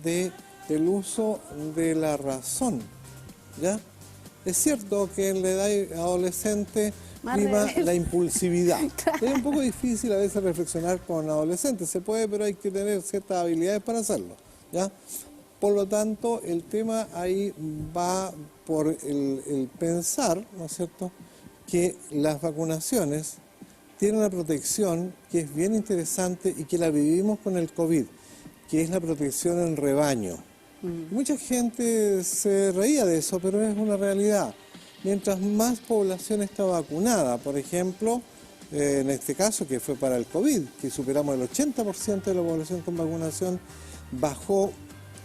de el uso de la razón, ¿ya? Es cierto que en la edad adolescente prima la impulsividad. Claro. Es un poco difícil a veces reflexionar con adolescentes, se puede, pero hay que tener ciertas habilidades para hacerlo, ¿ya? Por lo tanto, el tema ahí va por el pensar, ¿no es cierto?, que las vacunaciones tienen una protección que es bien interesante y que la vivimos con el COVID, que es la protección en rebaño. Mucha gente se reía de eso, pero es una realidad. Mientras más población está vacunada, por ejemplo, en este caso que fue para el COVID, que superamos el 80% de la población con vacunación, bajó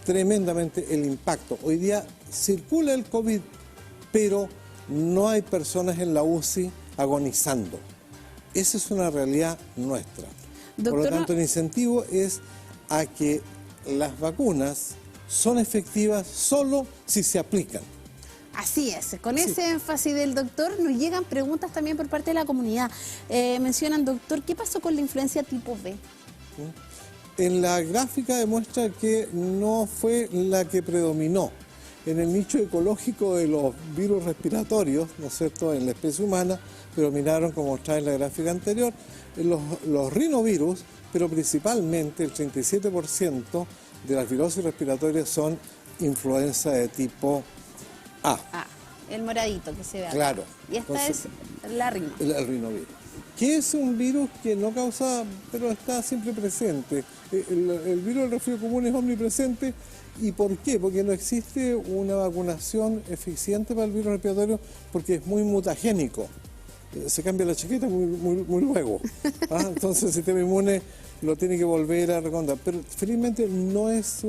tremendamente el impacto. Hoy día circula el COVID, pero no hay personas en la UCI agonizando. Esa es una realidad nuestra. Doctora, por lo tanto, el incentivo es a que las vacunas son efectivas solo si se aplican. Así es, con ese énfasis del doctor nos llegan preguntas también por parte de la comunidad. Mencionan, doctor, ¿qué pasó con la influencia tipo B? En la gráfica demuestra que no fue la que predominó. En el nicho ecológico de los virus respiratorios, ¿no es cierto?, en la especie humana, predominaron, como mostraba en la gráfica anterior, los rinovirus, pero principalmente el 37% de las virosis respiratorias son influenza de tipo A. El moradito que se ve acá. Claro. Y esta es la rino. El rinovirus. Que es un virus que no causa, pero está siempre presente. El virus del resfrío común es omnipresente. ¿Y por qué? Porque no existe una vacunación eficiente para el virus respiratorio porque es muy mutagénico. Se cambia la chaqueta muy luego. Entonces el sistema inmune lo tiene que volver a recomendar. Pero felizmente no es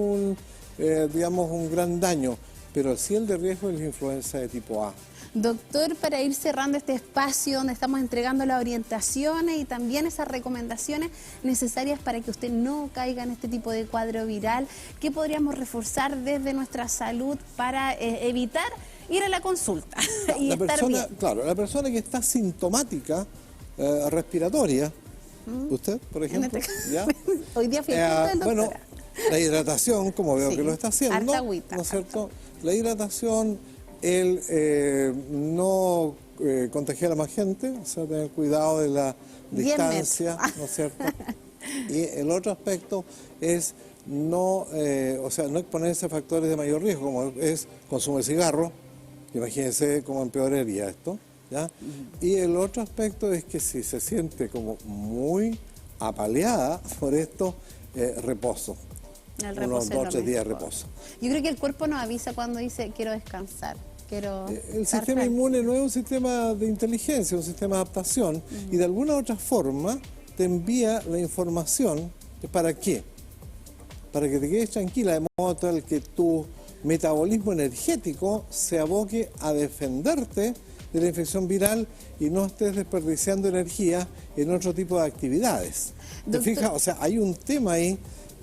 digamos, un gran daño, pero sí el de riesgo es la influenza de tipo A. Doctor, para ir cerrando este espacio donde estamos entregando las orientaciones y también esas recomendaciones necesarias para que usted no caiga en este tipo de cuadro viral, ¿qué podríamos reforzar desde nuestra salud para evitar ir a la consulta y estar bien? Claro, la persona que está sintomática respiratoria, usted, por ejemplo, ¿ya? Hoy día fui al doctor. Bueno, la hidratación, como veo que lo está haciendo, agüita, ¿no es cierto? La hidratación, no contagiar a más gente, o sea, tener cuidado de la distancia, ¿no es cierto? Y el otro aspecto es no exponerse a factores de mayor riesgo, como es consumo de cigarro, que imagínense cómo empeoraría esto, ¿ya? Y el otro aspecto es que si se siente como muy apaleada por esto, reposo. Unos 2 o 3 días de reposo. Yo creo que el cuerpo nos avisa cuando dice quiero descansar. El sistema inmune no es un sistema de inteligencia, es un sistema de adaptación y de alguna u otra forma te envía la información. ¿Para qué? Para que te quedes tranquila, de modo tal que tu metabolismo energético se aboque a defenderte de la infección viral y no estés desperdiciando energía en otro tipo de actividades. ¿Te fijas? O sea, hay un tema ahí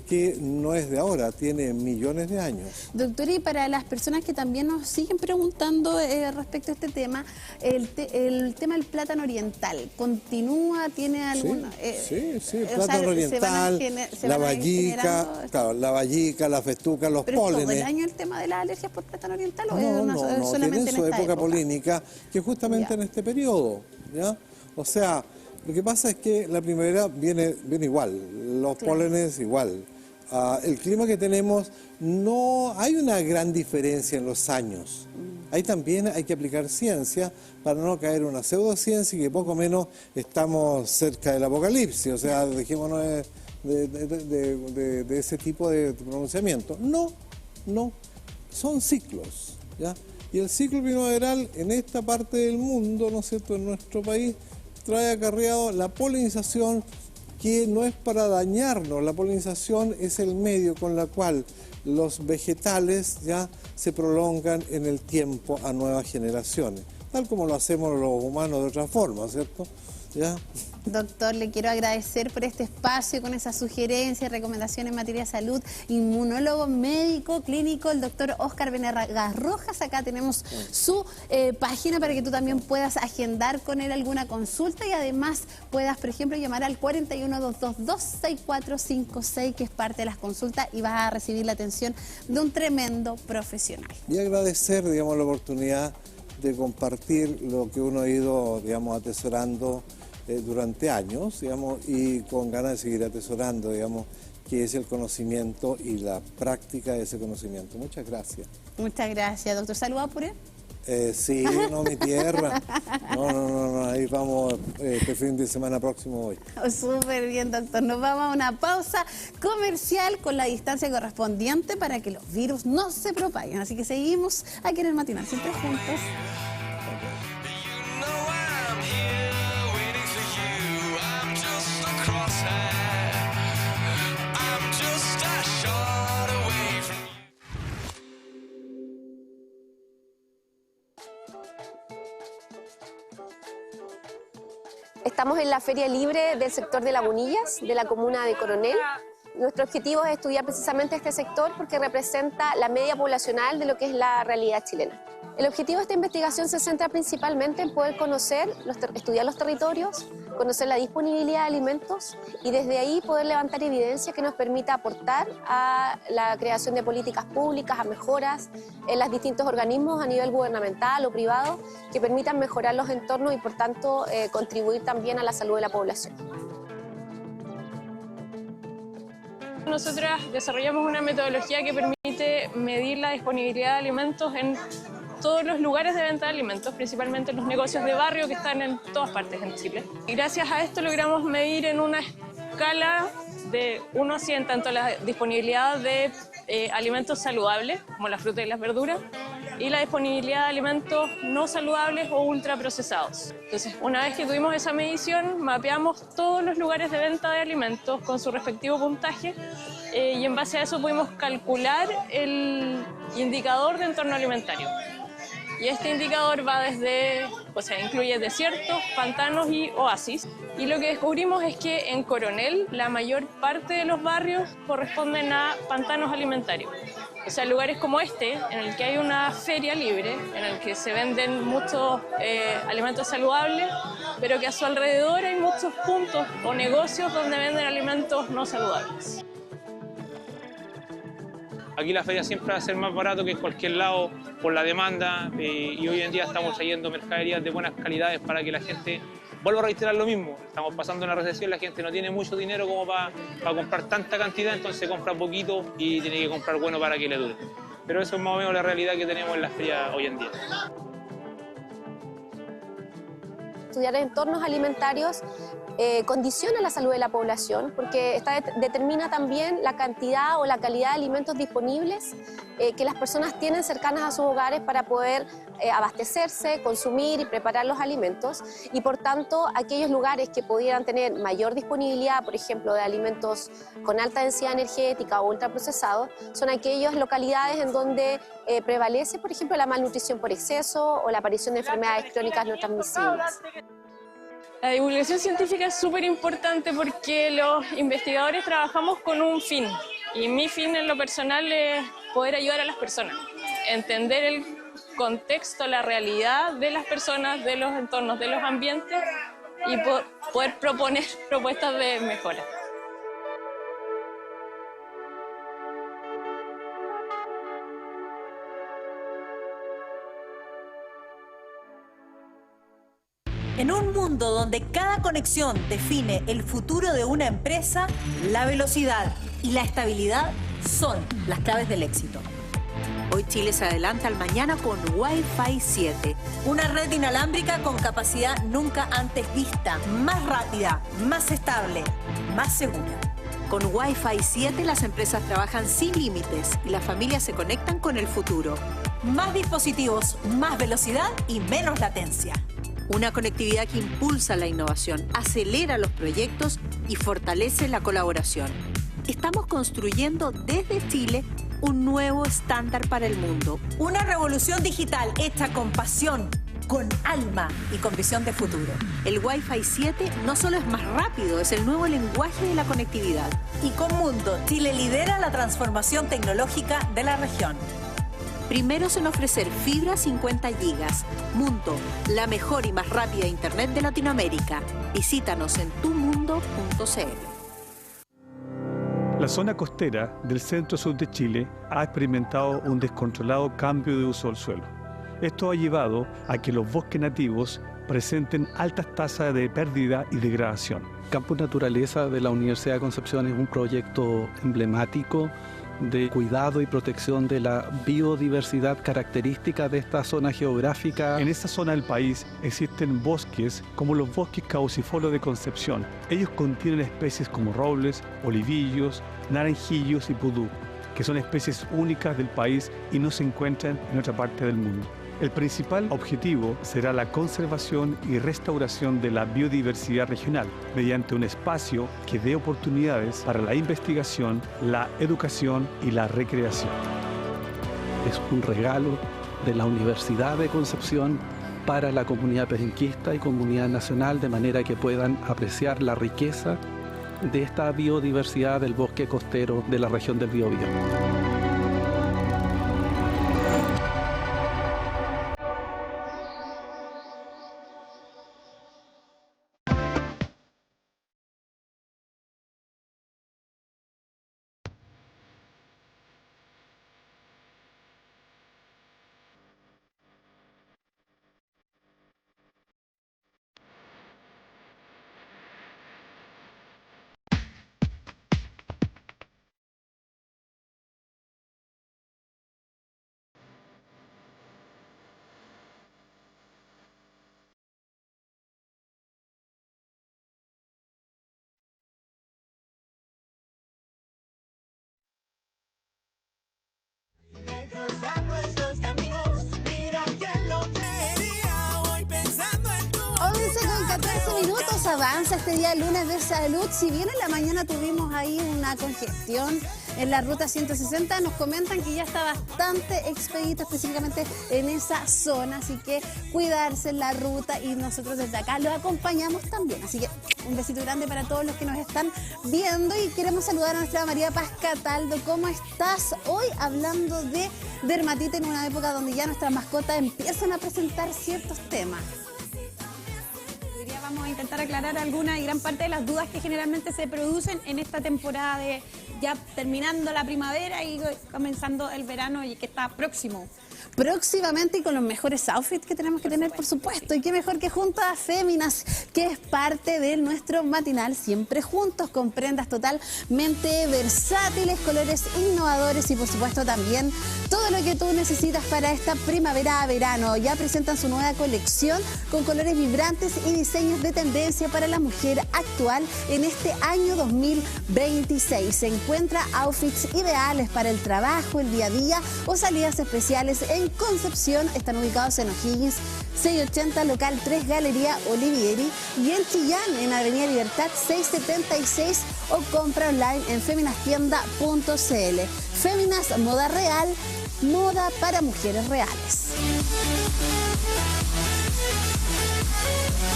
que no es de ahora, tiene millones de años. Doctor, y para las personas que también nos siguen preguntando respecto a este tema, el tema del plátano oriental, ¿continúa? ¿Tiene alguna...? Sí, el plátano oriental, la vallica, claro, la vallica, la festuca, los pólenes. ¿Todo el año el tema de las alergias por plátano oriental o no, solamente tiene su época polínica, que justamente en este periodo, ¿ya? O sea, lo que pasa es que la primavera viene igual, los pólenes igual. El clima que tenemos, no hay una gran diferencia en los años. Ahí también hay que aplicar ciencia para no caer en una pseudociencia y que poco menos estamos cerca del apocalipsis. O sea, dejémonos de ese tipo de pronunciamiento. No, son ciclos, ¿ya? Y el ciclo primaveral en esta parte del mundo, ¿no es cierto?, en nuestro país, trae acarreado la polinización, que no es para dañarnos. La polinización es el medio con el cual los vegetales ya se prolongan en el tiempo a nuevas generaciones, tal como lo hacemos los humanos de otra forma, ¿cierto? ¿Ya? Doctor, le quiero agradecer por este espacio con esas sugerencias, recomendaciones en materia de salud. Inmunólogo médico clínico, el doctor Óscar Venegas Rojas. Acá tenemos su página para que tú también puedas agendar con él alguna consulta y además puedas, por ejemplo, llamar al 41-222-6456, que es parte de las consultas, y vas a recibir la atención de un tremendo profesional. Y agradecer, digamos, la oportunidad de compartir lo que uno ha ido, digamos, atesorando durante años, digamos, y con ganas de seguir atesorando, digamos, que es el conocimiento y la práctica de ese conocimiento. Muchas gracias. Muchas gracias, doctor. ¿Saluda por él? Sí, no, mi tierra. No, ahí vamos, este fin de semana próximo voy. Súper bien, doctor. Nos vamos a una pausa comercial con la distancia correspondiente para que los virus no se propaguen. Así que seguimos aquí en el Matinal, siempre juntos. Estamos en la Feria Libre del sector de Lagunillas, de la comuna de Coronel. Nuestro objetivo es estudiar precisamente este sector porque representa la media poblacional de lo que es la realidad chilena. El objetivo de esta investigación se centra principalmente en poder conocer, estudiar los territorios, conocer la disponibilidad de alimentos y desde ahí poder levantar evidencia que nos permita aportar a la creación de políticas públicas, a mejoras en los distintos organismos a nivel gubernamental o privado que permitan mejorar los entornos y por tanto contribuir también a la salud de la población. Nosotras desarrollamos una metodología que permite medir la disponibilidad de alimentos en todos los lugares de venta de alimentos, principalmente en los negocios de barrio que están en todas partes en Chile. Y gracias a esto logramos medir en una escala de 1 a 100 tanto la disponibilidad de alimentos saludables, como la fruta y las verduras, y la disponibilidad de alimentos no saludables o ultraprocesados. Entonces, una vez que tuvimos esa medición, mapeamos todos los lugares de venta de alimentos con su respectivo puntaje y en base a eso pudimos calcular el indicador de entorno alimentario. Y este indicador va desde, incluye desiertos, pantanos y oasis. Y lo que descubrimos es que en Coronel la mayor parte de los barrios corresponden a pantanos alimentarios. O sea, lugares como este, en el que hay una feria libre, en el que se venden muchos alimentos saludables, pero que a su alrededor hay muchos puntos o negocios donde venden alimentos no saludables. Aquí la feria siempre va a ser más barato que en cualquier lado por la demanda y hoy en día estamos trayendo mercaderías de buenas calidades para que la gente vuelva a reiterar lo mismo. Estamos pasando una recesión, la gente no tiene mucho dinero como para comprar tanta cantidad, entonces compra poquito y tiene que comprar bueno para que le dure. Pero eso es más o menos la realidad que tenemos en la feria hoy en día. Estudiar entornos alimentarios condiciona la salud de la población porque determina también la cantidad o la calidad de alimentos disponibles que las personas tienen cercanas a sus hogares para poder abastecerse, consumir y preparar los alimentos y por tanto aquellos lugares que pudieran tener mayor disponibilidad, por ejemplo, de alimentos con alta densidad energética o ultraprocesados, son aquellas localidades en donde prevalece, por ejemplo, la malnutrición por exceso o la aparición de enfermedades crónicas no transmisibles. La divulgación científica es súper importante porque los investigadores trabajamos con un fin y mi fin en lo personal es poder ayudar a las personas, entender el contexto, la realidad de las personas, de los entornos, de los ambientes y poder proponer propuestas de mejora. En un mundo donde cada conexión define el futuro de una empresa, la velocidad y la estabilidad son las claves del éxito. Hoy Chile se adelanta al mañana con Wi-Fi 7. Una red inalámbrica con capacidad nunca antes vista, más rápida, más estable, más segura. Con Wi-Fi 7 las empresas trabajan sin límites y las familias se conectan con el futuro. Más dispositivos, más velocidad y menos latencia. Una conectividad que impulsa la innovación, acelera los proyectos y fortalece la colaboración. Estamos construyendo desde Chile un nuevo estándar para el mundo. Una revolución digital hecha con pasión, con alma y con visión de futuro. El Wi-Fi 7 no solo es más rápido, es el nuevo lenguaje de la conectividad. Y con Mundo, Chile lidera la transformación tecnológica de la región. Primeros en ofrecer fibra 50 gigas. Mundo, la mejor y más rápida internet de Latinoamérica. Visítanos en tumundo.cl. La zona costera del centro-sur de Chile ha experimentado un descontrolado cambio de uso del suelo. Esto ha llevado a que los bosques nativos presenten altas tasas de pérdida y degradación. Campus Naturaleza de la Universidad de Concepción es un proyecto emblemático de cuidado y protección de la biodiversidad característica de esta zona geográfica. En esta zona del país existen bosques como los bosques caducifolios de Concepción. Ellos contienen especies como robles, olivillos, naranjillos y pudú, que son especies únicas del país y no se encuentran en otra parte del mundo. El principal objetivo será la conservación y restauración de la biodiversidad regional mediante un espacio que dé oportunidades para la investigación, la educación y la recreación. Es un regalo de la Universidad de Concepción para la comunidad perenquista y comunidad nacional, de manera que puedan apreciar la riqueza de esta biodiversidad del bosque costero de la región del Biobío. Avanza este día lunes de salud. Si bien en la mañana tuvimos ahí una congestión en la ruta 160, nos comentan que ya está bastante expedito específicamente en esa zona, así que cuidarse en la ruta y nosotros desde acá lo acompañamos también. Así que un besito grande para todos los que nos están viendo y queremos saludar a nuestra María Paz Cataldo. ¿Cómo estás? Hoy hablando de dermatitis en una época donde ya nuestras mascotas empiezan a presentar ciertos temas. Vamos a intentar aclarar alguna y gran parte de las dudas que generalmente se producen en esta temporada de ya terminando la primavera y comenzando el verano y que está próximo. Próximamente y con los mejores outfits que tenemos que tener, por supuesto. Y qué mejor que junto a Féminas, que es parte de nuestro matinal Siempre Juntos, con prendas totalmente versátiles, colores innovadores y por supuesto también todo lo que tú necesitas para esta primavera-verano. Ya presentan su nueva colección con colores vibrantes y diseños de tendencia para la mujer actual en este año 2026. Se encuentra outfits ideales para el trabajo, el día a día o salidas especiales en Concepción. Están ubicados en O'Higgins 680, local 3, Galería Olivieri, y en Chillán, en Avenida Libertad 676, o compra online en feminastienda.cl. Féminas, moda real, moda para mujeres reales.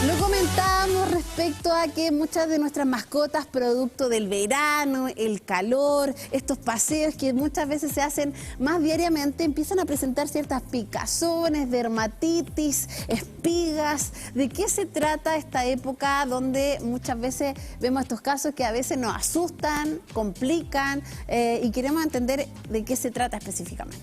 Lo comentábamos respecto a que muchas de nuestras mascotas, producto del verano, el calor, estos paseos que muchas veces se hacen más diariamente, empiezan a presentar ciertas picazones, dermatitis, espigas. ¿De qué se trata esta época donde muchas veces vemos estos casos que a veces nos asustan, complican y queremos entender de qué se trata específicamente?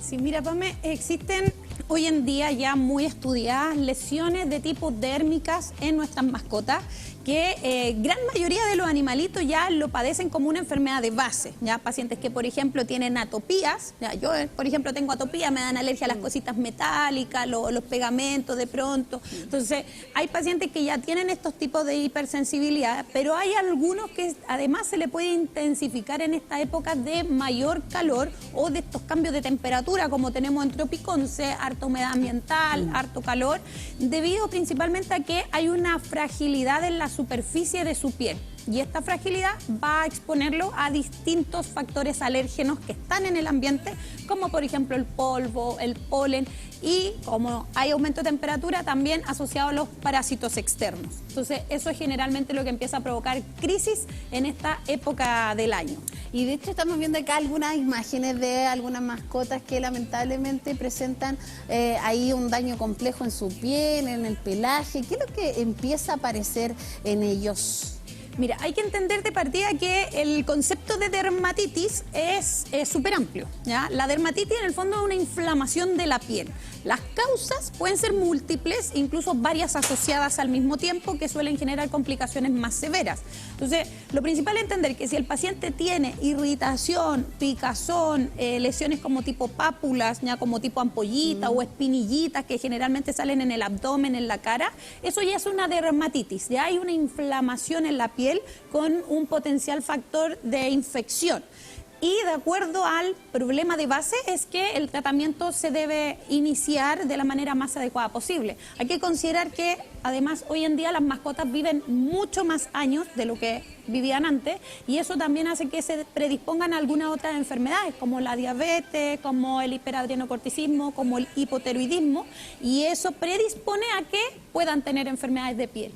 Sí, mira, Pame, existen hoy en día ya muy estudiadas lesiones de tipo dérmicas en nuestras mascotas que gran mayoría de los animalitos ya lo padecen como una enfermedad de base, ya pacientes que por ejemplo tienen atopías, ya yo por ejemplo tengo atopía, me dan alergia a las cositas metálicas, los pegamentos de pronto, entonces hay pacientes que ya tienen estos tipos de hipersensibilidad, pero hay algunos que además se le puede intensificar en esta época de mayor calor o de estos cambios de temperatura como tenemos en Tropiconce, harta humedad ambiental, harto calor, debido principalmente a que hay una fragilidad en la superficie de su piel. y esta fragilidad va a exponerlo a distintos factores alérgenos que están en el ambiente, como por ejemplo el polvo, el polen, y como hay aumento de temperatura también asociado a los parásitos externos. Entonces eso es generalmente lo que empieza a provocar crisis en esta época del año. Y de hecho estamos viendo acá algunas imágenes de algunas mascotas que lamentablemente presentan ahí un daño complejo en su piel, en el pelaje. ¿Qué es lo que empieza a aparecer en ellos? Mira, hay que entender de partida que el concepto de dermatitis es súper amplio, ¿ya? La dermatitis en el fondo es una inflamación de la piel. Las causas pueden ser múltiples, incluso varias asociadas al mismo tiempo, que suelen generar complicaciones más severas. Entonces, lo principal es entender que si el paciente tiene irritación, picazón, lesiones como tipo pápulas, ya como tipo ampollita o espinillitas que generalmente salen en el abdomen, en la cara, eso ya es una dermatitis, ya hay una inflamación en la piel con un potencial factor de infección. Y de acuerdo al problema de base es que el tratamiento se debe iniciar de la manera más adecuada posible. Hay que considerar que además hoy en día las mascotas viven mucho más años de lo que vivían antes y eso también hace que se predispongan a algunas otras enfermedades como la diabetes, como el hiperadrenocorticismo, como el hipotiroidismo, y eso predispone a que puedan tener enfermedades de piel.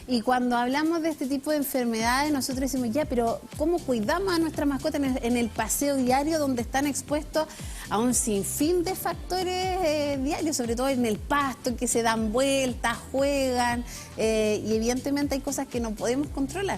Y cuando hablamos de este tipo de enfermedades, nosotros decimos, ya, pero ¿cómo cuidamos a nuestra mascota en el paseo diario donde están expuestos a un sinfín de factores diarios, sobre todo en el pasto, en que se dan vueltas, juegan, y evidentemente hay cosas que no podemos controlar?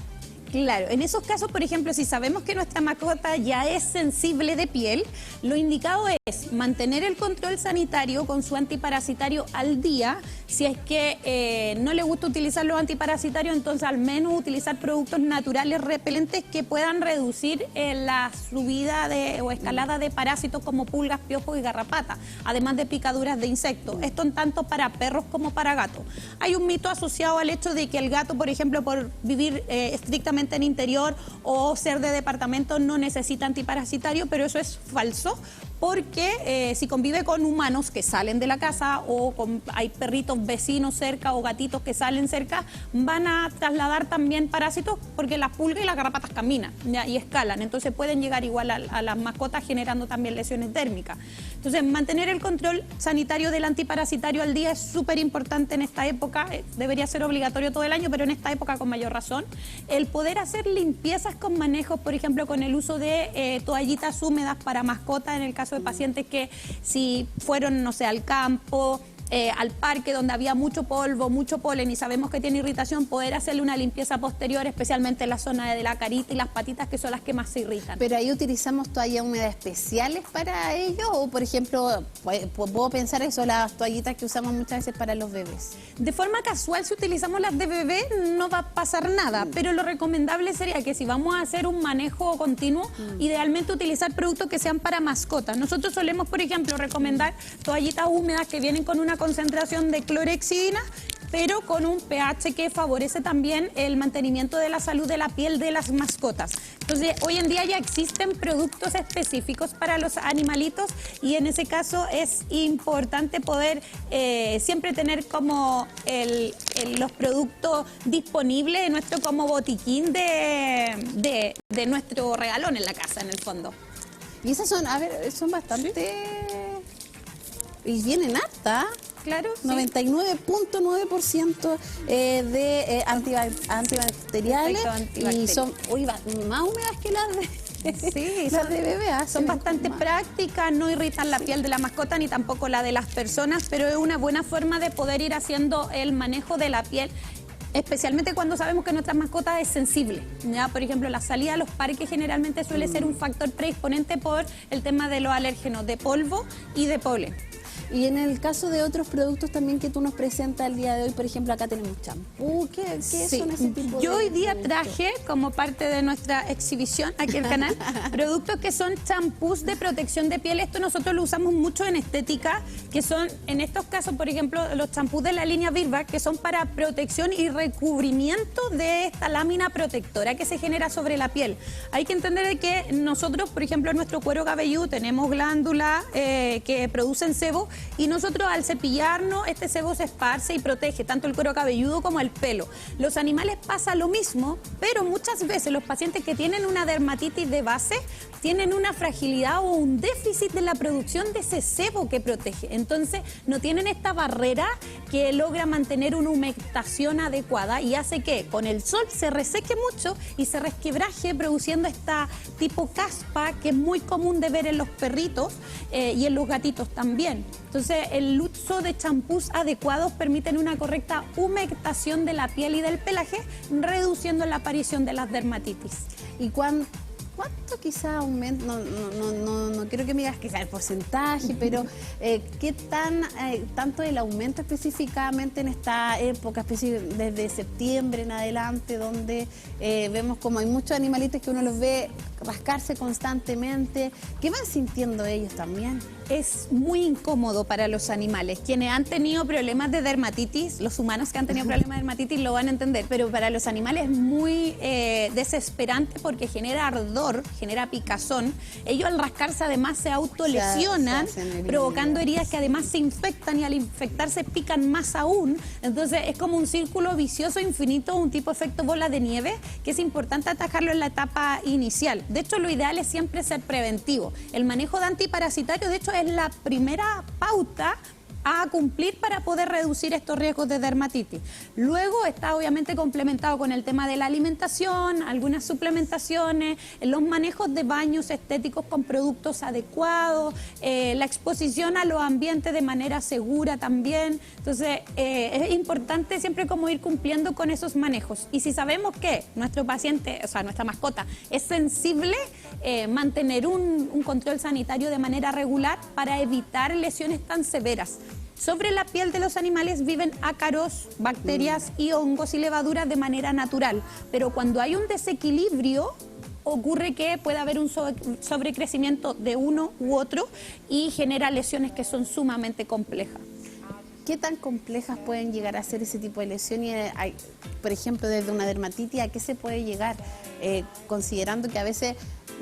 Claro, en esos casos, por ejemplo, si sabemos que nuestra mascota ya es sensible de piel, lo indicado es mantener el control sanitario con su antiparasitario al día. Si es que no le gusta utilizar los antiparasitarios, entonces al menos utilizar productos naturales repelentes que puedan reducir la subida o escalada de parásitos como pulgas, piojos y garrapatas, además de picaduras de insectos. Esto en tanto para perros como para gatos. Hay un mito asociado al hecho de que el gato, por ejemplo, por vivir estrictamente en interior o ser de departamento no necesita antiparasitario, pero eso es falso. Porque si convive con humanos que salen de la casa o hay perritos vecinos cerca o gatitos que salen cerca, van a trasladar también parásitos porque las pulgas y las garrapatas caminan, ¿ya? Y escalan, entonces pueden llegar igual a las mascotas generando también lesiones dérmicas. Entonces mantener el control sanitario del antiparasitario al día es súper importante en esta época, debería ser obligatorio todo el año, pero en esta época con mayor razón. El poder hacer limpiezas con manejos, por ejemplo con el uso de toallitas húmedas para mascotas en el caso de pacientes que si fueron, no sé, al campo, al parque donde había mucho polvo, mucho polen y sabemos que tiene irritación, poder hacerle una limpieza posterior, especialmente en la zona de la carita y las patitas, que son las que más se irritan. ¿Pero ahí utilizamos toallas húmedas especiales para ello? O, por ejemplo, puedo pensar eso, las toallitas que usamos muchas veces para los bebés. De forma casual, si utilizamos las de bebé, no va a pasar nada, pero lo recomendable sería que si vamos a hacer un manejo continuo, idealmente utilizar productos que sean para mascotas. Nosotros solemos, por ejemplo, recomendar toallitas húmedas que vienen con una concentración de clorhexidina, pero con un pH que favorece también el mantenimiento de la salud de la piel de las mascotas. Entonces, hoy en día ya existen productos específicos para los animalitos y en ese caso es importante poder siempre tener como los productos disponibles en nuestro como botiquín de nuestro regalón en la casa, en el fondo. Y esas son, a ver, son bastante... ¿Sí? Y vienen harta. Claro, 99.9% de antibacteriales y son más húmedas que las de... Sí, las de bebé son bastante prácticas, no irritan la piel de la mascota ni tampoco la de las personas, pero es una buena forma de poder ir haciendo el manejo de la piel, especialmente cuando sabemos que nuestra mascota es sensible, ¿ya? Por ejemplo, la salida a los parques generalmente suele ser un factor predisponente por el tema de los alérgenos de polvo y de polen. Y en el caso de otros productos también que tú nos presentas el día de hoy, por ejemplo, acá tenemos champú. ¿Qué son ese tipo de Yo hoy día traje, como parte de nuestra exhibición aquí en el canal, productos que son champús de protección de piel. Esto nosotros lo usamos mucho en estética, que son, en estos casos, por ejemplo, los champús de la línea Virbac, que son para protección y recubrimiento de esta lámina protectora que se genera sobre la piel. Hay que entender que nosotros, por ejemplo, en nuestro cuero cabelludo tenemos glándulas que producen sebo y nosotros al cepillarnos este sebo se esparce y protege tanto el cuero cabelludo como el pelo. Los animales pasa lo mismo, pero muchas veces los pacientes que tienen una dermatitis de base tienen una fragilidad o un déficit de la producción de ese sebo que protege. Entonces no tienen esta barrera que logra mantener una humectación adecuada y hace que con el sol se reseque mucho y se resquebraje, produciendo esta tipo caspa que es muy común de ver en los perritos y en los gatitos también. Entonces el uso de champús adecuados permiten una correcta humectación de la piel y del pelaje, reduciendo la aparición de las dermatitis. ¿Y cuánto quizá aumenta? No quiero que me digas quizá el porcentaje, pero ¿qué tanto el aumento específicamente en esta época, desde septiembre en adelante, donde vemos como hay muchos animalitos que uno los ve rascarse constantemente? ¿Qué van sintiendo ellos también? Es muy incómodo para los animales. Quienes han tenido problemas de dermatitis, los humanos que han tenido problemas de dermatitis lo van a entender, pero para los animales es muy desesperante porque genera ardor, genera picazón. Ellos al rascarse además se autolesionan, provocando heridas que además se infectan y al infectarse pican más aún. Entonces es como un círculo vicioso infinito, un tipo de efecto bola de nieve, que es importante atajarlo en la etapa inicial. De hecho, lo ideal es siempre ser preventivo. El manejo de antiparasitarios, de hecho, es la primera pauta a cumplir para poder reducir estos riesgos de dermatitis. Luego está obviamente complementado con el tema de la alimentación, algunas suplementaciones, los manejos de baños estéticos con productos adecuados, la exposición a los ambientes de manera segura también. Entonces es importante siempre como ir cumpliendo con esos manejos. Y si sabemos que nuestro paciente, o sea, nuestra mascota es sensible, mantener un control sanitario de manera regular para evitar lesiones tan severas. Sobre la piel de los animales viven ácaros, bacterias y hongos y levaduras de manera natural, pero cuando hay un desequilibrio ocurre que puede haber un sobrecrecimiento de uno u otro y genera lesiones que son sumamente complejas. ¿Qué tan complejas pueden llegar a ser ese tipo de lesiones? Por ejemplo, desde una dermatitis, ¿a qué se puede llegar? Considerando que a veces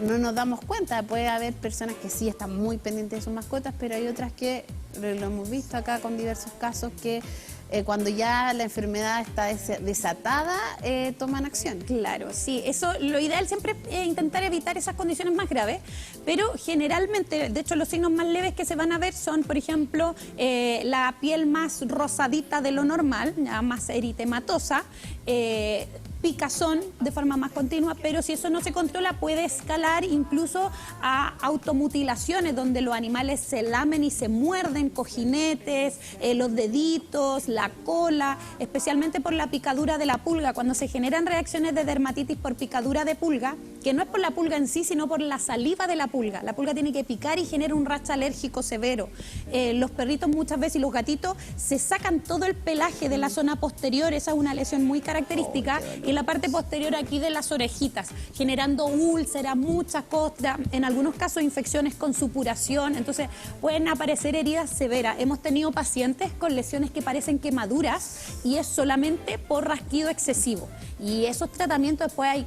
no nos damos cuenta, puede haber personas que sí están muy pendientes de sus mascotas, pero hay otras que, lo hemos visto acá con diversos casos, que cuando ya la enfermedad está desatada, toman acción. Claro, sí, eso lo ideal siempre es intentar evitar esas condiciones más graves, pero generalmente, de hecho, los signos más leves que se van a ver son, por ejemplo, la piel más rosadita de lo normal, ya más eritematosa, picazón de forma más continua, pero si eso no se controla puede escalar incluso a automutilaciones donde los animales se lamen y se muerden, cojinetes, los deditos, la cola, especialmente por la picadura de la pulga. Cuando se generan reacciones de dermatitis por picadura de pulga, que no es por la pulga en sí, sino por la saliva de la pulga. La pulga tiene que picar y genera un rash alérgico severo. Los perritos muchas veces y los gatitos se sacan todo el pelaje de la zona posterior, esa es una lesión muy característica, y la parte posterior aquí de las orejitas, generando úlceras, muchas costras, en algunos casos infecciones con supuración. Entonces pueden aparecer heridas severas. Hemos tenido pacientes con lesiones que parecen quemaduras y es solamente por rasquido excesivo. Y esos tratamientos después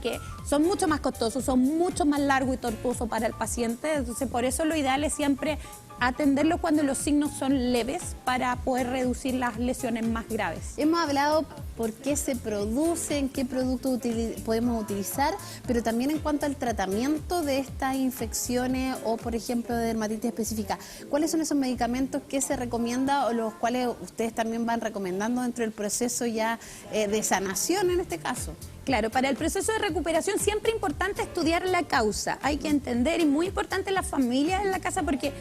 son mucho más costosos, son mucho más largos y tortuosos para el paciente. Entonces por eso lo ideal es siempre atenderlo cuando los signos son leves para poder reducir las lesiones más graves. Hemos hablado por qué se producen, qué productos podemos utilizar, pero también en cuanto al tratamiento de estas infecciones o, por ejemplo, de dermatitis específica. ¿Cuáles son esos medicamentos que se recomienda o los cuales ustedes también van recomendando dentro del proceso ya de sanación en este caso? Claro, para el proceso de recuperación siempre es importante estudiar la causa. Hay que entender, y muy importante la familia en la casa, porque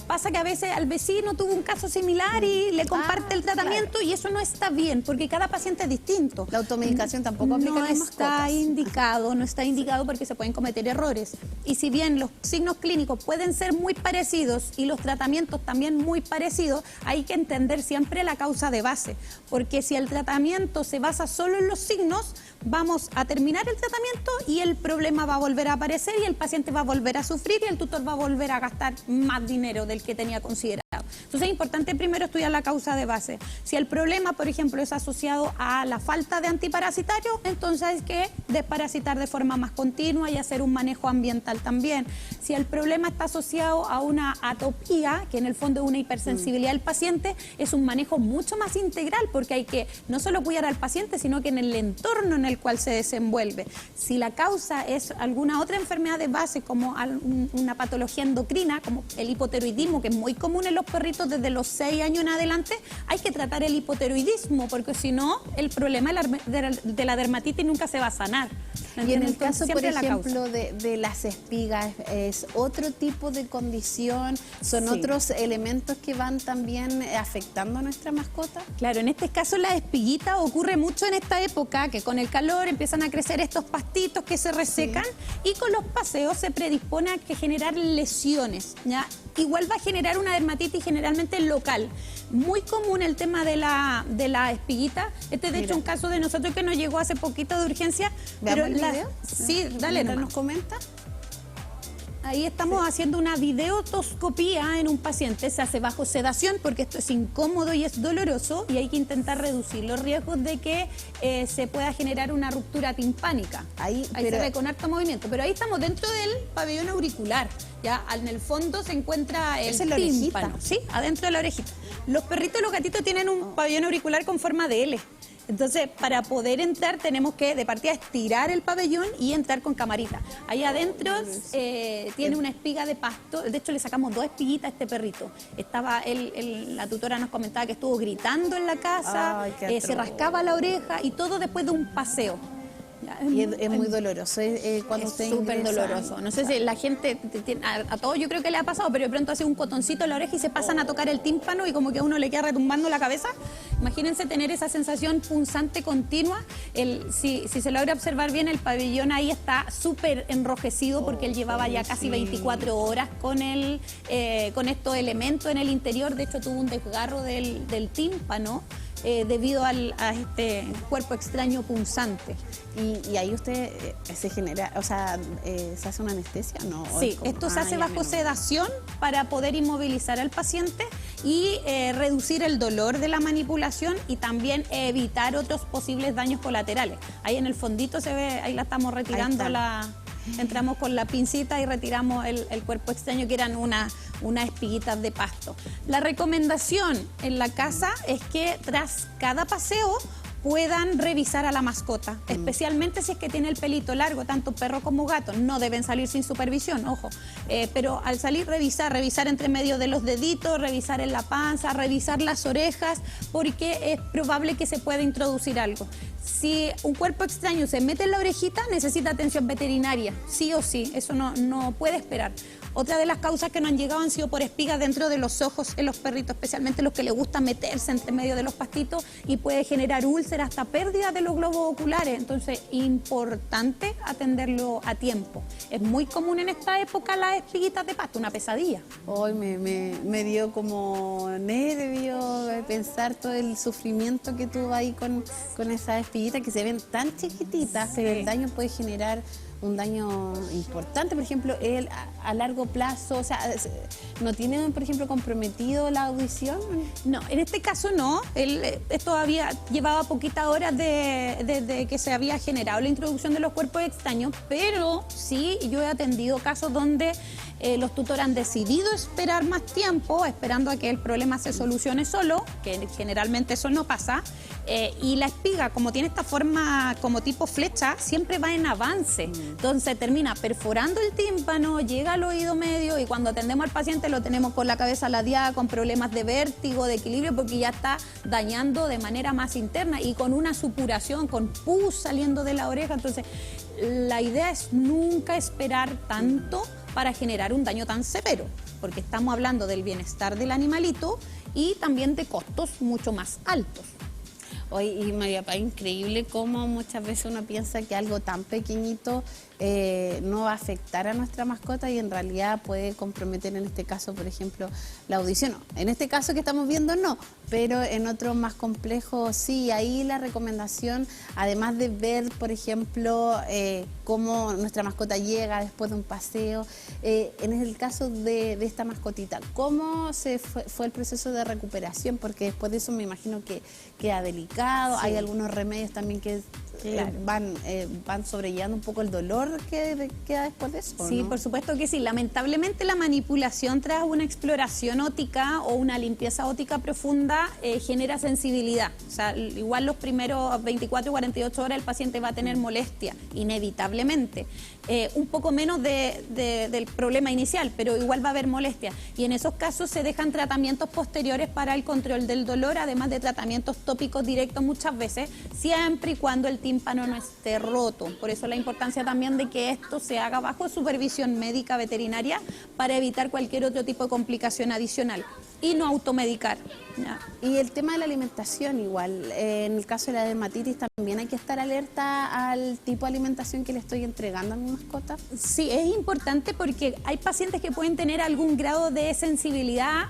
pasa que a veces al vecino tuvo un caso similar y le comparte el tratamiento, claro. Y eso no está bien, porque cada paciente es distinto. La automedicación tampoco aplica en las mascotas. No está indicado porque se pueden cometer errores. Y si bien los signos clínicos pueden ser muy parecidos y los tratamientos también muy parecidos, hay que entender siempre la causa de base, porque si el tratamiento se basa solo en los signos, vamos a terminar el tratamiento y el problema va a volver a aparecer y el paciente va a volver a sufrir y el tutor va a volver a gastar más dinero del que tenía considerado. Entonces es importante primero estudiar la causa de base. Si el problema, por ejemplo, es asociado a la falta de antiparasitario, entonces hay que desparasitar de forma más continua y hacer un manejo ambiental también. Si el problema está asociado a una atopía, que en el fondo es una hipersensibilidad del paciente, es un manejo mucho más integral, porque hay que no solo cuidar al paciente, sino que en el entorno en el cual se desenvuelve. Si la causa es alguna otra enfermedad de base, como una patología endocrina, como el hipotiroidismo, que es muy común en los perritos desde los 6 años en adelante, hay que tratar el hipotiroidismo, porque si no, el problema de la dermatitis nunca se va a sanar. Y en el caso, por ejemplo, de las espigas, ¿es otro tipo de condición? ¿Son otros elementos que van también afectando a nuestra mascota? Claro, en este caso la espiguita ocurre mucho en esta época, que con el calor empiezan a crecer estos pastitos que se resecan y con los paseos se predispone a generar lesiones, ¿ya? Igual va a generar una dermatitis generalmente local. Muy común el tema de la espiguita. Este de hecho un caso de nosotros que nos llegó hace poquito de urgencia. ¿Veamos el video? Sí, dale, nos comenta. Ahí estamos haciendo una videotoscopía en un paciente, se hace bajo sedación porque esto es incómodo y es doloroso y hay que intentar reducir los riesgos de que se pueda generar una ruptura timpánica. Ahí se ve con harto movimiento, pero ahí estamos dentro del pabellón auricular. Ya en el fondo se encuentra el tímpano, ¿sí? Adentro de la orejita. Los perritos y los gatitos tienen un pabellón auricular con forma de L. Entonces, para poder entrar tenemos que de partida estirar el pabellón y entrar con camarita. Ahí adentro tiene una espiga de pasto. De hecho, le sacamos 2 espiguitas a este perrito. La tutora nos comentaba que estuvo gritando en la casa, se rascaba la oreja y todo después de un paseo. Y es muy doloroso cuando es súper doloroso. No sé si la gente, a todos yo creo que le ha pasado, pero de pronto hace un cotoncito en la oreja y se pasan a tocar el tímpano y como que a uno le queda retumbando la cabeza. Imagínense tener esa sensación punzante continua. Si se logra observar bien, el pabellón ahí está súper enrojecido porque él llevaba ya casi 24 horas con estos elementos en el interior. De hecho, tuvo un desgarro del tímpano. Debido a este cuerpo extraño punzante. Y ahí usted se genera, o sea, ¿se hace una anestesia? ¿No? Sí, esto se hace bajo sedación para poder inmovilizar al paciente y reducir el dolor de la manipulación y también evitar otros posibles daños colaterales. Ahí en el fondito se ve, ahí la estamos retirando, entramos con la pincita y retiramos el cuerpo extraño, que eran unas espiguitas de pasto. La recomendación en la casa es que tras cada paseo puedan revisar a la mascota, especialmente si es que tiene el pelito largo, tanto perro como gato. No deben salir sin supervisión, ojo, pero al salir revisar entre medio de los deditos, revisar en la panza, revisar las orejas, porque es probable que se pueda introducir algo. Si un cuerpo extraño se mete en la orejita, necesita atención veterinaria, sí o sí, eso no puede esperar. Otra de las causas que nos han llegado han sido por espigas dentro de los ojos en los perritos, especialmente los que les gusta meterse entre medio de los pastitos y puede generar úlceras, hasta pérdida de los globos oculares. Entonces, importante atenderlo a tiempo. Es muy común en esta época las espiguitas de pasto, una pesadilla. Hoy me dio como nervio pensar todo el sufrimiento que tuvo ahí con esas espiguitas que se ven tan chiquititas, pero el daño puede generar un daño importante. Por ejemplo, él a largo plazo, o sea, ¿no tiene, por ejemplo, comprometido la audición? No, en este caso no. Él todavía llevaba poquitas horas desde que se había generado la introducción de los cuerpos extraños, pero sí, yo he atendido casos donde los tutores han decidido esperar más tiempo, esperando a que el problema se solucione solo, que generalmente eso no pasa, y la espiga, como tiene esta forma como tipo flecha, siempre va en avance. Entonces termina perforando el tímpano, llega al oído medio y cuando atendemos al paciente lo tenemos con la cabeza ladeada, con problemas de vértigo, de equilibrio, porque ya está dañando de manera más interna y con una supuración, con pus saliendo de la oreja. Entonces la idea es nunca esperar tanto para generar un daño tan severo, porque estamos hablando del bienestar del animalito y también de costos mucho más altos. Oye, y María Paz, increíble cómo muchas veces uno piensa que algo tan pequeñito no va a afectar a nuestra mascota y en realidad puede comprometer, en este caso, por ejemplo, la audición. En este caso que estamos viendo no, pero en otros más complejos sí. Ahí la recomendación, además de ver, por ejemplo, cómo nuestra mascota llega después de un paseo, en el caso de esta mascotita, ¿cómo fue el proceso de recuperación? Porque después de eso me imagino que queda delicado, sí. Hay algunos remedios también que van sobrellevando un poco el dolor que queda después de eso, sí, ¿no? Por supuesto que sí. Lamentablemente la manipulación tras una exploración óptica o una limpieza óptica profunda genera sensibilidad. O sea, igual los primeros 24 y 48 horas el paciente va a tener molestia, inevitablemente. Un poco menos del problema inicial, pero igual va a haber molestia. Y en esos casos se dejan tratamientos posteriores para el control del dolor, además de tratamientos tópicos directos muchas veces, siempre y cuando el tímpano no esté roto. Por eso la importancia también de que esto se haga bajo supervisión médica veterinaria para evitar cualquier otro tipo de complicación adicional y no automedicar. No. Y el tema de la alimentación igual, en el caso de la dermatitis también hay que estar alerta al tipo de alimentación que le estoy entregando a mi mascota. Sí, es importante porque hay pacientes que pueden tener algún grado de sensibilidad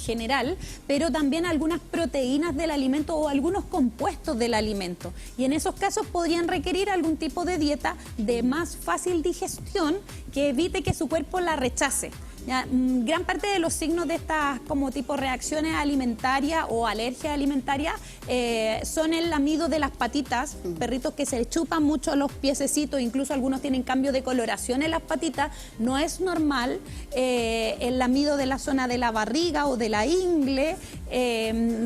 general, pero también algunas proteínas del alimento o algunos compuestos del alimento. Y en esos casos podrían requerir algún tipo de dieta de más fácil digestión que evite que su cuerpo la rechace. Ya, gran parte de los signos de estas como tipo reacciones alimentarias o alergias alimentarias son el lamido de las patitas, perritos que se chupan mucho los piececitos, incluso algunos tienen cambio de coloración en las patitas. No es normal el lamido de la zona de la barriga o de la ingle,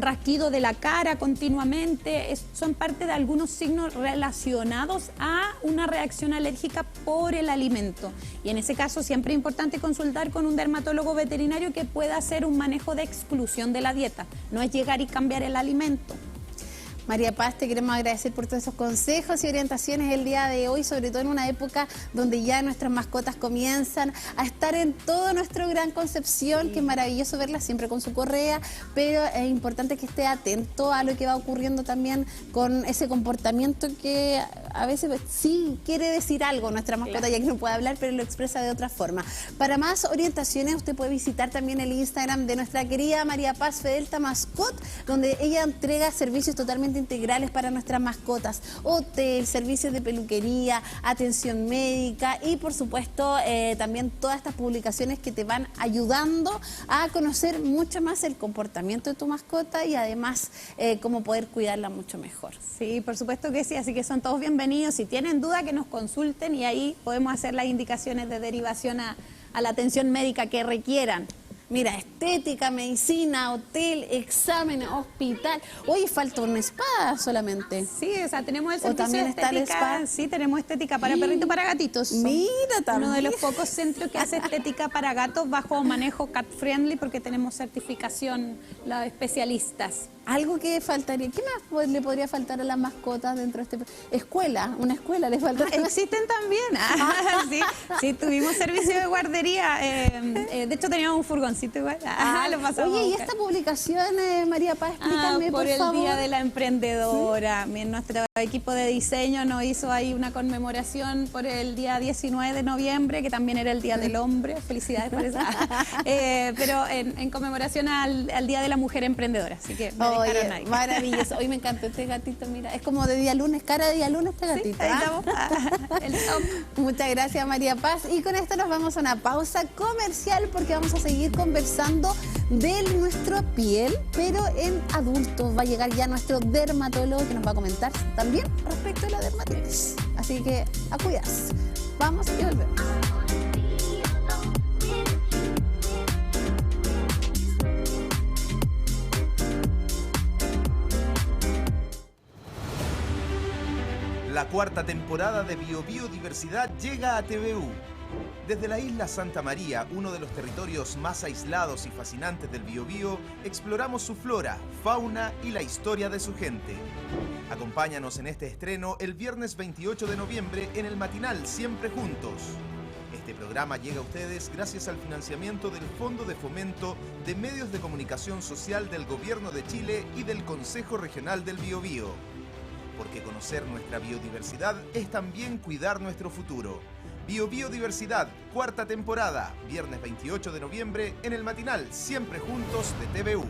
rasquido de la cara continuamente, son parte de algunos signos relacionados a una reacción alérgica por el alimento. Y en ese caso siempre es importante consultar con un dermatólogo veterinario que pueda hacer un manejo de exclusión de la dieta. No es llegar y cambiar el alimento. María Paz, te queremos agradecer por todos esos consejos y orientaciones el día de hoy, sobre todo en una época donde ya nuestras mascotas comienzan a estar en todo nuestro Gran Concepción, que es maravilloso verlas siempre con su correa, pero es importante que esté atento a lo que va ocurriendo también con ese comportamiento que a veces sí quiere decir algo nuestra mascota, ya que no puede hablar, pero lo expresa de otra forma. Para más orientaciones, usted puede visitar también el Instagram de nuestra querida María Paz Fedelta Mascot, donde ella entrega servicios totalmente integrales para nuestras mascotas, hotel, servicios de peluquería, atención médica y por supuesto también todas estas publicaciones que te van ayudando a conocer mucho más el comportamiento de tu mascota y además cómo poder cuidarla mucho mejor. Sí, por supuesto que sí, así que son todos bienvenidos. Si tienen duda, que nos consulten y ahí podemos hacer las indicaciones de derivación a la atención médica que requieran. Mira, estética, medicina, hotel, exámenes, hospital. Oye, falta un spa solamente. Sí, o sea, tenemos el servicio también de estética. Está el spa. Sí, tenemos estética para perritos, para gatitos. Mira, también. Uno de los pocos centros que hace estética para gatos bajo manejo cat friendly, porque tenemos certificación los especialistas. Algo que faltaría, ¿qué más le podría faltar a las mascotas dentro de escuela? Una escuela les falta. Existen también. Sí, tuvimos servicio de guardería. De hecho, teníamos un furgoncito igual. Lo pasamos. Oye, y esta publicación, María Paz, explícame, por favor. Por el Día de la Emprendedora. ¿Sí? Nuestro equipo de diseño nos hizo ahí una conmemoración por el día 19 de noviembre, que también era el Día del Hombre. Felicidades por eso. Pero en conmemoración al Día de la Mujer Emprendedora. Así que oye, maravilloso. Hoy me encantó este gatito, mira, es como de día lunes, cara de día lunes este gatito. Sí, ahí estamos. El top. Muchas gracias, María Paz. Y con esto nos vamos a una pausa comercial porque vamos a seguir conversando de nuestra piel, pero en adultos. Va a llegar ya nuestro dermatólogo que nos va a comentar también respecto a la dermatitis. Así que a cuidarse. Vamos y volvemos. La cuarta temporada de Biodiversidad llega a TVU. Desde la isla Santa María, uno de los territorios más aislados y fascinantes del Biobío, exploramos su flora, fauna y la historia de su gente. Acompáñanos en este estreno el viernes 28 de noviembre en el matinal Siempre Juntos. Este programa llega a ustedes gracias al financiamiento del Fondo de Fomento de Medios de Comunicación Social del Gobierno de Chile y del Consejo Regional del Biobío. Porque conocer nuestra biodiversidad es también cuidar nuestro futuro. Biodiversidad, cuarta temporada, viernes 28 de noviembre en el matinal Siempre Juntos de TVU.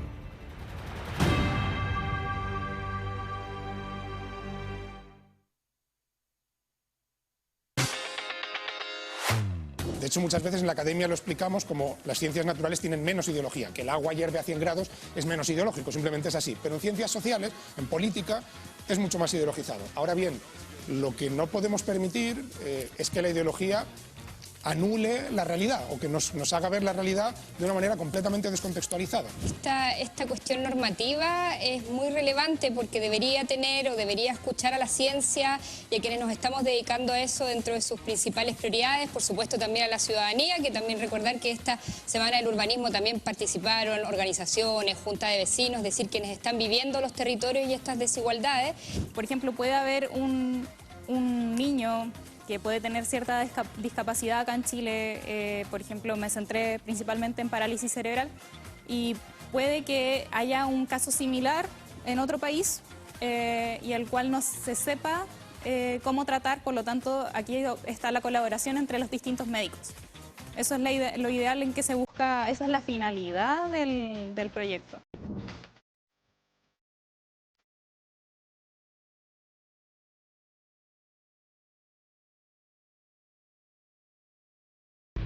De hecho, muchas veces en la academia lo explicamos como las ciencias naturales tienen menos ideología, que el agua hierve a 100 grados es menos ideológico, simplemente es así. Pero en ciencias sociales, en política, es mucho más ideologizado. Ahora bien, lo que no podemos permitir es que la ideología anule la realidad o que nos haga ver la realidad de una manera completamente descontextualizada. Esta cuestión normativa es muy relevante porque debería tener o debería escuchar a la ciencia y a quienes nos estamos dedicando a eso dentro de sus principales prioridades, por supuesto también a la ciudadanía, que también recordar que esta Semana del Urbanismo también participaron organizaciones, juntas de vecinos, es decir, quienes están viviendo los territorios y estas desigualdades. Por ejemplo, puede haber un niño que puede tener cierta discapacidad acá en Chile, por ejemplo, me centré principalmente en parálisis cerebral, y puede que haya un caso similar en otro país y al cual no se sepa cómo tratar, por lo tanto, aquí está la colaboración entre los distintos médicos. Eso es lo ideal en que se busca, esa es la finalidad del proyecto.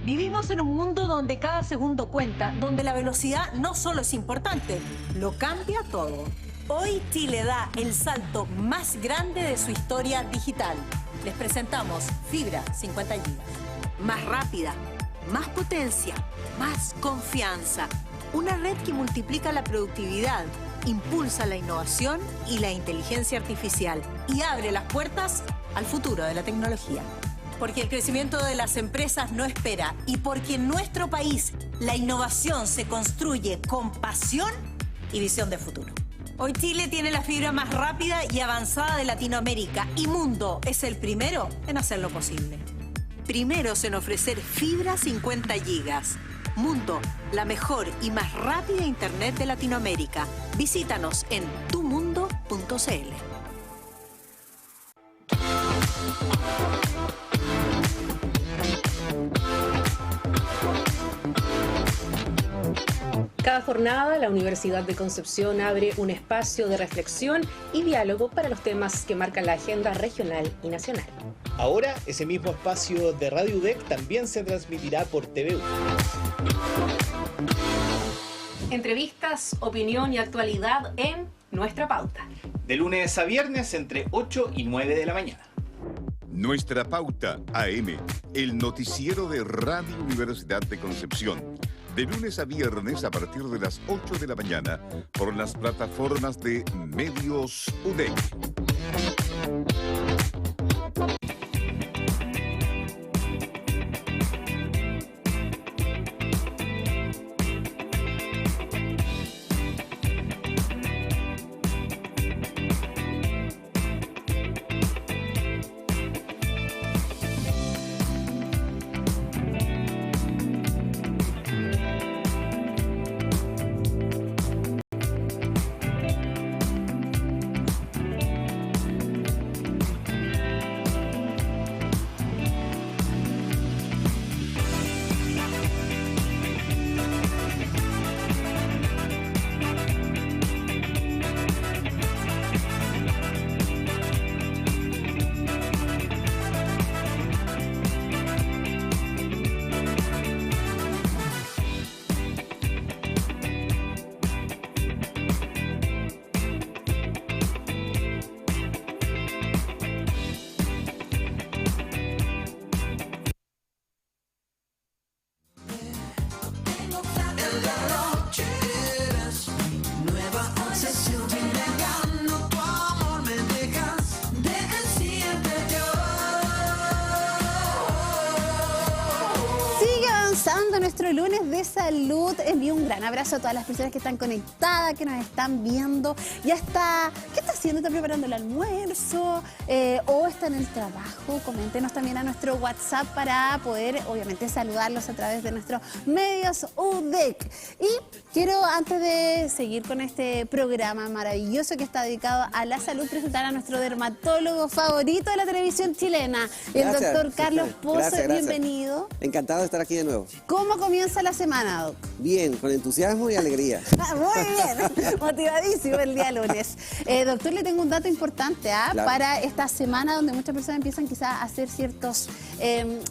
Vivimos en un mundo donde cada segundo cuenta, donde la velocidad no solo es importante, lo cambia todo. Hoy Chile da el salto más grande de su historia digital. Les presentamos Fibra 50 GB. Más rápida, más potencia, más confianza. Una red que multiplica la productividad, impulsa la innovación y la inteligencia artificial y abre las puertas al futuro de la tecnología. Porque el crecimiento de las empresas no espera y porque en nuestro país la innovación se construye con pasión y visión de futuro. Hoy Chile tiene la fibra más rápida y avanzada de Latinoamérica y Mundo es el primero en hacerlo posible. Primeros en ofrecer fibra 50 GB. Mundo, la mejor y más rápida internet de Latinoamérica. Visítanos en tumundo.cl. Cada jornada, la Universidad de Concepción abre un espacio de reflexión y diálogo para los temas que marcan la agenda regional y nacional. Ahora, ese mismo espacio de Radio UDEC también se transmitirá por TVU. Entrevistas, opinión y actualidad en Nuestra Pauta. De lunes a viernes entre 8 y 9 de la mañana. Nuestra Pauta AM, el noticiero de Radio Universidad de Concepción. De lunes a viernes a partir de las 8 de la mañana por las plataformas de Medios UDEC. otro lunes de salud. Envío un gran abrazo a todas las personas que están conectadas, que nos están viendo. Ya está, ¿qué está haciendo? ¿Está preparando el almuerzo? ¿O está en el trabajo? Coméntenos también a nuestro WhatsApp para poder, obviamente, saludarlos a través de nuestros medios UDEC. Y quiero, antes de seguir con este programa maravilloso que está dedicado a la salud, presentar a nuestro dermatólogo favorito de la televisión chilena, el doctor Carlos Pozo. Gracias. Bienvenido. Encantado de estar aquí de nuevo. ¿Cómo comienza la semana, Doc? Bien, con entusiasmo y alegría. Muy bien, motivadísimo el día lunes. Doctor, le tengo un dato importante para esta semana donde muchas personas empiezan quizás a hacer ciertos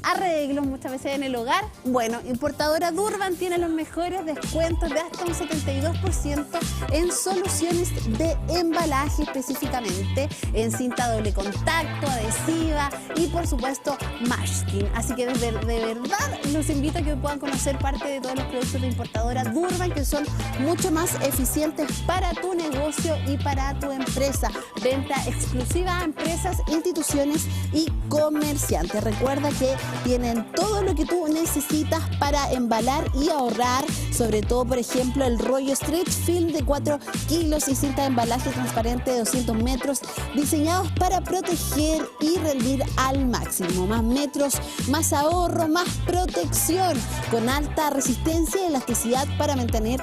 arreglos, muchas veces en el hogar. Bueno, importadora Durban tiene los mejores descuentos de hasta un 72% en soluciones de embalaje, específicamente en cinta doble contacto, adhesiva y por supuesto masking. Así que de verdad los invito a que puedan conocer parte de todos los productos de importadora Durban, que son mucho más eficientes para tu negocio y para tu empresa. Venta exclusiva a empresas, instituciones y comerciantes. Recuerda que tienen todo lo que tú necesitas para embalar y ahorrar, sobre todo, por ejemplo, el rollo Stretch Film de 4 kilos y cinta de embalaje transparente de 200 metros, diseñados para proteger y rendir al máximo. Más metros, más ahorro, más protección, con alta resistencia y elasticidad para mantener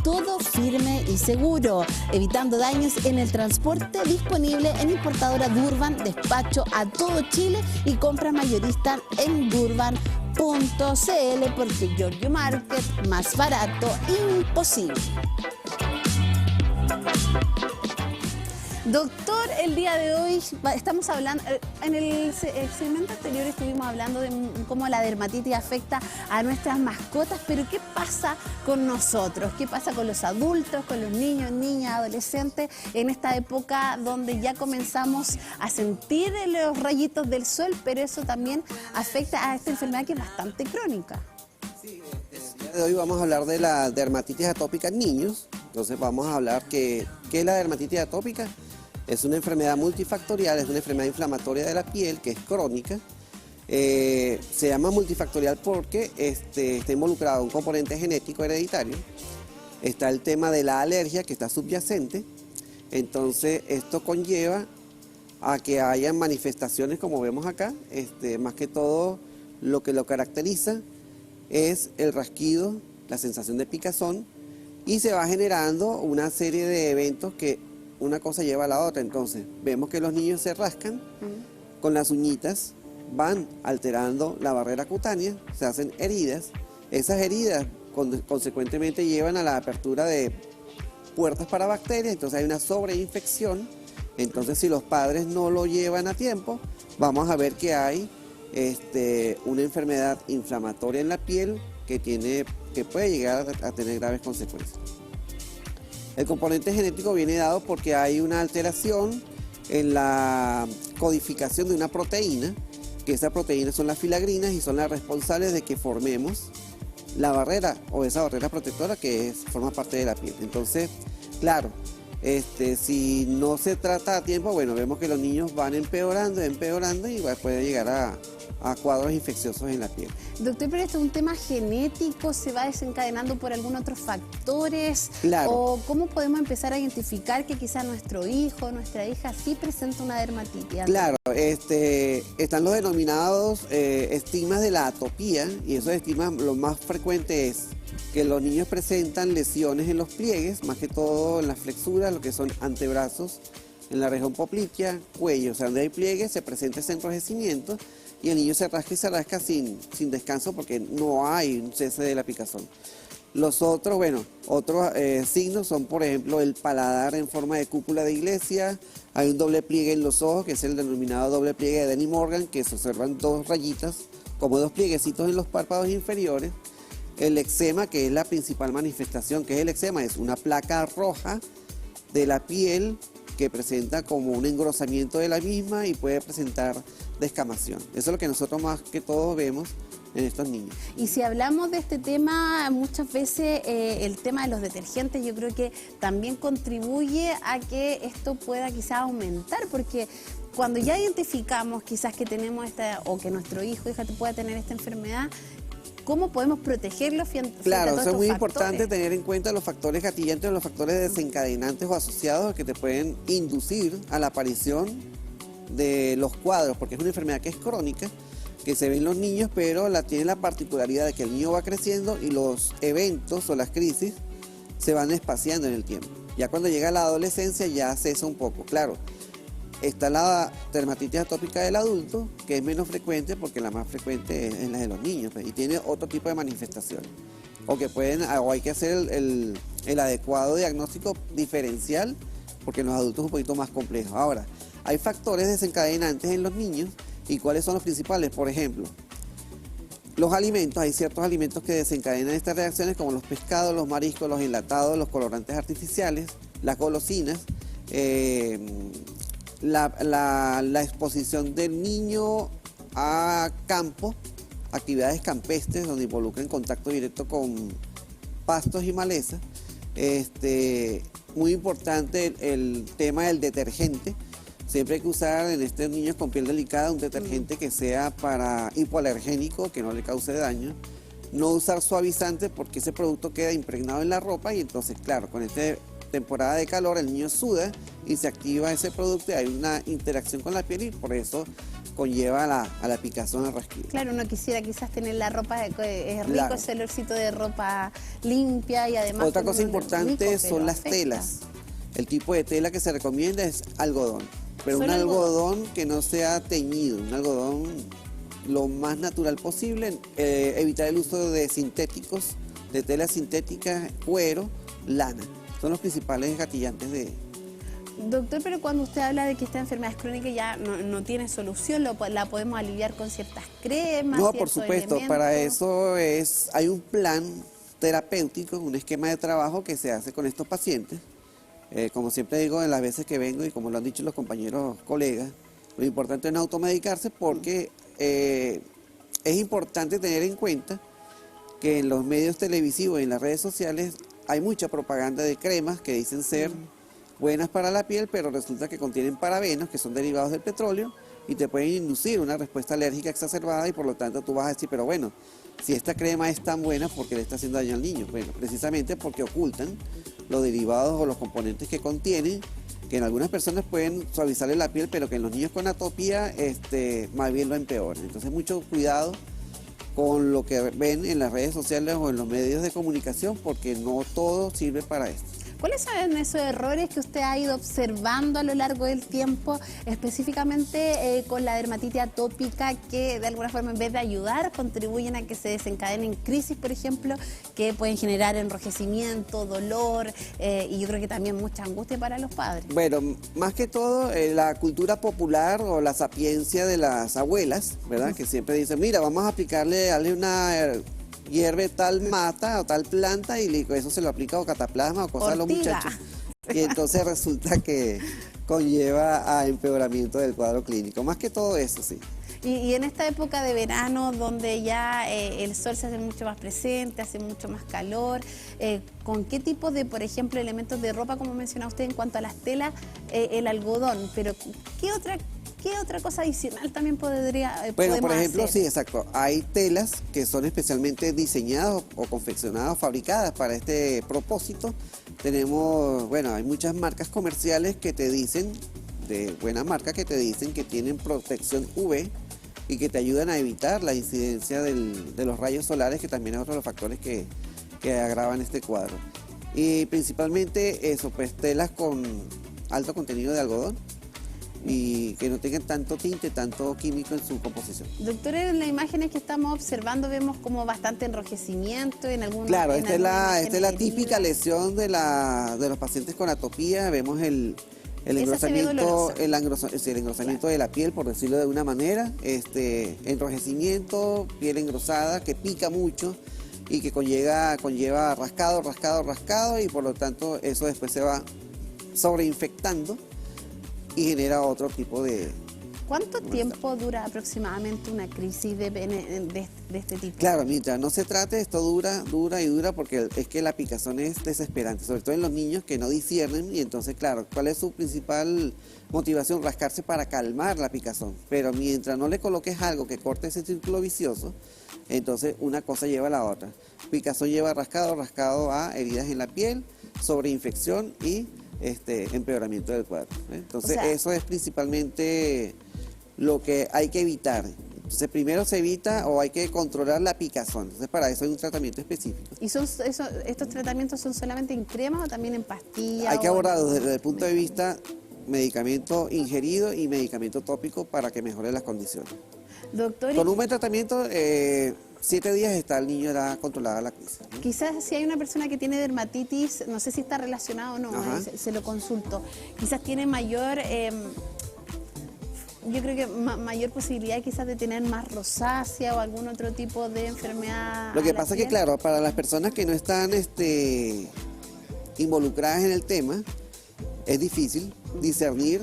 todo firme y seguro, evitando daños en el transporte. Disponible en importadora Durban, despacho a todo Chile y compra mayorista en Durban.cl, porque Giorgio Market, más barato, imposible. Doctor, el día de hoy estamos hablando, en el segmento anterior estuvimos hablando de cómo la dermatitis afecta a nuestras mascotas, pero ¿qué pasa con nosotros? ¿Qué pasa con los adultos, con los niños, niñas, adolescentes, en esta época donde ya comenzamos a sentir los rayitos del sol, pero eso también afecta a esta enfermedad que es bastante crónica? Sí, el día de hoy vamos a hablar de la dermatitis atópica en niños. Entonces vamos a hablar ¿qué es la dermatitis atópica? Es una enfermedad multifactorial, es una enfermedad inflamatoria de la piel que es crónica. Se llama multifactorial porque está involucrado un componente genético hereditario. Está el tema de la alergia que está subyacente. Entonces esto conlleva a que haya manifestaciones como vemos acá. Más que todo lo que lo caracteriza es el rasquido, la sensación de picazón, y se va generando una serie de eventos que una cosa lleva a la otra. Entonces vemos que los niños se rascan con las uñitas, van alterando la barrera cutánea, se hacen heridas. Esas heridas consecuentemente llevan a la apertura de puertas para bacterias, entonces hay una sobreinfección. Entonces si los padres no lo llevan a tiempo, vamos a ver que hay una enfermedad inflamatoria en la piel que puede llegar a tener graves consecuencias. El componente genético viene dado porque hay una alteración en la codificación de una proteína, que esa proteína son las filagrinas y son las responsables de que formemos la barrera o esa barrera protectora que forma parte de la piel. Entonces, claro, si no se trata a tiempo, bueno, vemos que los niños van empeorando y puede llegar a cuadros infecciosos en la piel. Doctor, pero esto es un tema genético, ¿se va desencadenando por algún otro factores? Claro. ¿O cómo podemos empezar a identificar que quizás nuestro hijo, nuestra hija sí presenta una dermatitis? Claro, están los denominados estigmas de la atopía, y esos estigmas lo más frecuente es que los niños presentan lesiones en los pliegues, más que todo en las flexuras, lo que son antebrazos, en la región poplitea, cuello, o sea, donde hay pliegues se presenta ese enrojecimiento y el niño se rasca y se rasca sin descanso porque no hay un cese de la picazón. Los otros, otros signos son, por ejemplo, el paladar en forma de cúpula de iglesia, hay un doble pliegue en los ojos, que es el denominado doble pliegue de Denny Morgan, que se observan dos rayitas, como dos plieguecitos en los párpados inferiores. El eczema, que es la principal manifestación, que es el eczema, es una placa roja de la piel que presenta como un engrosamiento de la misma y puede presentar descamación. Eso es lo que nosotros más que todo vemos en estos niños. Y si hablamos de este tema, muchas veces el tema de los detergentes yo creo que también contribuye a que esto pueda quizás aumentar, porque cuando ya identificamos quizás que tenemos esta, o que nuestro hijo o hija pueda tener esta enfermedad, cómo podemos protegerlos frente a Claro, todos eso es muy estos importante factores. tener en cuenta los factores gatillantes o los factores desencadenantes o asociados que te pueden inducir a la aparición de los cuadros, porque es una enfermedad que es crónica, que se ve en los niños, pero tiene la particularidad de que el niño va creciendo y los eventos o las crisis se van espaciando en el tiempo. Ya cuando llega la adolescencia ya cesa un poco. Claro, está la dermatitis atópica del adulto, que es menos frecuente porque la más frecuente es la de los niños, pues, y tiene otro tipo de manifestaciones. O hay que hacer el adecuado diagnóstico diferencial, porque en los adultos es un poquito más complejo. Ahora, hay factores desencadenantes en los niños, ¿y cuáles son los principales? Por ejemplo, los alimentos. Hay ciertos alimentos que desencadenan estas reacciones, como los pescados, los mariscos, los enlatados, los colorantes artificiales, las golosinas, la exposición del niño a campo, actividades campestres donde involucran contacto directo con pastos y malezas. Muy importante el tema del detergente. Siempre hay que usar en estos niños con piel delicada un detergente que sea para hipoalergénico, que no le cause daño. No usar suavizante porque ese producto queda impregnado en la ropa y entonces, claro, con esta temporada de calor el niño suda y se activa ese producto y hay una interacción con la piel y por eso conlleva a la picazón, al rasquido. Claro, uno quisiera quizás tener la ropa, es rico Claro. ese olorcito de ropa limpia y además... Otra cosa con un olor importante rico, son pero las afecta. telas. El tipo de tela que se recomienda es algodón, pero un ¿Solo algodón que no sea teñido, un algodón lo más natural posible, evitar el uso de sintéticos, de telas sintéticas, cuero, lana. Son los principales gatillantes de... Doctor, pero cuando usted habla de que esta enfermedad es crónica ya no tiene solución, la podemos aliviar con ciertas cremas, No, por ciertos supuesto, elementos. para eso hay un plan terapéutico, un esquema de trabajo que se hace con estos pacientes. Como siempre digo en las veces que vengo y como lo han dicho los compañeros colegas, lo importante es no automedicarse porque es importante tener en cuenta que en los medios televisivos y en las redes sociales hay mucha propaganda de cremas que dicen ser buenas para la piel, pero resulta que contienen parabenos, que son derivados del petróleo, y te pueden inducir una respuesta alérgica exacerbada y por lo tanto tú vas a decir, pero bueno, si esta crema es tan buena, ¿por qué le está haciendo daño al niño? Bueno, precisamente porque ocultan los derivados o los componentes que contienen, que en algunas personas pueden suavizarle la piel, pero que en los niños con atopía más bien lo empeoran. Entonces mucho cuidado con lo que ven en las redes sociales o en los medios de comunicación, porque no todo sirve para esto. ¿Cuáles son esos errores que usted ha ido observando a lo largo del tiempo, específicamente con la dermatitis atópica, que de alguna forma en vez de ayudar, contribuyen a que se desencadenen crisis, por ejemplo, que pueden generar enrojecimiento, dolor y yo creo que también mucha angustia para los padres? Bueno, más que todo la cultura popular o la sapiencia de las abuelas, ¿verdad? Que siempre dicen, mira, vamos a darle una... hierve tal mata o tal planta y eso se lo aplica o cataplasma o cosas a los muchachos. Y entonces resulta que conlleva a empeoramiento del cuadro clínico. Más que todo eso, sí. Y en esta época de verano, donde ya el sol se hace mucho más presente, hace mucho más calor, ¿con qué tipo de, por ejemplo, elementos de ropa, como mencionaba usted en cuanto a las telas, el algodón? Pero ¿qué otra cosa adicional también Bueno, por ejemplo, hacer? sí, exacto. Hay telas que son especialmente diseñadas o confeccionadas o fabricadas para este propósito. Tenemos, bueno, hay muchas marcas comerciales que te dicen, de buena marca, que te dicen que tienen protección UV y que te ayudan a evitar la incidencia de los rayos solares, que también es otro de los factores que agravan este cuadro. Y principalmente eso, pues telas con alto contenido de algodón y que no tengan tanto tinte, tanto químico en su composición. Doctor, en las imágenes que estamos observando vemos como bastante enrojecimiento en algunos. Claro, esta es la típica lesión de los pacientes con atopía. Vemos el engrosamiento, el engrosamiento de la piel, por decirlo de una manera, enrojecimiento, piel engrosada, que pica mucho y que conlleva rascado y por lo tanto eso después se va sobreinfectando y genera otro tipo de... ¿Cuánto tiempo dura aproximadamente una crisis de este tipo? Claro, mientras no se trate, esto dura porque es que la picazón es desesperante, sobre todo en los niños que no disciernen y entonces, claro, ¿cuál es su principal motivación? Rascarse para calmar la picazón, pero mientras no le coloques algo que corte ese círculo vicioso, Entonces una cosa lleva a la otra. Picazón lleva rascado, rascado a heridas en la piel, sobreinfección y empeoramiento del cuadro. Entonces eso es principalmente lo que hay que evitar. Entonces primero se evita o hay que controlar la picazón. Entonces para eso hay un tratamiento específico. ¿Y estos tratamientos son solamente en crema o también en pastillas? Hay que abordarlos desde el punto de vista medicamento ingerido y medicamento tópico para que mejore las condiciones. Doctor, con un buen tratamiento, 7 días está el niño ya controlada la crisis. Quizás si hay una persona que tiene dermatitis, no sé si está relacionado o no, se lo consulto, quizás tiene mayor... yo creo que mayor posibilidad quizás de tener más rosácea o algún otro tipo de enfermedad. Lo que pasa es que, claro, para las personas que no están involucradas en el tema, es difícil discernir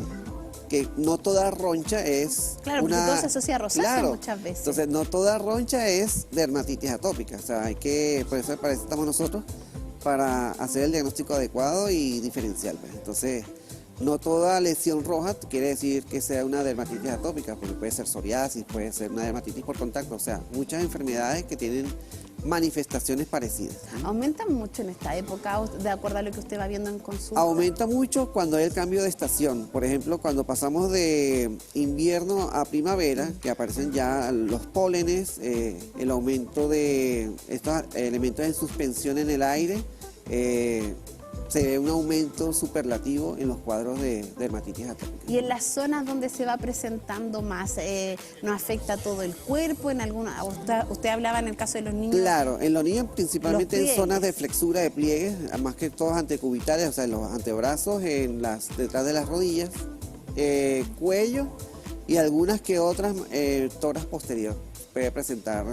que no toda roncha es porque todo se asocia a rosácea muchas veces. Entonces, no toda roncha es dermatitis atópica. O sea, por eso estamos nosotros, para hacer el diagnóstico adecuado y diferencial. Pues. Entonces, no toda lesión roja quiere decir que sea una dermatitis atópica, porque puede ser psoriasis, puede ser una dermatitis por contacto, o sea, muchas enfermedades que tienen manifestaciones parecidas. ¿Aumenta mucho en esta época, de acuerdo a lo que usted va viendo en consulta? Aumenta mucho cuando hay el cambio de estación. Por ejemplo, cuando pasamos de invierno a primavera, que aparecen ya los pólenes, el aumento de estos elementos en suspensión en el aire, se ve un aumento superlativo en los cuadros de dermatitis atópica. ¿Y en las zonas donde se va presentando más, no afecta todo el cuerpo? En alguna, usted hablaba en el caso de los niños. Claro, en los niños principalmente en zonas de flexura de pliegues, más que todos antecubitales, o sea, en los antebrazos, detrás de las rodillas, cuello y algunas que otras toras posterior. Puede presentar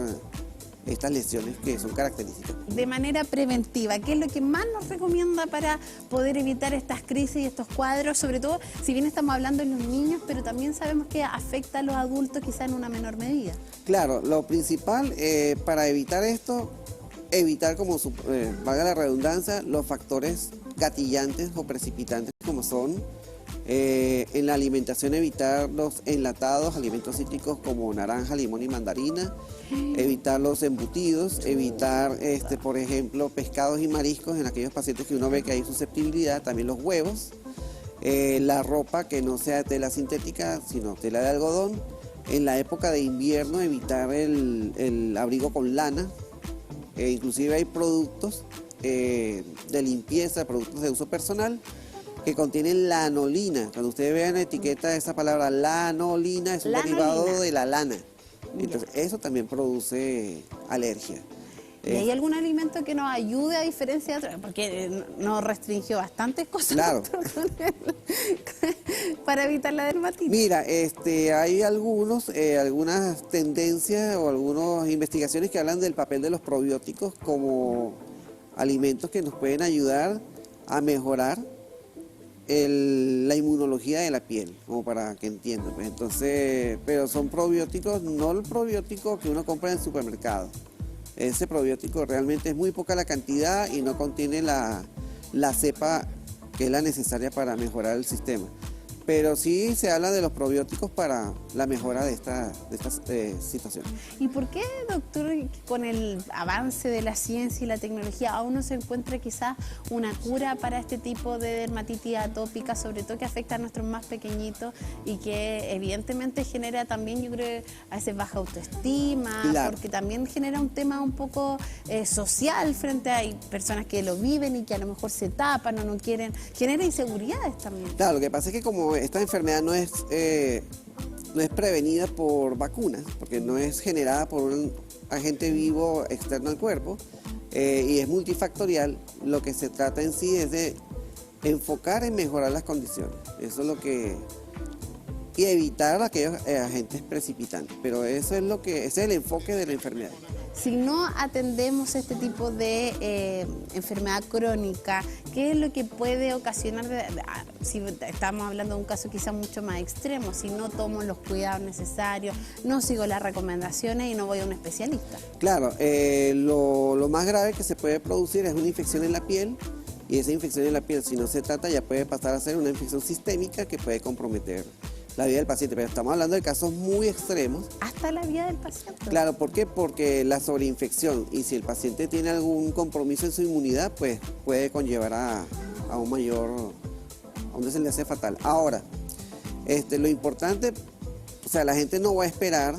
estas lesiones que son características. De manera preventiva, ¿qué es lo que más nos recomienda para poder evitar estas crisis y estos cuadros? Sobre todo, si bien estamos hablando de los niños, pero también sabemos que afecta a los adultos quizá en una menor medida. Claro, lo principal para evitar esto, como valga la redundancia, los factores gatillantes o precipitantes como son en la alimentación, evitar los enlatados, alimentos cítricos como naranja, limón y mandarina, evitar los embutidos, evitar, por ejemplo, pescados y mariscos en aquellos pacientes que uno ve que hay susceptibilidad, también los huevos, la ropa que no sea tela sintética, sino tela de algodón. En la época de invierno, evitar el abrigo con lana, inclusive hay productos de limpieza, productos de uso personal, que contienen lanolina. Cuando ustedes vean la etiqueta de esa palabra, lanolina, es un derivado de la lana. Entonces, eso también produce alergia. ¿Y hay algún alimento que nos ayude a diferencia de otros? Porque nos restringió bastantes cosas. Claro. Para evitar la dermatitis. Mira, hay algunas tendencias o algunas investigaciones que hablan del papel de los probióticos como alimentos que nos pueden ayudar a mejorar la inmunología de la piel, como para que entiendan. Pues. Entonces, pero son probióticos, no el probiótico que uno compra en el supermercado. Ese probiótico realmente es muy poca la cantidad y no contiene la cepa que es la necesaria para mejorar el sistema. Pero sí se habla de los probióticos para la mejora de estas situaciones. ¿Y por qué, doctor, con el avance de la ciencia y la tecnología aún no se encuentra quizás una cura para este tipo de dermatitis atópica, sobre todo que afecta a nuestros más pequeñitos y que evidentemente genera también, yo creo, a veces baja autoestima, claro, porque también genera un tema un poco social frente a personas que lo viven y que a lo mejor se tapan o no quieren, genera inseguridades también. Claro, lo que pasa es que como esta enfermedad no es prevenida por vacunas, porque no es generada por un agente vivo externo al cuerpo y es multifactorial, lo que se trata en sí es de enfocar en mejorar las condiciones. Eso es lo que... y evitar aquellos agentes precipitantes, pero eso es ese es el enfoque de la enfermedad. Si no atendemos este tipo de enfermedad crónica, ¿qué es lo que puede ocasionar, si estamos hablando de un caso quizá mucho más extremo, si no tomo los cuidados necesarios, no sigo las recomendaciones y no voy a un especialista? Claro, lo más grave que se puede producir es una infección en la piel, y esa infección en la piel, si no se trata, ya puede pasar a ser una infección sistémica que puede comprometer la vida del paciente, pero estamos hablando de casos muy extremos. Hasta la vida del paciente. Claro, ¿por qué? Porque la sobreinfección, y si el paciente tiene algún compromiso en su inmunidad, pues puede conllevar a un mayor, a un desenlace fatal. Ahora, lo importante, o sea, la gente no va a esperar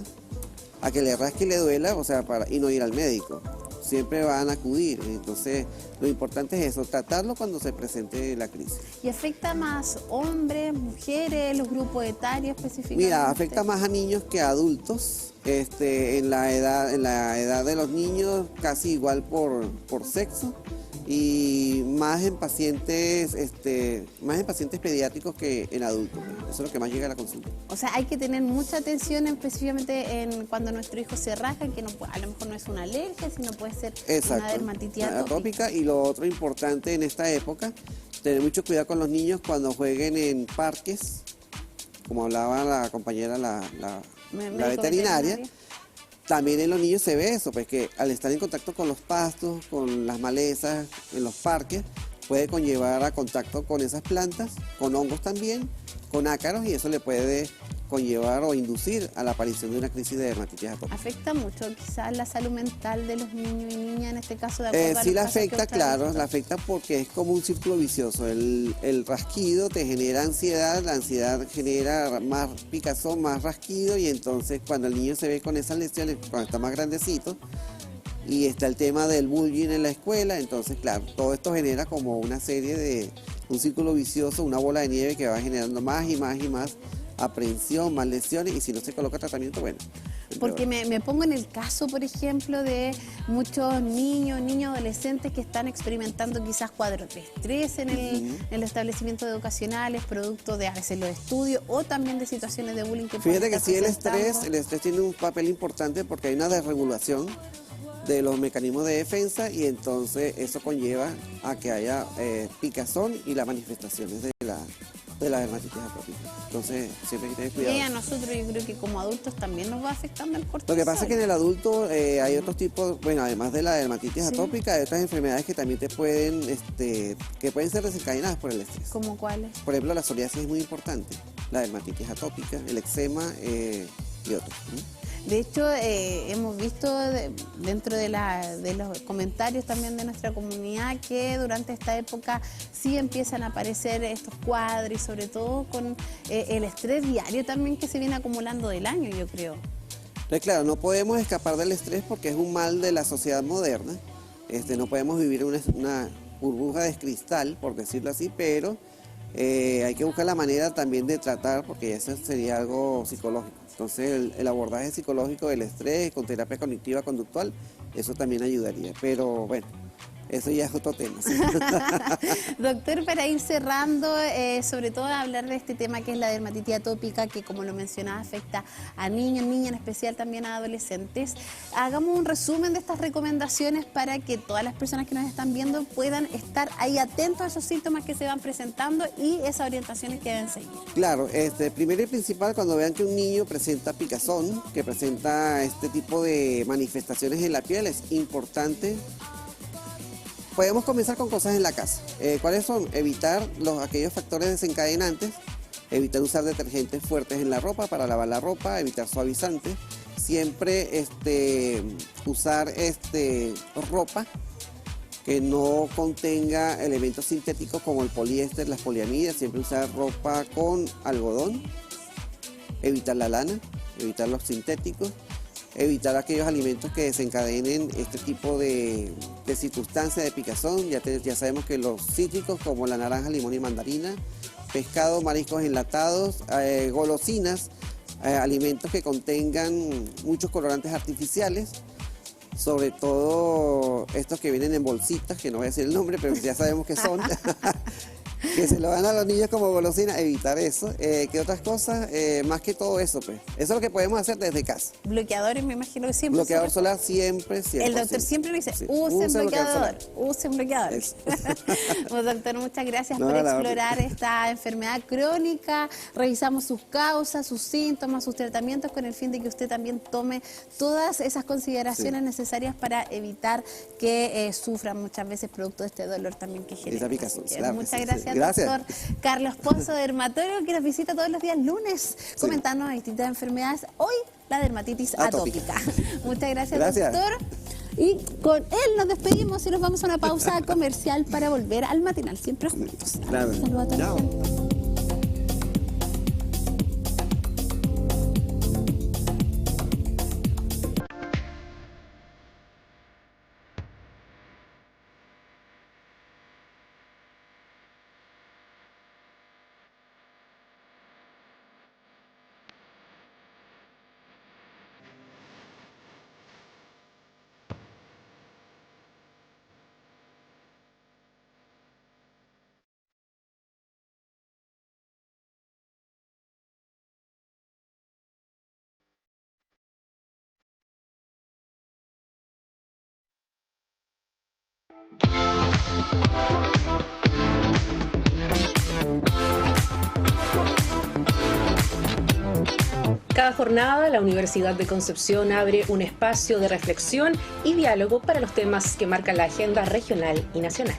a que le rasque y le duela, o sea, y no ir al médico. Siempre van a acudir, entonces lo importante es eso, tratarlo cuando se presente la crisis. ¿Y afecta más hombres, mujeres, los grupos etarios específicamente? Mira, afecta más a niños que a adultos, en la edad de los niños casi igual por sexo, y más en pacientes pediátricos que en adultos. Eso es lo que más llega a la consulta. O sea, hay que tener mucha atención específicamente en cuando nuestro hijo se rasca, que no, a lo mejor no es una alergia, sino puede ser una dermatitis atópica. Y lo otro importante en esta época, tener mucho cuidado con los niños cuando jueguen en parques, como hablaba la compañera, la veterinaria. También en los niños se ve eso, pues que al estar en contacto con los pastos, con las malezas, en los parques, puede conllevar a contacto con esas plantas, con hongos también, con ácaros, y eso le puede conllevar o inducir a la aparición de una crisis de dermatitis atópica. ¿Afecta mucho quizás la salud mental de los niños y niñas en este caso? De acuerdo a sí los la casos afecta, claro, la afecta porque es como un círculo vicioso. El rasquido te genera ansiedad, la ansiedad genera más picazón, más rasquido, y entonces cuando el niño se ve con esas lesiones, cuando está más grandecito, y está el tema del bullying en la escuela, entonces claro, todo esto genera como una serie de, un círculo vicioso, una bola de nieve que va generando más y más y más aprehensión, más lesiones, y si no se coloca tratamiento, bueno. Porque me pongo en el caso, por ejemplo, de muchos niños, adolescentes que están experimentando quizás cuadros de estrés en los establecimientos educacionales, producto de a veces los estudios o también de situaciones de bullying que Fíjate que sí, el estrés tiene un papel importante porque hay una desregulación de los mecanismos de defensa, y entonces eso conlleva a que haya picazón y las manifestaciones de la dermatitis atópica. Entonces, siempre hay que tener cuidado. Y a nosotros, yo creo que como adultos también nos va afectando el cortisol. Lo que pasa es que en el adulto hay otros tipos, bueno, además de la dermatitis atópica, hay otras enfermedades que también que pueden ser desencadenadas por el estrés. ¿Cómo cuáles? Por ejemplo, la psoriasis es muy importante, la dermatitis atópica, el eczema y otros. De hecho, hemos visto dentro de los comentarios también de nuestra comunidad que durante esta época sí empiezan a aparecer estos cuadros, y sobre todo con el estrés diario también que se viene acumulando del año, yo creo. Pues claro, no podemos escapar del estrés porque es un mal de la sociedad moderna. No podemos vivir una burbuja de cristal, por decirlo así, pero hay que buscar la manera también de tratar, porque eso sería algo psicológico. Entonces el abordaje psicológico del estrés con terapia cognitiva conductual, eso también ayudaría. Pero bueno, eso ya es otro tema. ¿Sí? Doctor, para ir cerrando, sobre todo hablar de este tema que es la dermatitis atópica, que como lo mencionaba afecta a niños, niñas, en especial también a adolescentes. Hagamos un resumen de estas recomendaciones para que todas las personas que nos están viendo puedan estar ahí atentos a esos síntomas que se van presentando y esas orientaciones que deben seguir. Claro, primero y principal, cuando vean que un niño presenta picazón, que presenta este tipo de manifestaciones en la piel, es importante. Podemos comenzar con cosas en la casa. ¿Cuáles son? Evitar aquellos factores desencadenantes, evitar usar detergentes fuertes en la ropa para lavar la ropa, evitar suavizantes, siempre usar ropa que no contenga elementos sintéticos como el poliéster, las poliamidas, siempre usar ropa con algodón, evitar la lana, evitar los sintéticos, evitar aquellos alimentos que desencadenen este tipo de circunstancias de picazón. Ya sabemos que los cítricos como la naranja, limón y mandarina, pescado, mariscos enlatados, golosinas, alimentos que contengan muchos colorantes artificiales, sobre todo estos que vienen en bolsitas, que no voy a decir el nombre, pero ya sabemos que son, que se lo dan a los niños como golosina, evitar eso. ¿Qué otras cosas? Más que todo eso, pues. Eso es lo que podemos hacer desde casa. Bloqueadores, me imagino que siempre. Bloqueador solar siempre. El doctor siempre nos dice, usen bloqueador, usen bloqueador. Pues, doctor, muchas gracias por explorar esta enfermedad crónica. Revisamos sus causas, sus síntomas, sus tratamientos, con el fin de que usted también tome todas esas consideraciones necesarias para evitar que sufran muchas veces producto de este dolor también que genera. Muchas gracias. Gracias. doctor Carlos Pozo, dermatólogo, que nos visita todos los días lunes, comentando distintas enfermedades. Hoy, la dermatitis atópica. Muchas gracias, doctor. Y con él nos despedimos y nos vamos a una pausa comercial para volver al matinal, siempre juntos. Claro. Saludos a toda la gente. Cada jornada, la Universidad de Concepción abre un espacio de reflexión y diálogo para los temas que marcan la agenda regional y nacional.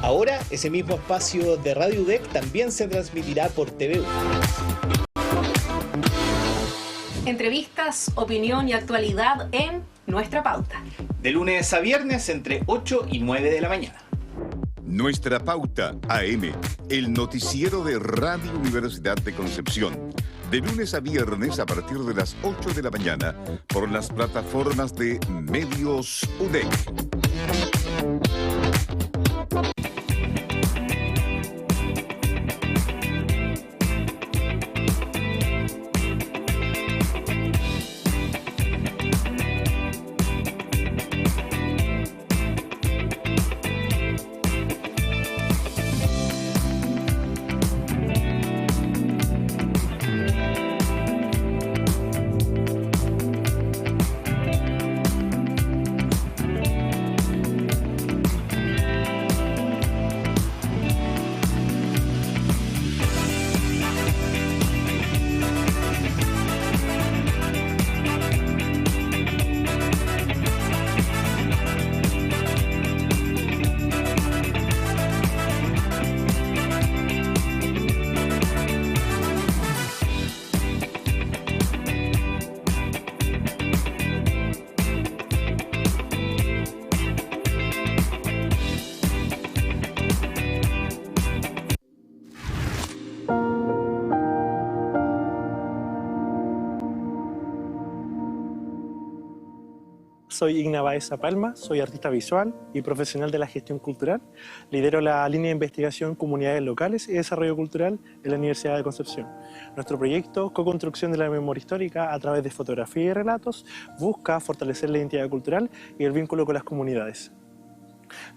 Ahora, ese mismo espacio de Radio UDEC también se transmitirá por TVU. Entrevistas, opinión y actualidad en Nuestra Pauta. De lunes a viernes entre 8 y 9 de la mañana. Nuestra Pauta AM, el noticiero de Radio Universidad de Concepción. De lunes a viernes a partir de las 8 de la mañana por las plataformas de Medios UDEC. Soy Igna Baeza Palma, soy artista visual y profesional de la gestión cultural. Lidero la línea de investigación Comunidades Locales y Desarrollo Cultural en la Universidad de Concepción. Nuestro proyecto, Co-Construcción de la Memoria Histórica a través de fotografía y relatos, busca fortalecer la identidad cultural y el vínculo con las comunidades.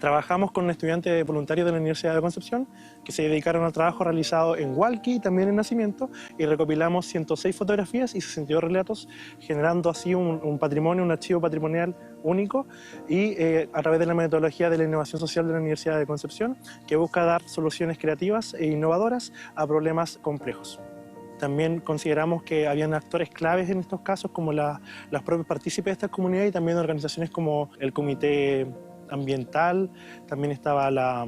Trabajamos con estudiantes voluntarios de la Universidad de Concepción que se dedicaron al trabajo realizado en Hualqui y también en Nacimiento, y recopilamos 106 fotografías y 62 relatos, generando así un patrimonio, un archivo patrimonial único, y a través de la metodología de la innovación social de la Universidad de Concepción, que busca dar soluciones creativas e innovadoras a problemas complejos. También consideramos que habían actores claves en estos casos, como los propios partícipes de estas comunidades, y también organizaciones como el Comité Ambiental. También estaba la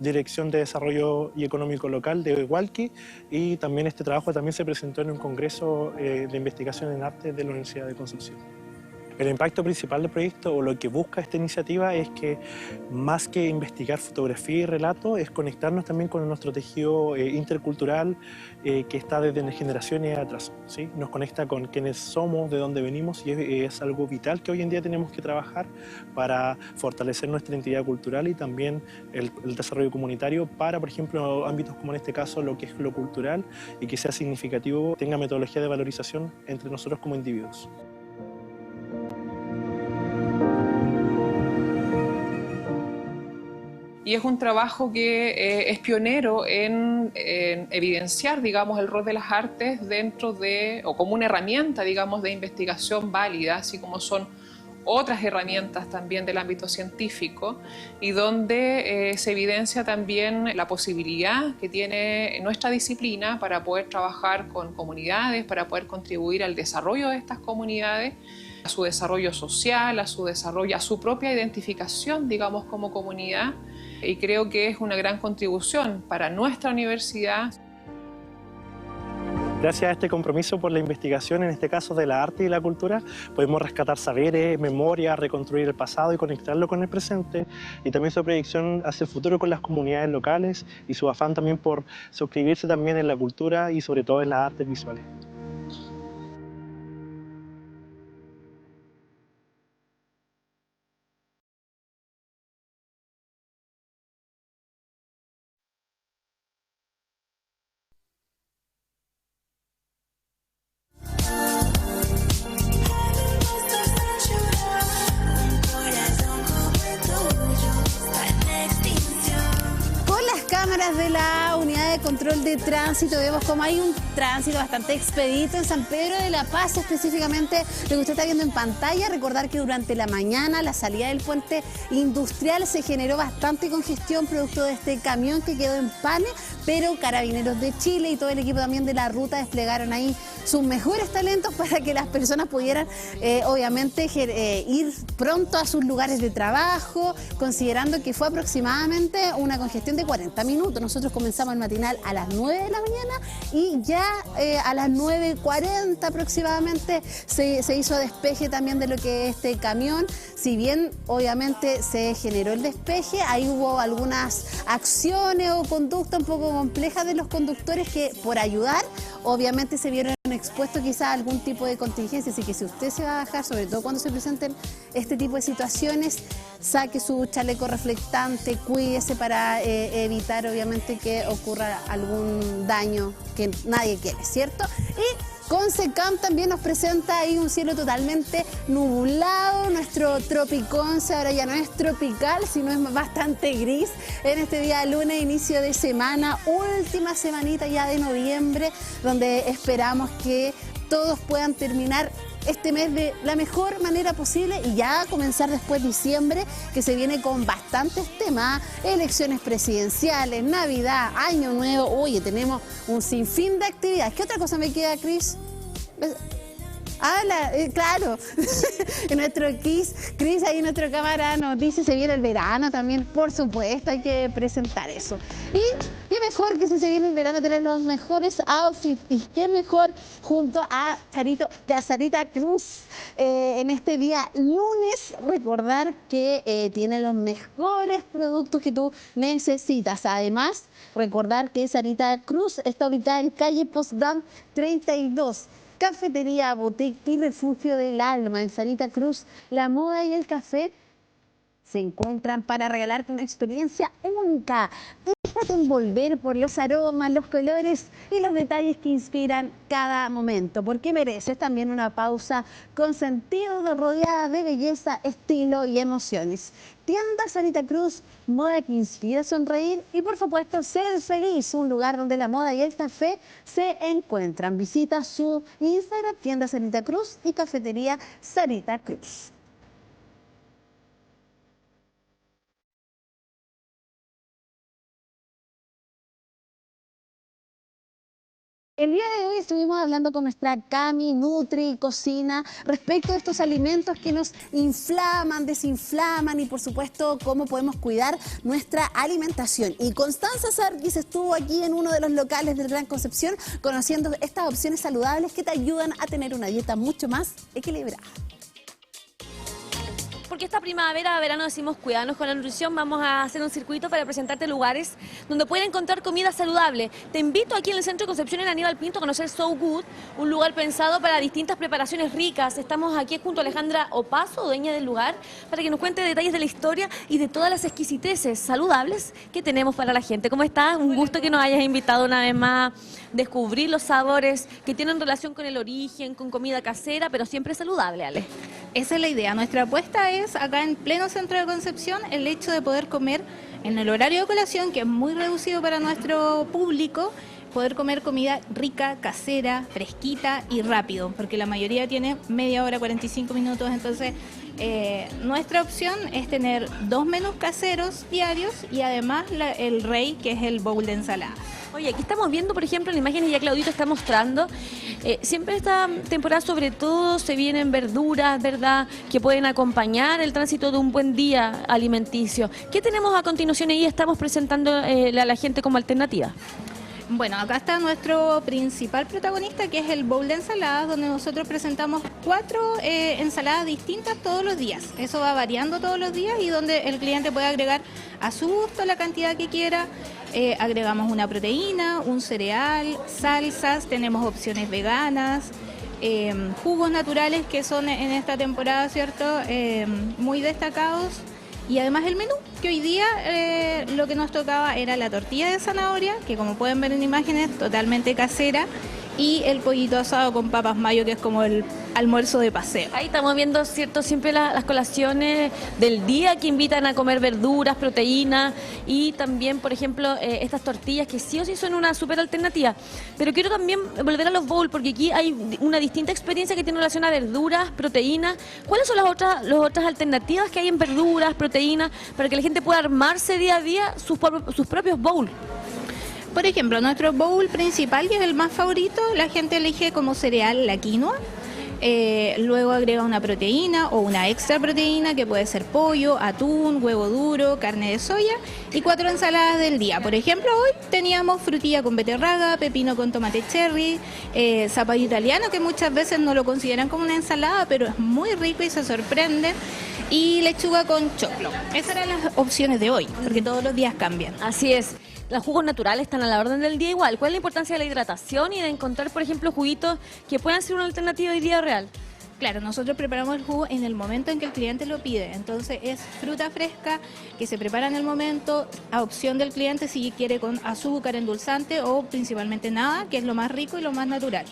Dirección de Desarrollo y Económico Local de Hualqui, y también este trabajo también se presentó en un congreso de investigación en arte de la Universidad de Concepción. El impacto principal del proyecto, o lo que busca esta iniciativa, es que más que investigar fotografía y relato, es conectarnos también con nuestro tejido intercultural que está desde generaciones atrás, ¿sí? Nos conecta con quiénes somos, de dónde venimos, y es algo vital que hoy en día tenemos que trabajar para fortalecer nuestra identidad cultural y también el desarrollo comunitario para, por ejemplo, ámbitos como en este caso lo que es lo cultural, y que sea significativo, tenga metodología de valorización entre nosotros como individuos. Y es un trabajo que es pionero en evidenciar, digamos, el rol de las artes dentro de, o como una herramienta, digamos, de investigación válida, así como son otras herramientas también del ámbito científico, y donde se evidencia también la posibilidad que tiene nuestra disciplina para poder trabajar con comunidades, para poder contribuir al desarrollo de estas comunidades, a su desarrollo social, a su desarrollo, a su propia identificación, digamos, como comunidad, y creo que es una gran contribución para nuestra universidad. Gracias a este compromiso por la investigación, en este caso de la arte y la cultura, podemos rescatar saberes, memoria, reconstruir el pasado y conectarlo con el presente, y también su proyección hacia el futuro con las comunidades locales y su afán también por suscribirse también en la cultura y sobre todo en las artes visuales. De la unidad de control de tránsito vemos como hay un tránsito bastante expedito en San Pedro de la Paz, específicamente lo que usted está viendo en pantalla. Recordar que durante la mañana la salida del puente industrial se generó bastante congestión producto de este camión que quedó en pane, pero Carabineros de Chile y todo el equipo también de la ruta desplegaron ahí sus mejores talentos para que las personas pudieran obviamente ir pronto a sus lugares de trabajo, considerando que fue aproximadamente una congestión de 40 minutos. Nosotros comenzamos el matinal a las 9 de la mañana y ya a las 9:40 aproximadamente se hizo despeje también de lo que es este camión. Si bien obviamente se generó el despeje, ahí hubo algunas acciones o conductas un poco complejas de los conductores que por ayudar obviamente se vieron expuestos quizás a algún tipo de contingencia, así que si usted se va a bajar, sobre todo cuando se presenten este tipo de situaciones, saque su chaleco reflectante, cuídese para evitar obviamente que ocurra algún daño que nadie quiere, ¿cierto? Y Consecam también nos presenta ahí un cielo totalmente nublado. Nuestro Tropiconce ahora ya no es tropical, sino es bastante gris en este día lunes, inicio de semana, última semanita ya de noviembre, donde esperamos que todos puedan terminar este mes de la mejor manera posible y ya comenzar después diciembre, que se viene con bastantes temas, elecciones presidenciales, Navidad, Año Nuevo. Oye, tenemos un sinfín de actividades. ¿Qué otra cosa me queda, Cris? Claro, en nuestro Cris, ahí nuestra cámara nos dice se viene el verano también, por supuesto, hay que presentar eso. Y qué mejor que si se viene el verano tener los mejores outfits, y qué mejor junto a Sarita Cruz en este día lunes, recordar que tiene los mejores productos que tú necesitas. Además, recordar que Sarita Cruz está ubicada en calle Postdam 32. Cafetería, boutique y refugio del alma. En Sarita Cruz, la moda y el café se encuentran para regalarte una experiencia única. Déjate envolver por los aromas, los colores y los detalles que inspiran cada momento, porque mereces también una pausa con sentido rodeada de belleza, estilo y emociones. Tienda Sarita Cruz, moda que inspira a sonreír y por supuesto ser feliz, un lugar donde la moda y el café se encuentran. Visita su Instagram, tienda Sarita Cruz y cafetería Sarita Cruz. El día de hoy estuvimos hablando con nuestra Cami Nutri Cocina respecto a estos alimentos que nos inflaman, desinflaman y por supuesto cómo podemos cuidar nuestra alimentación. Y Constanza Sarkis estuvo aquí en uno de los locales del Gran Concepción conociendo estas opciones saludables que te ayudan a tener una dieta mucho más equilibrada. Porque esta primavera, verano decimos cuidarnos con la nutrición, vamos a hacer un circuito para presentarte lugares donde pueden encontrar comida saludable. Te invito aquí en el Centro de Concepción en Aníbal Pinto a conocer So Good, un lugar pensado para distintas preparaciones ricas. Estamos aquí junto a Alejandra Opaso, dueña del lugar, para que nos cuente detalles de la historia y de todas las exquisiteces saludables que tenemos para la gente. ¿Cómo estás? Un gusto que nos hayas invitado una vez más, descubrir los sabores que tienen relación con el origen, con comida casera, pero siempre saludable, Ale. Esa es la idea. Nuestra apuesta es acá en pleno Centro de Concepción el hecho de poder comer en el horario de colación, que es muy reducido para nuestro público, poder comer comida rica, casera, fresquita y rápido, porque la mayoría tiene media hora, 45 minutos, entonces nuestra opción es tener 2 menús caseros diarios y además el rey, que es el bowl de ensalada. Oye, aquí estamos viendo, por ejemplo, en imágenes ya Claudito está mostrando, siempre esta temporada sobre todo se vienen verduras, ¿verdad?, que pueden acompañar el tránsito de un buen día alimenticio. ¿Qué tenemos a continuación ahí? Estamos presentando a la gente como alternativa. Bueno, acá está nuestro principal protagonista, que es el bowl de ensaladas, donde nosotros presentamos 4 ensaladas distintas todos los días. Eso va variando todos los días y donde el cliente puede agregar a su gusto la cantidad que quiera. Agregamos una proteína, un cereal, salsas, tenemos opciones veganas, jugos naturales que son en esta temporada, ¿cierto?, muy destacados. Y además el menú, que hoy día lo que nos tocaba era la tortilla de zanahoria, que como pueden ver en imágenes, totalmente casera, y el pollito asado con papas mayo, que es como el almuerzo de paseo. Ahí estamos viendo, ¿cierto?, siempre las colaciones del día que invitan a comer verduras, proteínas y también, por ejemplo, estas tortillas que sí o sí son una súper alternativa. Pero quiero también volver a los bowls porque aquí hay una distinta experiencia que tiene relación a verduras, proteínas. ¿Cuáles son las otras alternativas que hay en verduras, proteínas, para que la gente pueda armarse día a día sus propios bowls? Por ejemplo, nuestro bowl principal, que es el más favorito, la gente elige como cereal la quinoa. Luego agrega una proteína o una extra proteína que puede ser pollo, atún, huevo duro, carne de soya y 4 ensaladas del día. Por ejemplo, hoy teníamos frutilla con beterraga, pepino con tomate cherry, zapallo italiano, que muchas veces no lo consideran como una ensalada, pero es muy rico y se sorprenden, y lechuga con choclo. Esas eran las opciones de hoy, porque todos los días cambian. Así es. Los jugos naturales están a la orden del día igual. ¿Cuál es la importancia de la hidratación y de encontrar, por ejemplo, juguitos que puedan ser una alternativa de día real? Claro, nosotros preparamos el jugo en el momento en que el cliente lo pide. Entonces es fruta fresca que se prepara en el momento, a opción del cliente si quiere con azúcar, endulzante o principalmente nada, que es lo más rico y lo más natural.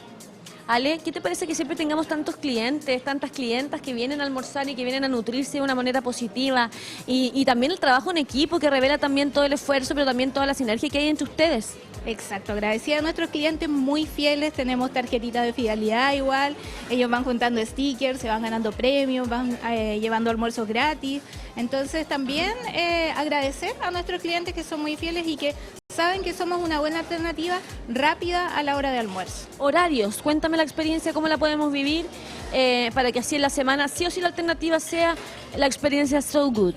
Ale, ¿qué te parece que siempre tengamos tantos clientes, tantas clientas que vienen a almorzar y que vienen a nutrirse de una manera positiva? Y también el trabajo en equipo que revela también todo el esfuerzo, pero también toda la sinergia que hay entre ustedes. Exacto, agradecida a nuestros clientes muy fieles, tenemos tarjetitas de fidelidad igual, ellos van juntando stickers, se van ganando premios, van llevando almuerzos gratis. Entonces también agradecer a nuestros clientes que son muy fieles y que saben que somos una buena alternativa rápida a la hora de almuerzo. Horarios, cuéntame la experiencia, cómo la podemos vivir, para que así en la semana sí o sí la alternativa sea la experiencia So Good.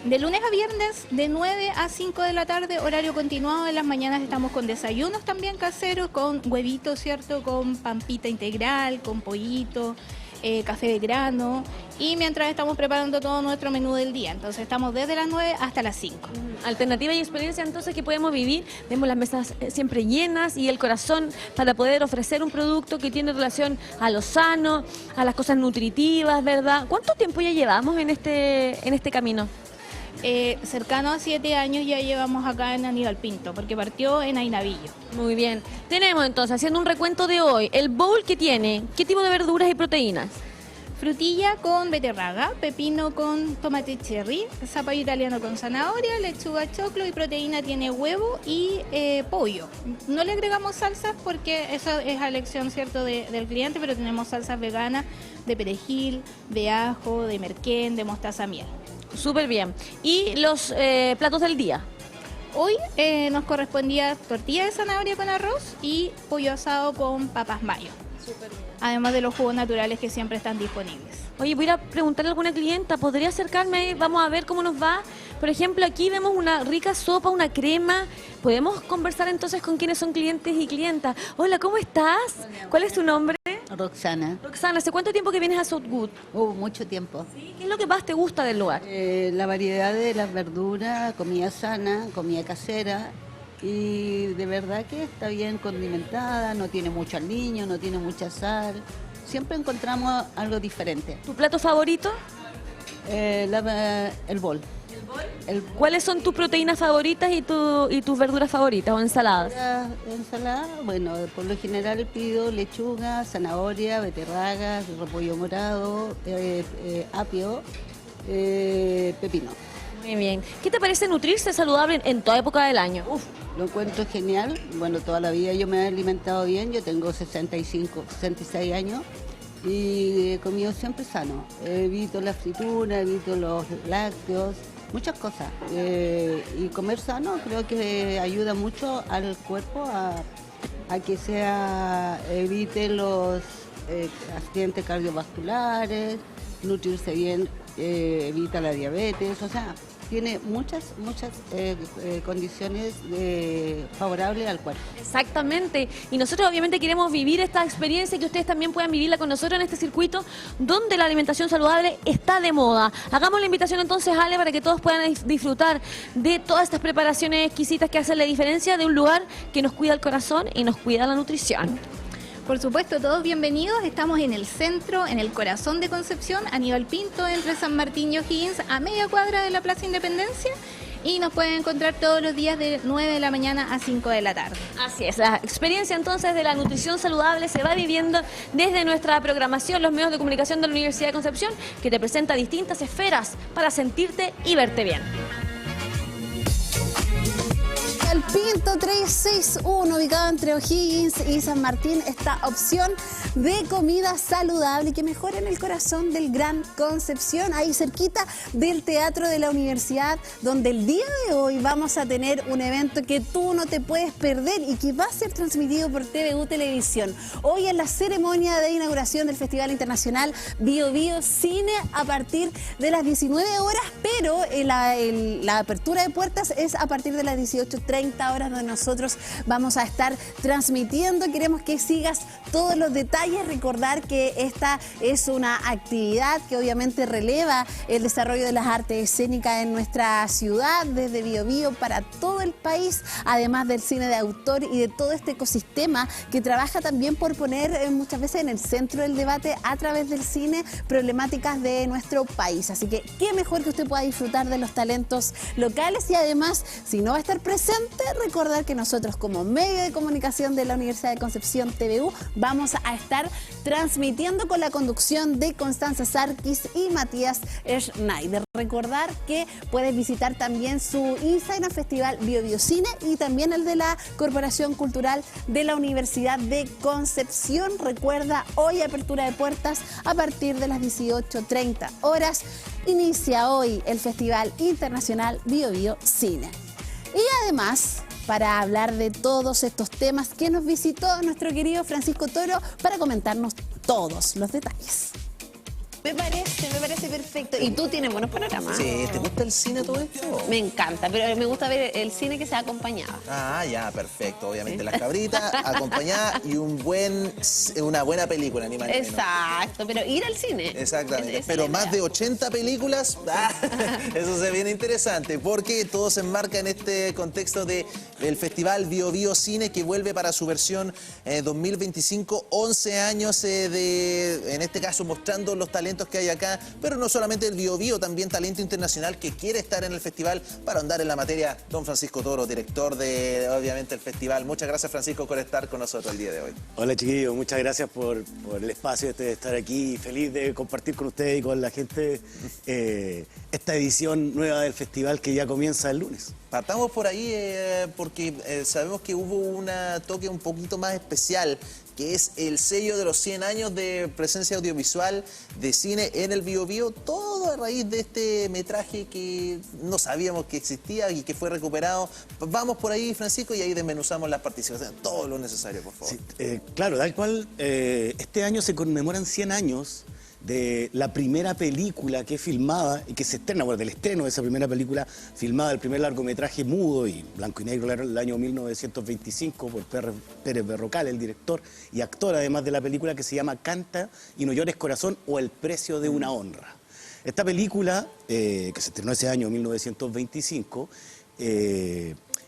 De lunes a viernes, de 9 a 5 de la tarde, horario continuado. En las mañanas estamos con desayunos también caseros, con huevitos, ¿cierto?, con pampita integral, con pollito, café de grano, y mientras estamos preparando todo nuestro menú del día. Entonces estamos desde las 9 hasta las 5. Alternativa y experiencia entonces que podemos vivir. Vemos las mesas siempre llenas y el corazón para poder ofrecer un producto que tiene relación a lo sano, a las cosas nutritivas, ¿verdad? ¿Cuánto tiempo ya llevamos en este camino? Cercano a 7 años ya llevamos acá en Aníbal Pinto, porque partió en Ainavillo. Muy bien. Tenemos entonces, haciendo un recuento de hoy, el bowl que tiene, ¿qué tipo de verduras y proteínas? Frutilla con beterraga, pepino con tomate cherry, zapallo italiano con zanahoria, lechuga choclo, y proteína tiene huevo y pollo. No le agregamos salsas porque eso es a elección, ¿cierto?, del cliente, pero tenemos salsas veganas de perejil, de ajo, de merquén, de mostaza, miel. Súper bien. ¿Y los platos del día? Hoy nos correspondía tortilla de zanahoria con arroz y pollo asado con papas mayo. Súper bien. Además de los jugos naturales que siempre están disponibles. Oye, voy a ir a preguntarle a alguna clienta, ¿podría acercarme? Vamos a ver cómo nos va. Por ejemplo, aquí vemos una rica sopa, una crema. ¿Podemos conversar entonces con quienes son clientes y clientas? Hola, ¿cómo estás? ¿Cuál es tu nombre? Roxana. Roxana, ¿hace cuánto tiempo que vienes a So Good? Mucho tiempo. ¿Sí? ¿Qué es lo que más te gusta del lugar? La variedad de las verduras, comida sana, comida casera. Y de verdad que está bien condimentada, no tiene mucho aliño, no tiene mucha sal. Siempre encontramos algo diferente. ¿Tu plato favorito? El bol. ¿Cuáles son tus proteínas favoritas y tus verduras favoritas o ensaladas? Ensalada, bueno, por lo general pido lechuga, zanahoria, beterragas, repollo morado, apio, pepino. Muy bien. ¿Qué te parece nutrirse saludable en toda época del año? Lo encuentro genial. Bueno, toda la vida yo me he alimentado bien. Yo tengo 66 años y he comido siempre sano. Evito la fritura, evito los lácteos muchas cosas. Y comer sano creo que ayuda mucho al cuerpo a que evite los accidentes cardiovasculares, nutrirse bien, evita la diabetes, o sea, tiene muchas condiciones favorables al cuerpo. Exactamente, y nosotros obviamente queremos vivir esta experiencia y que ustedes también puedan vivirla con nosotros en este circuito donde la alimentación saludable está de moda. Hagamos la invitación entonces, Ale, para que todos puedan disfrutar de todas estas preparaciones exquisitas que hacen la diferencia de un lugar que nos cuida el corazón y nos cuida la nutrición. Por supuesto, todos bienvenidos. Estamos en el centro, en el corazón de Concepción, Aníbal Pinto, entre San Martín y O'Higgins, a media cuadra de la Plaza Independencia. Y nos pueden encontrar todos los días de 9 de la mañana a 5 de la tarde. Así es, la experiencia entonces de la nutrición saludable se va viviendo desde nuestra programación, los medios de comunicación de la Universidad de Concepción, que te presenta distintas esferas para sentirte y verte bien. El Pinto 361, ubicado entre O'Higgins y San Martín, esta opción de comida saludable que mejora en el corazón del Gran Concepción, ahí cerquita del Teatro de la Universidad, donde el día de hoy vamos a tener un evento que tú no te puedes perder y que va a ser transmitido por TVU Televisión. Hoy en la ceremonia de inauguración del Festival Internacional Bio Bio Cine a partir de las 19 horas, pero la apertura de puertas es a partir de las 18:30 horas, donde nosotros vamos a estar transmitiendo. Queremos que sigas todos los detalles. Recordar que esta es una actividad que obviamente releva el desarrollo de las artes escénicas en nuestra ciudad, desde Bio Bio para todo el país, además del cine de autor y de todo este ecosistema que trabaja también por poner muchas veces en el centro del debate a través del cine problemáticas de nuestro país. Así que qué mejor que usted pueda disfrutar de los talentos locales y además, si no va a estar presente, recordar que nosotros como medio de comunicación de la Universidad de Concepción TVU vamos a estar transmitiendo con la conducción de Constanza Sarkis y Matías Schneider. Recordar que puedes visitar también su Instagram, Festival Bio Bio Cine, y también el de la Corporación Cultural de la Universidad de Concepción. Recuerda, hoy apertura de puertas a partir de las 18:30 horas. Inicia hoy el Festival Internacional Bio Bio Cine. Y además, para hablar de todos estos temas, que nos visitó nuestro querido Francisco Toro para comentarnos todos los detalles. Me parece perfecto. Y tú tienes buenos panoramas. Sí, ¿te gusta el cine todo esto? Me encanta, pero me gusta ver el cine que sea acompañado. Ah, ya, perfecto. Obviamente las cabritas, acompañada y una buena película, ni más ni menos. Exacto, pero ir al cine. Exactamente. Pero más de 80 películas, eso se viene interesante, porque todo se enmarca en este contexto del Festival Bio Bio Cine, que vuelve para su versión 2025, 11 años en este caso mostrando los talentos que hay acá, pero no solamente el Bio Bio, también talento internacional que quiere estar en el festival. Para ahondar en la materia, don Francisco Toro, director de, obviamente, el festival. Muchas gracias, Francisco, por estar con nosotros el día de hoy. Hola, chiquillos, muchas gracias por el espacio de estar aquí. Feliz de compartir con ustedes y con la gente esta edición nueva del festival que ya comienza el lunes. Partamos por ahí porque sabemos que hubo un toque un poquito más especial, que es el sello de los 100 años de presencia audiovisual de cine en el Bio Bio, todo a raíz de este metraje que no sabíamos que existía y que fue recuperado. Vamos por ahí, Francisco, y ahí desmenuzamos las participaciones, todo lo necesario, por favor. Sí, claro, tal cual, este año se conmemoran 100 años de la primera película que filmaba y que se estrena, bueno, del estreno de esa primera película filmada, el primer largometraje mudo y blanco y negro el año 1925 por Pérez Berrocal, el director y actor además de la película, que se llama Canta y no llores corazón, o El precio de una honra. Esta película, que se estrenó ese año 1925,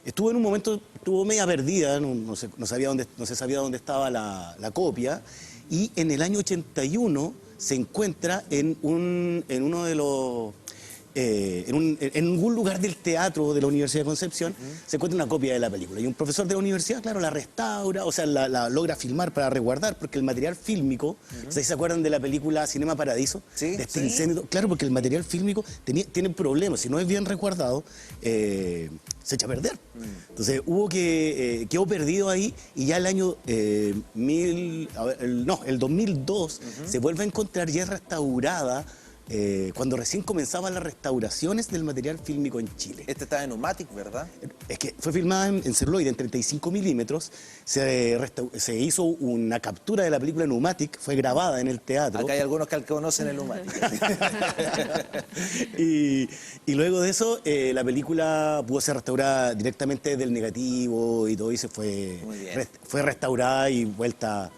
estuvo en un momento, estuvo media perdida, no se sabía dónde estaba la copia, y en el año 81 se encuentra en uno de los en algún lugar del teatro de la Universidad de Concepción, se encuentra una copia de la película. Y un profesor de la universidad, claro, la restaura, o sea, la logra filmar para resguardar, porque el material fílmico, ¿se acuerdan de la película Cinema Paradiso? Sí, de este incendio. Claro, porque el material fílmico tiene problemas, si no es bien resguardado, se echa a perder. Entonces quedó perdido ahí, y ya el año el 2002 se vuelve a encontrar y es restaurada cuando recién comenzaban las restauraciones del material fílmico en Chile. Este estaba en Numatic, ¿verdad? Es que fue filmada en celuloide, en 35 milímetros. Se hizo una captura de la película en Numatic, fue grabada en el teatro. Acá hay algunos que conocen el Numatic. y luego de eso, la película pudo ser restaurada directamente del negativo y todo, y se fue restaurada y vuelta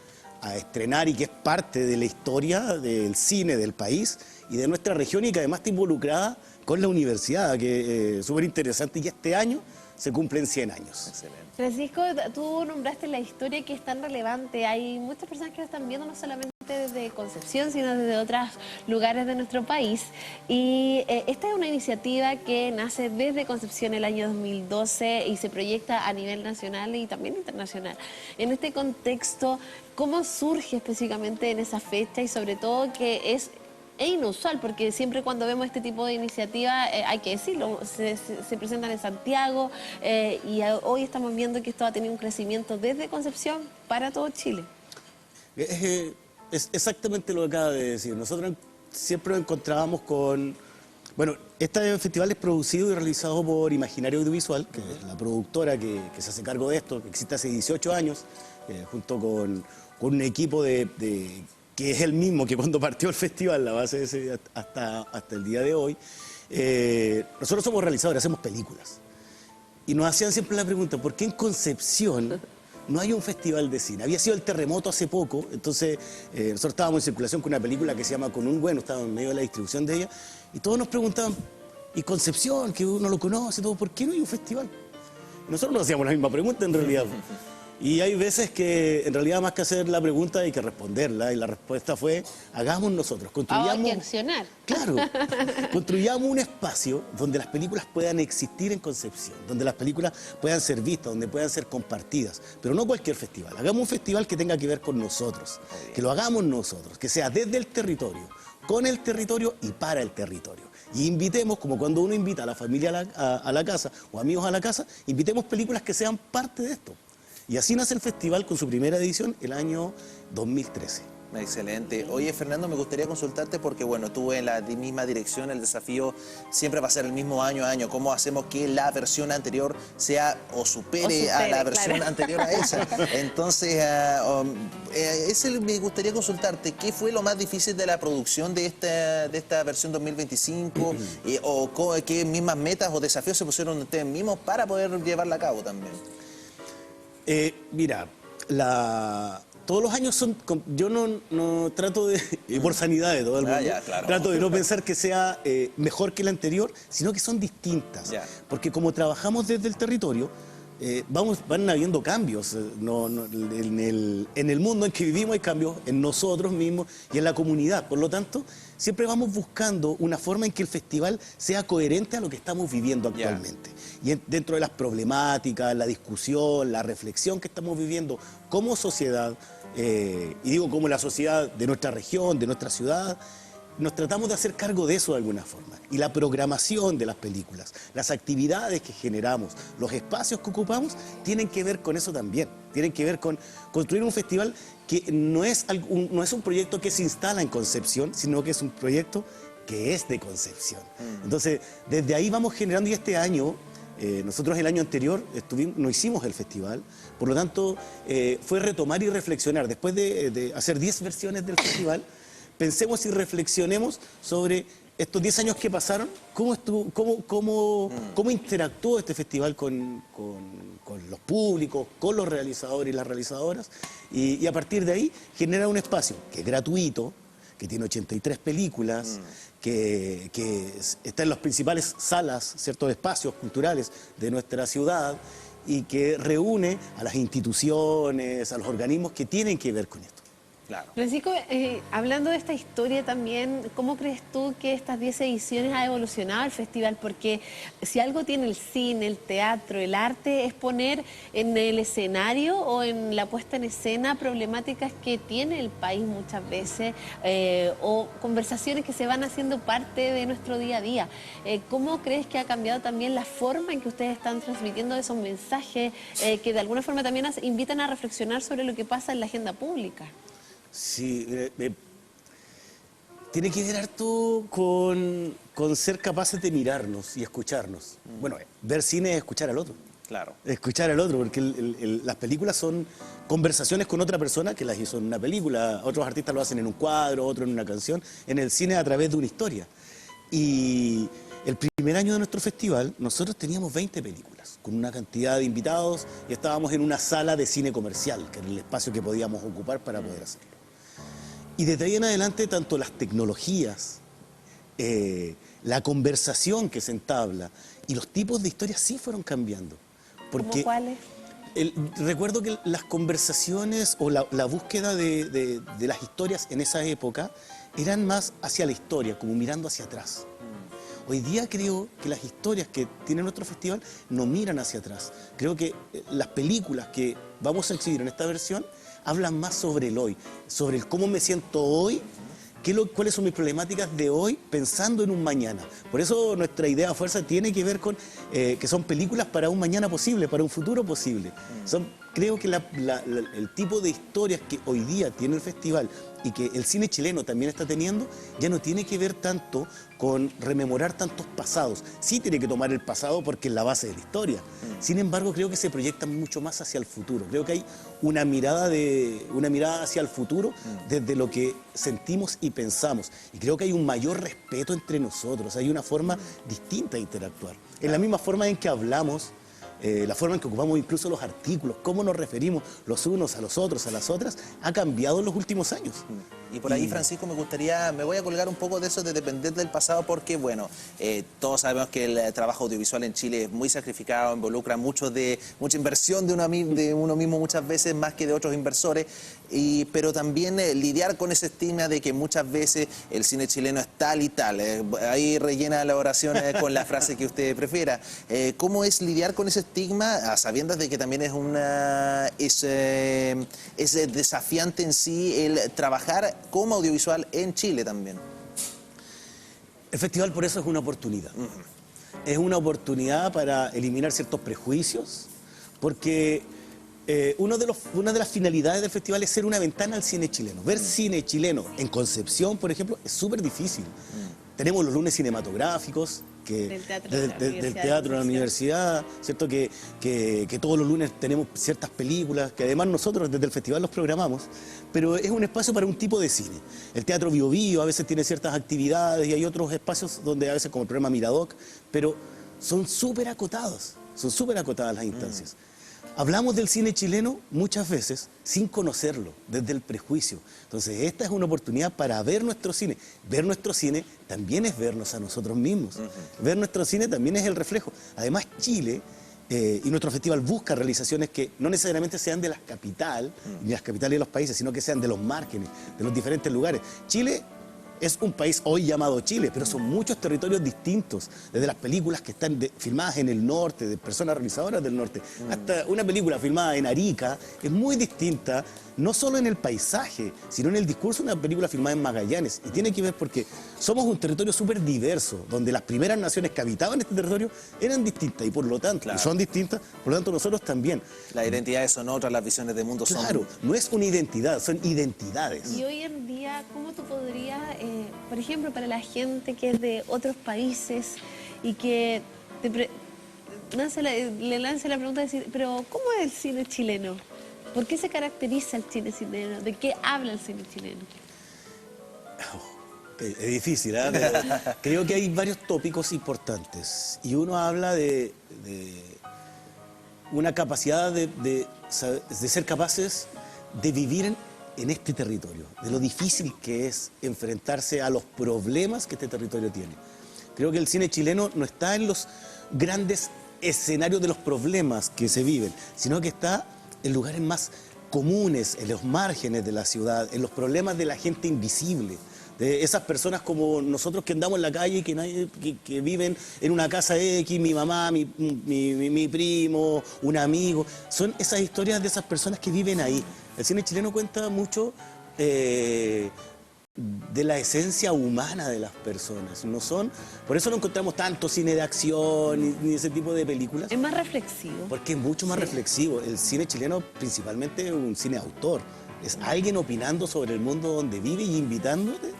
a estrenar, y que es parte de la historia del cine del país y de nuestra región, y que además está involucrada con la universidad, que es súper interesante, y este año se cumplen 100 años. Excelente. Francisco, tú nombraste la historia que es tan relevante. Hay muchas personas que lo están viendo no solamente desde Concepción, sino desde otros lugares de nuestro país. Y esta es una iniciativa que nace desde Concepción el año 2012 y se proyecta a nivel nacional y también internacional. En este contexto, ¿cómo surge específicamente en esa fecha? Y sobre todo que es inusual, porque siempre cuando vemos este tipo de iniciativa, hay que decirlo, se presentan en Santiago, y hoy estamos viendo que esto ha tenido un crecimiento desde Concepción para todo Chile. Es exactamente lo que acaba de decir. Nosotros siempre nos encontrábamos con... Bueno, este festival es producido y realizado por Imaginario Audiovisual, que es la productora que se hace cargo de esto, que existe hace 18 años, junto con un equipo que es el mismo que cuando partió el festival, la base de hasta el día de hoy. Nosotros somos realizadores, hacemos películas. Y nos hacían siempre la pregunta, ¿por qué en Concepción no hay un festival de cine? Había sido el terremoto hace poco, entonces nosotros estábamos en circulación con una película que se llama Con un Bueno, estábamos en medio de la distribución de ella, y todos nos preguntaban, ¿y Concepción, que uno lo conoce, todo, por qué no hay un festival? Y nosotros nos hacíamos la misma pregunta en realidad. Y hay veces que en realidad más que hacer la pregunta hay que responderla, y la respuesta fue, hagamos nosotros, construyamos... Hay que accionar. Claro, construyamos un espacio donde las películas puedan existir en Concepción, donde las películas puedan ser vistas, donde puedan ser compartidas, pero no cualquier festival. Hagamos un festival que tenga que ver con nosotros, que lo hagamos nosotros, que sea desde el territorio, con el territorio y para el territorio. Y invitemos, como cuando uno invita a la familia a la casa o amigos a la casa, invitemos películas que sean parte de esto. Y así nace el festival con su primera edición el año 2013. Excelente. Oye, Fernando, me gustaría consultarte porque, bueno, tú en la misma dirección, el desafío siempre va a ser el mismo año a año. ¿Cómo hacemos que la versión anterior sea o supere a la versión anterior a esa? Entonces, me gustaría consultarte, ¿qué fue lo más difícil de la producción de esta versión 2025? ¿O qué mismas metas o desafíos se pusieron ustedes mismos para poder llevarla a cabo también? Mira, todos los años son... Yo no trato de... por sanidad de todo el mundo. Claro. Trato de no pensar que sea mejor que la anterior, sino que son distintas. Porque como trabajamos desde el territorio, van habiendo cambios. En el mundo en que vivimos hay cambios en nosotros mismos y en la comunidad. Por lo tanto, siempre vamos buscando una forma en que el festival sea coherente a lo que estamos viviendo actualmente. Y dentro de las problemáticas, la discusión, la reflexión que estamos viviendo como sociedad, y digo como la sociedad de nuestra región, de nuestra ciudad, nos tratamos de hacer cargo de eso de alguna forma. Y la programación de las películas, las actividades que generamos, los espacios que ocupamos, tienen que ver con eso también. Tienen que ver con construir un festival que no es un proyecto que se instala en Concepción, sino que es un proyecto que es de Concepción. Entonces, desde ahí vamos generando, y este año... nosotros el año anterior no hicimos el festival, por lo tanto fue retomar y reflexionar. Después de hacer 10 versiones del festival, pensemos y reflexionemos sobre estos 10 años que pasaron, cómo interactuó este festival con los públicos, con los realizadores y las realizadoras, y a partir de ahí generar un espacio que es gratuito, que tiene 83 películas, que está en las principales salas, ciertos espacios culturales de nuestra ciudad, y que reúne a las instituciones, a los organismos que tienen que ver con esto. Claro. Francisco, hablando de esta historia también, ¿cómo crees tú que estas 10 ediciones ha evolucionado el festival? Porque si algo tiene el cine, el teatro, el arte, es poner en el escenario o en la puesta en escena problemáticas que tiene el país muchas veces, o conversaciones que se van haciendo parte de nuestro día a día. ¿Cómo crees que ha cambiado también la forma en que ustedes están transmitiendo esos mensajes que de alguna forma también invitan a reflexionar sobre lo que pasa en la agenda pública? Sí, Tiene que ver harto con ser capaces de mirarnos y escucharnos. Bueno, ver cine es escuchar al otro. Claro. Escuchar al otro, porque las películas son conversaciones con otra persona que las hizo en una película. Otros artistas lo hacen en un cuadro, otros en una canción. En el cine a través de una historia. Y el primer año de nuestro festival, nosotros teníamos 20 películas, con una cantidad de invitados, y estábamos en una sala de cine comercial, que era el espacio que podíamos ocupar para poder hacerlo. Y desde ahí en adelante, tanto las tecnologías, la conversación que se entabla y los tipos de historias sí fueron cambiando. ¿Cómo cuáles? Recuerdo que las conversaciones o la búsqueda de las historias en esa época eran más hacia la historia, como mirando hacia atrás. Hoy día creo que las historias que tiene nuestro festival no miran hacia atrás. Creo que las películas que vamos a exhibir en esta versión hablan más sobre el hoy, sobre el cómo me siento hoy, cuáles son mis problemáticas de hoy, pensando en un mañana. Por eso nuestra idea fuerza tiene que ver con que son películas para un mañana posible, para un futuro posible. Creo que el tipo de historias que hoy día tiene el festival y que el cine chileno también está teniendo, ya no tiene que ver tanto con rememorar tantos pasados. Sí tiene que tomar el pasado porque es la base de la historia. Sin embargo, creo que se proyectan mucho más hacia el futuro. Creo que hay una mirada hacia el futuro desde lo que sentimos y pensamos. Y creo que hay un mayor respeto entre nosotros. Hay una forma distinta de interactuar. En la misma forma en que hablamos, la forma en que ocupamos incluso los artículos, cómo nos referimos los unos a los otros, a las otras, ha cambiado en los últimos años. Y por ahí, Francisco, me voy a colgar un poco de eso de depender del pasado porque, bueno, todos sabemos que el trabajo audiovisual en Chile es muy sacrificado, involucra mucha inversión de uno mismo muchas veces, más que de otros inversores, pero también lidiar con ese estigma de que muchas veces el cine chileno es tal y tal. Ahí rellena la oración con la frase que usted prefiera. ¿Cómo es lidiar con ese estigma, a sabiendas de que también es desafiante en sí el trabajar como audiovisual en Chile también? El festival por eso es una oportunidad. Es una oportunidad para eliminar ciertos prejuicios, porque una de las finalidades del festival es ser una ventana al cine chileno. Ver cine chileno en Concepción, por ejemplo, es súper difícil. Tenemos los lunes cinematográficos, del teatro de la universidad, ¿cierto? Que todos los lunes tenemos ciertas películas, que además nosotros desde el festival los programamos, pero es un espacio para un tipo de cine. El Teatro Bio Bio a veces tiene ciertas actividades y hay otros espacios donde a veces, como el programa Miradoc, pero son súper acotadas las instancias. Hablamos del cine chileno muchas veces sin conocerlo, desde el prejuicio. Entonces, esta es una oportunidad para ver nuestro cine. Ver nuestro cine también es vernos a nosotros mismos. Ver nuestro cine también es el reflejo. Además, Chile y nuestro festival busca realizaciones que no necesariamente sean de la capital, ni las capitales de los países, sino que sean de los márgenes, de los diferentes lugares. Chile es un país hoy llamado Chile, pero son muchos territorios distintos, desde las películas que están filmadas en el norte, de personas realizadoras del norte, hasta una película filmada en Arica, es muy distinta, no solo en el paisaje, sino en el discurso de una película filmada en Magallanes. Y tiene que ver porque somos un territorio súper diverso, donde las primeras naciones que habitaban este territorio eran distintas, y por lo tanto, y son distintas, por lo tanto nosotros también. Las identidades son otras, las visiones de mundo son... Claro, no es una identidad, son identidades. Y hoy en día, ¿cómo tú podrías, por ejemplo, para la gente que es de otros países y que le lance la pregunta de decir, pero ¿cómo es el cine chileno? ¿Por qué se caracteriza el cine chileno? ¿De qué habla el cine chileno? Es difícil, ¿eh? Creo que hay varios tópicos importantes. Y uno habla de una capacidad de ser capaces de vivir en este territorio, de lo difícil que es enfrentarse a los problemas que este territorio tiene. Creo que el cine chileno no está en los grandes escenarios de los problemas que se viven, sino que está en lugares más comunes, en los márgenes de la ciudad, en los problemas de la gente invisible, de esas personas como nosotros que andamos en la calle y que viven en una casa X, mi mamá, mi primo, un amigo. Son esas historias de esas personas que viven ahí. El cine chileno cuenta mucho de la esencia humana de las personas. Por eso no encontramos tanto cine de acción ni ese tipo de películas. Es más reflexivo. Porque es mucho más reflexivo. El cine chileno principalmente es un cine autor. Es alguien opinando sobre el mundo donde vive y invitándote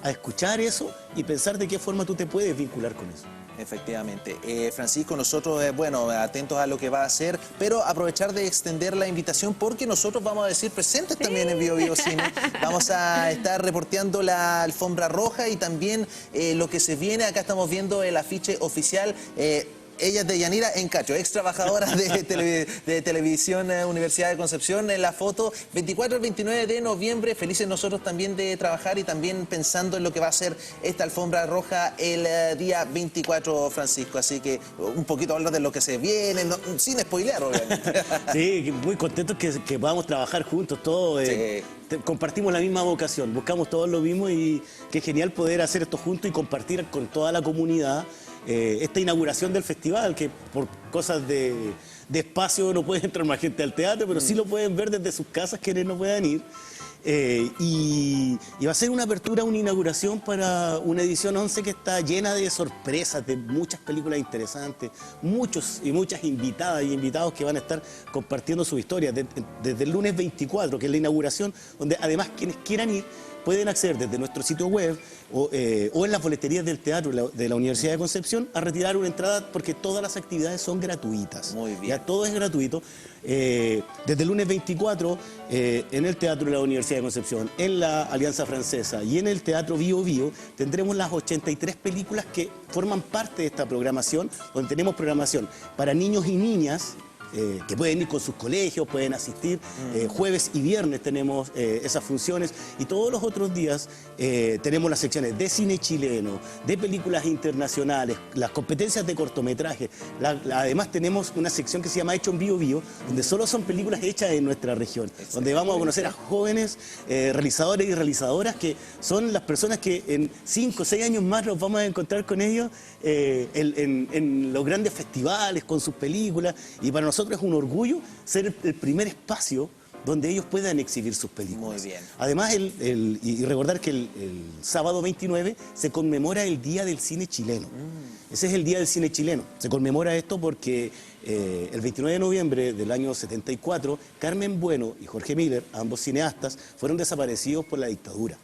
a escuchar eso y pensar de qué forma tú te puedes vincular con eso. Efectivamente. Francisco, nosotros, bueno, atentos a lo que va a hacer, pero aprovechar de extender la invitación porque nosotros vamos a decir presentes también en Bio Bio Cine. Vamos a estar reporteando la alfombra roja y también lo que se viene. Acá estamos viendo el afiche oficial. Ella es de Yanira Encacho, ex trabajadora de Televisión Universidad de Concepción. En la foto, 24 al 29 de noviembre, felices nosotros también de trabajar y también pensando en lo que va a ser esta alfombra roja el día 24, Francisco. Así que un poquito hablar de lo que se viene, sin spoilear, obviamente. Sí, muy contentos que podamos trabajar juntos todos. Compartimos la misma vocación, buscamos todos lo mismo y qué genial poder hacer esto juntos y compartir con toda la comunidad esta inauguración del festival, que por cosas de espacio no puede entrar más gente al teatro, pero sí lo pueden ver desde sus casas quienes no puedan ir. Y va a ser una apertura, una inauguración para una edición 11 que está llena de sorpresas, de muchas películas interesantes, muchos y muchas invitadas y invitados que van a estar compartiendo su historia desde el lunes 24, que es la inauguración, donde además quienes quieran ir pueden acceder desde nuestro sitio web o en las boleterías del teatro de la Universidad de Concepción a retirar una entrada porque todas las actividades son gratuitas. Muy bien. Ya todo es gratuito. Desde el lunes 24 en el Teatro de la Universidad de Concepción, en la Alianza Francesa y en el Teatro Bio Bio tendremos las 83 películas que forman parte de esta programación, donde tenemos programación para niños y niñas, que pueden ir con sus colegios, pueden asistir. Jueves y viernes tenemos esas funciones y todos los otros días tenemos las secciones de cine chileno, de películas internacionales, las competencias de cortometraje. Además tenemos una sección que se llama Hecho en Bio Bio, donde solo son películas hechas en nuestra región, donde vamos a conocer a jóvenes realizadores y realizadoras que son las personas que en 5 o 6 años más nos vamos a encontrar con ellos en los grandes festivales con sus películas, y para nosotros es un orgullo ser el primer espacio donde ellos puedan exhibir sus películas. Muy bien. Además, y recordar que el sábado 29 se conmemora el Día del Cine Chileno. Ese es el Día del Cine Chileno. Se conmemora esto porque el 29 de noviembre del año 74, Carmen Bueno y Jorge Miller, ambos cineastas, fueron desaparecidos por la dictadura.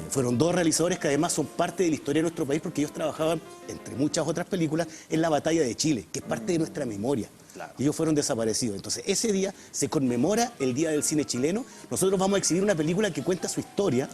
Fueron dos realizadores que además son parte de la historia de nuestro país porque ellos trabajaban, entre muchas otras películas, en la Batalla de Chile, que es parte de nuestra memoria. Claro. Y ellos fueron desaparecidos. Entonces, ese día se conmemora el Día del Cine Chileno. Nosotros vamos a exhibir una película que cuenta su historia,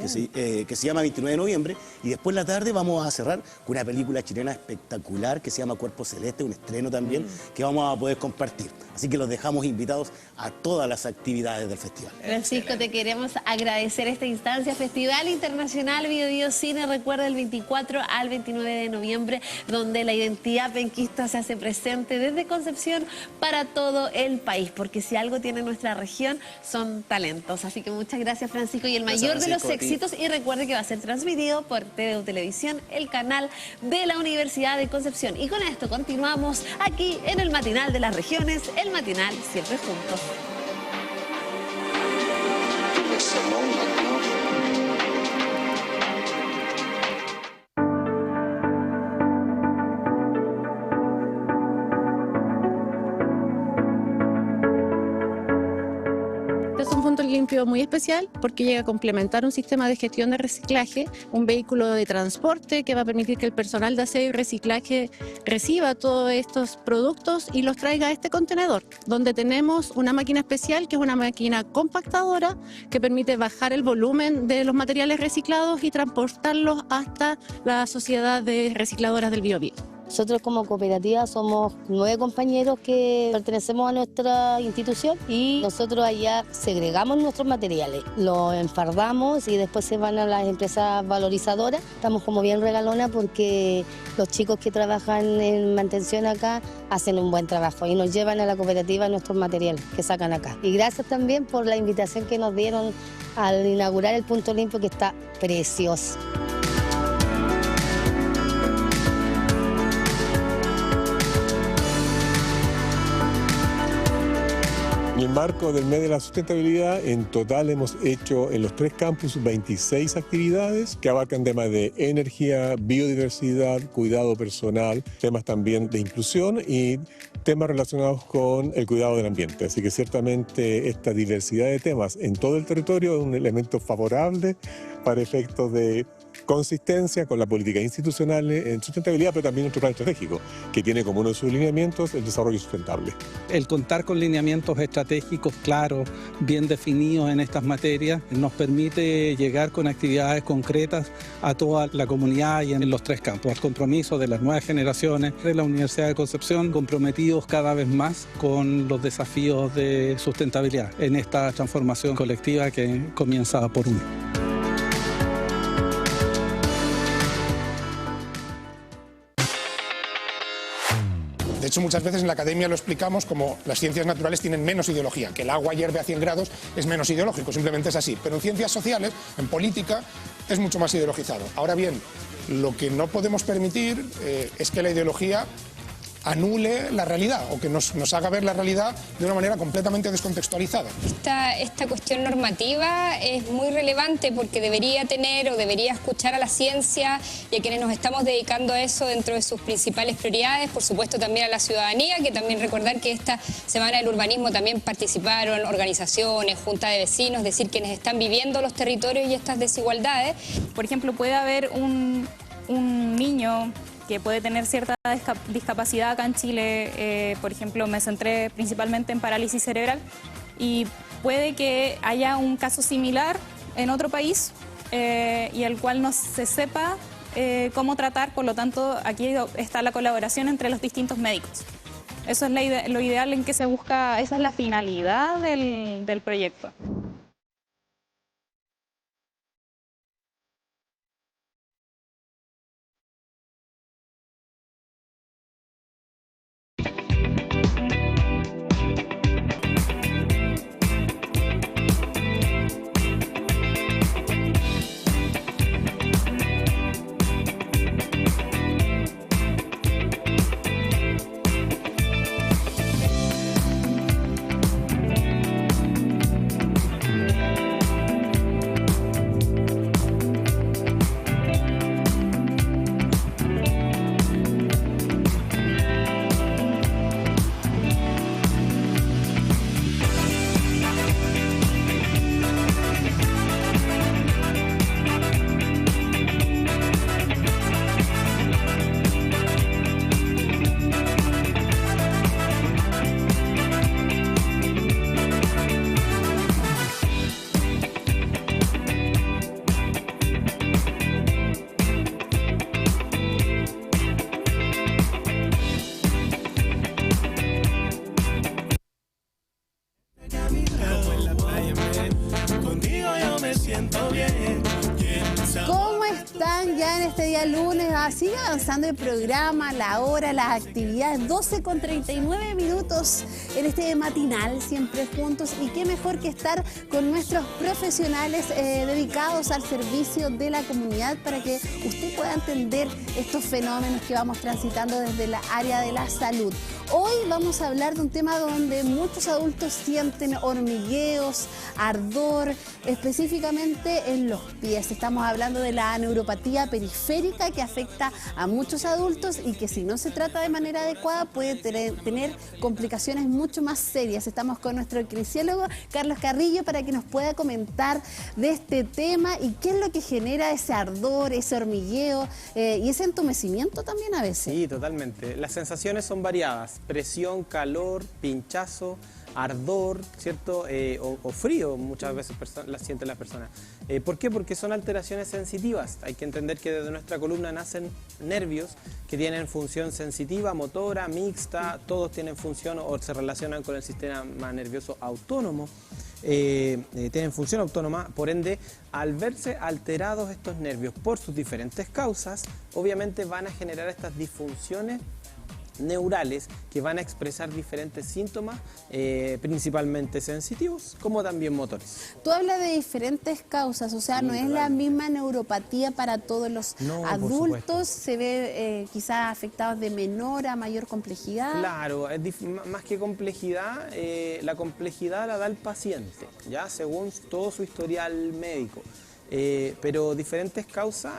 que se llama 29 de noviembre, y después en la tarde vamos a cerrar con una película chilena espectacular que se llama Cuerpo Celeste, un estreno también, que vamos a poder compartir. Así que los dejamos invitados a todas las actividades del festival. Francisco, te queremos agradecer esta instancia, Festival Internacional Bio Bio Cine, recuerda, el 24 al 29 de noviembre, donde la identidad penquista se hace presente desde Concepción para todo el país, porque si algo tiene nuestra región son talentos. Así que muchas gracias, Francisco, y el mayor de los éxitos, y recuerde que va a ser transmitido por TVU Televisión, el canal de la Universidad de Concepción. Y con esto continuamos aquí en el Matinal de las Regiones, el Matinal Siempre Juntos. Limpio muy especial porque llega a complementar un sistema de gestión de reciclaje, un vehículo de transporte que va a permitir que el personal de aseo y reciclaje reciba todos estos productos y los traiga a este contenedor, donde tenemos una máquina especial que es una máquina compactadora que permite bajar el volumen de los materiales reciclados y transportarlos hasta la sociedad de recicladoras del Bio Bio. Nosotros como cooperativa somos 9 compañeros que pertenecemos a nuestra institución y nosotros allá segregamos nuestros materiales, los enfardamos y después se van a las empresas valorizadoras. Estamos como bien regalona porque los chicos que trabajan en mantención acá hacen un buen trabajo y nos llevan a la cooperativa nuestros materiales que sacan acá. Y gracias también por la invitación que nos dieron al inaugurar el punto limpio, que está precioso. En el marco del mes de la sustentabilidad, en total hemos hecho en los 3 campus 26 actividades que abarcan temas de energía, biodiversidad, cuidado personal, temas también de inclusión y temas relacionados con el cuidado del ambiente. Así que ciertamente esta diversidad de temas en todo el territorio es un elemento favorable para efectos de consistencia con la política institucional en sustentabilidad, pero también nuestro plan estratégico, que tiene como uno de sus lineamientos el desarrollo sustentable. El contar con lineamientos estratégicos claros, bien definidos en estas materias, nos permite llegar con actividades concretas a toda la comunidad y en los tres campos. El compromiso de las nuevas generaciones de la Universidad de Concepción, comprometidos cada vez más con los desafíos de sustentabilidad en esta transformación colectiva que comienza por uno. De hecho, muchas veces en la academia lo explicamos como las ciencias naturales tienen menos ideología, que el agua hierve a 100 grados es menos ideológico, simplemente es así. Pero en ciencias sociales, en política, es mucho más ideologizado. Ahora bien, lo que no podemos permitir es que la ideología anule la realidad o que nos haga ver la realidad de una manera completamente descontextualizada. Esta cuestión normativa es muy relevante porque debería tener o debería escuchar a la ciencia y a quienes nos estamos dedicando a eso dentro de sus principales prioridades, por supuesto también a la ciudadanía, que también recordar que esta Semana del Urbanismo también participaron organizaciones, juntas de vecinos, es decir, quienes están viviendo los territorios y estas desigualdades. Por ejemplo, puede haber un niño que puede tener cierta discapacidad acá en Chile, por ejemplo, me centré principalmente en parálisis cerebral, y puede que haya un caso similar en otro país y el cual no se sepa cómo tratar, por lo tanto, aquí está la colaboración entre los distintos médicos. Eso es lo ideal en que se busca, esa es la finalidad del proyecto. Sigue avanzando el programa, la hora, las actividades, 12:39 minutos en este matinal, siempre juntos. Y qué mejor que estar con nuestros profesionales dedicados al servicio de la comunidad para que usted pueda entender estos fenómenos que vamos transitando desde la área de la salud. Hoy vamos a hablar de un tema donde muchos adultos sienten hormigueos, ardor, específicamente en los pies. Estamos hablando de la neuropatía periférica que afecta a muchos adultos y que si no se trata de manera adecuada puede tener complicaciones mucho más serias. Estamos con nuestro kinesiólogo Carlos Carrillo para que nos pueda comentar de este tema y qué es lo que genera ese ardor, ese hormigueo y ese entumecimiento también a veces. Sí, totalmente. Las sensaciones son variadas. Presión, calor, pinchazo, ardor, ¿cierto? O frío, muchas veces las sienten las personas. ¿Por qué? Porque son alteraciones sensitivas. Hay que entender que desde nuestra columna nacen nervios que tienen función sensitiva, motora, mixta, todos tienen función o se relacionan con el sistema nervioso autónomo. Tienen función autónoma, por ende, al verse alterados estos nervios por sus diferentes causas, obviamente van a generar estas disfunciones neurales que van a expresar diferentes síntomas, principalmente sensitivos, como también motores. Tú hablas de diferentes causas, o sea, sí, no es la misma neuropatía para todos los adultos, se ve quizás afectados de menor a mayor complejidad. Claro, más que complejidad, la complejidad la da el paciente, ya según todo su historial médico. Pero diferentes causas,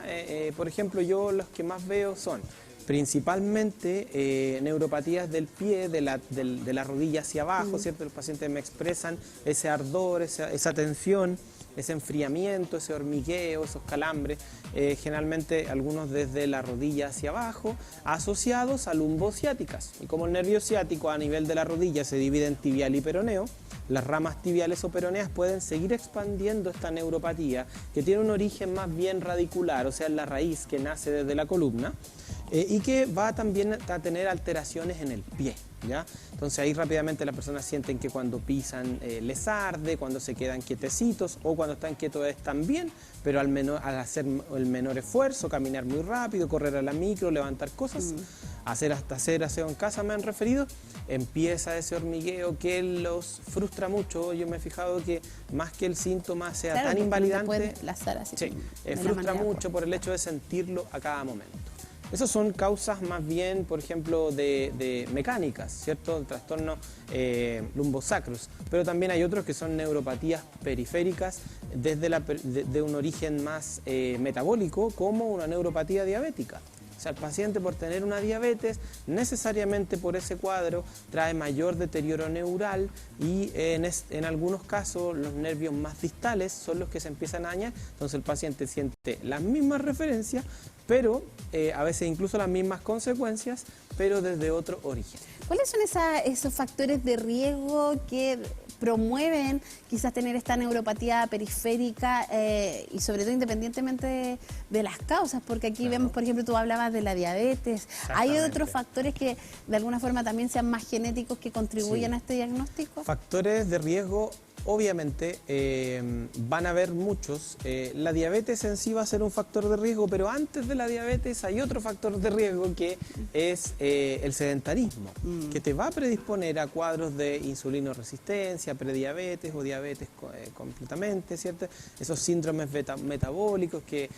por ejemplo, yo los que más veo son principalmente neuropatías del pie, de la rodilla hacia abajo, ¿cierto? Los pacientes me expresan ese ardor, esa tensión, ese enfriamiento, ese hormigueo, esos calambres, generalmente algunos desde la rodilla hacia abajo, asociados a lumbociáticas. Y como el nervio ciático a nivel de la rodilla se divide en tibial y peroneo, las ramas tibiales o peroneas pueden seguir expandiendo esta neuropatía, que tiene un origen más bien radicular, o sea, en la raíz que nace desde la columna, y que va también a tener alteraciones en el pie, ¿ya? Entonces ahí rápidamente las personas sienten que cuando pisan les arde, cuando se quedan quietecitos o cuando están quietos están bien, pero al hacer el menor esfuerzo, caminar muy rápido, correr a la micro, levantar cosas, hacer aseo en casa me han referido, empieza ese hormigueo que los frustra mucho. Yo me he fijado que más que el síntoma sea tan invalidante, puede desplazar así, sí, frustra mucho por el hecho de sentirlo a cada momento. Esas son causas más bien, por ejemplo, de mecánicas, ¿cierto? Trastornos lumbosacros. Pero también hay otros que son neuropatías periféricas de un origen más metabólico, como una neuropatía diabética. O sea, el paciente por tener una diabetes, necesariamente por ese cuadro, trae mayor deterioro neural y en algunos casos los nervios más distales son los que se empiezan a dañar. Entonces el paciente siente las mismas referencias, pero a veces incluso las mismas consecuencias, pero desde otro origen. ¿Cuáles son esos factores de riesgo que promueven quizás tener esta neuropatía periférica y sobre todo independientemente de las causas? Porque aquí vemos, por ejemplo, tú hablabas de la diabetes. ¿Hay otros factores que de alguna forma también sean más genéticos que contribuyan a este diagnóstico? Factores de riesgo, obviamente, van a haber muchos. La diabetes en sí va a ser un factor de riesgo, pero antes de la diabetes hay otro factor de riesgo que es el sedentarismo, que te va a predisponer a cuadros de insulinoresistencia, prediabetes o diabetes completamente, ¿cierto? Esos síndromes metabólicos que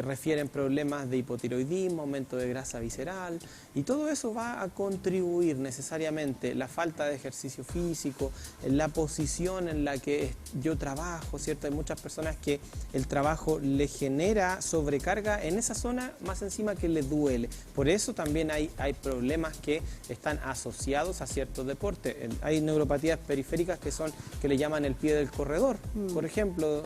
refieren problemas de hipotiroidismo, aumento de grasa visceral, y todo eso va a contribuir necesariamente la falta de ejercicio físico, la posición en la que yo trabajo, ¿cierto? Hay muchas personas que el trabajo le genera sobrecarga en esa zona, más encima que le duele. Por eso también hay problemas que están asociados a ciertos deportes. Hay neuropatías periféricas que le llaman el pie del corredor. Por ejemplo,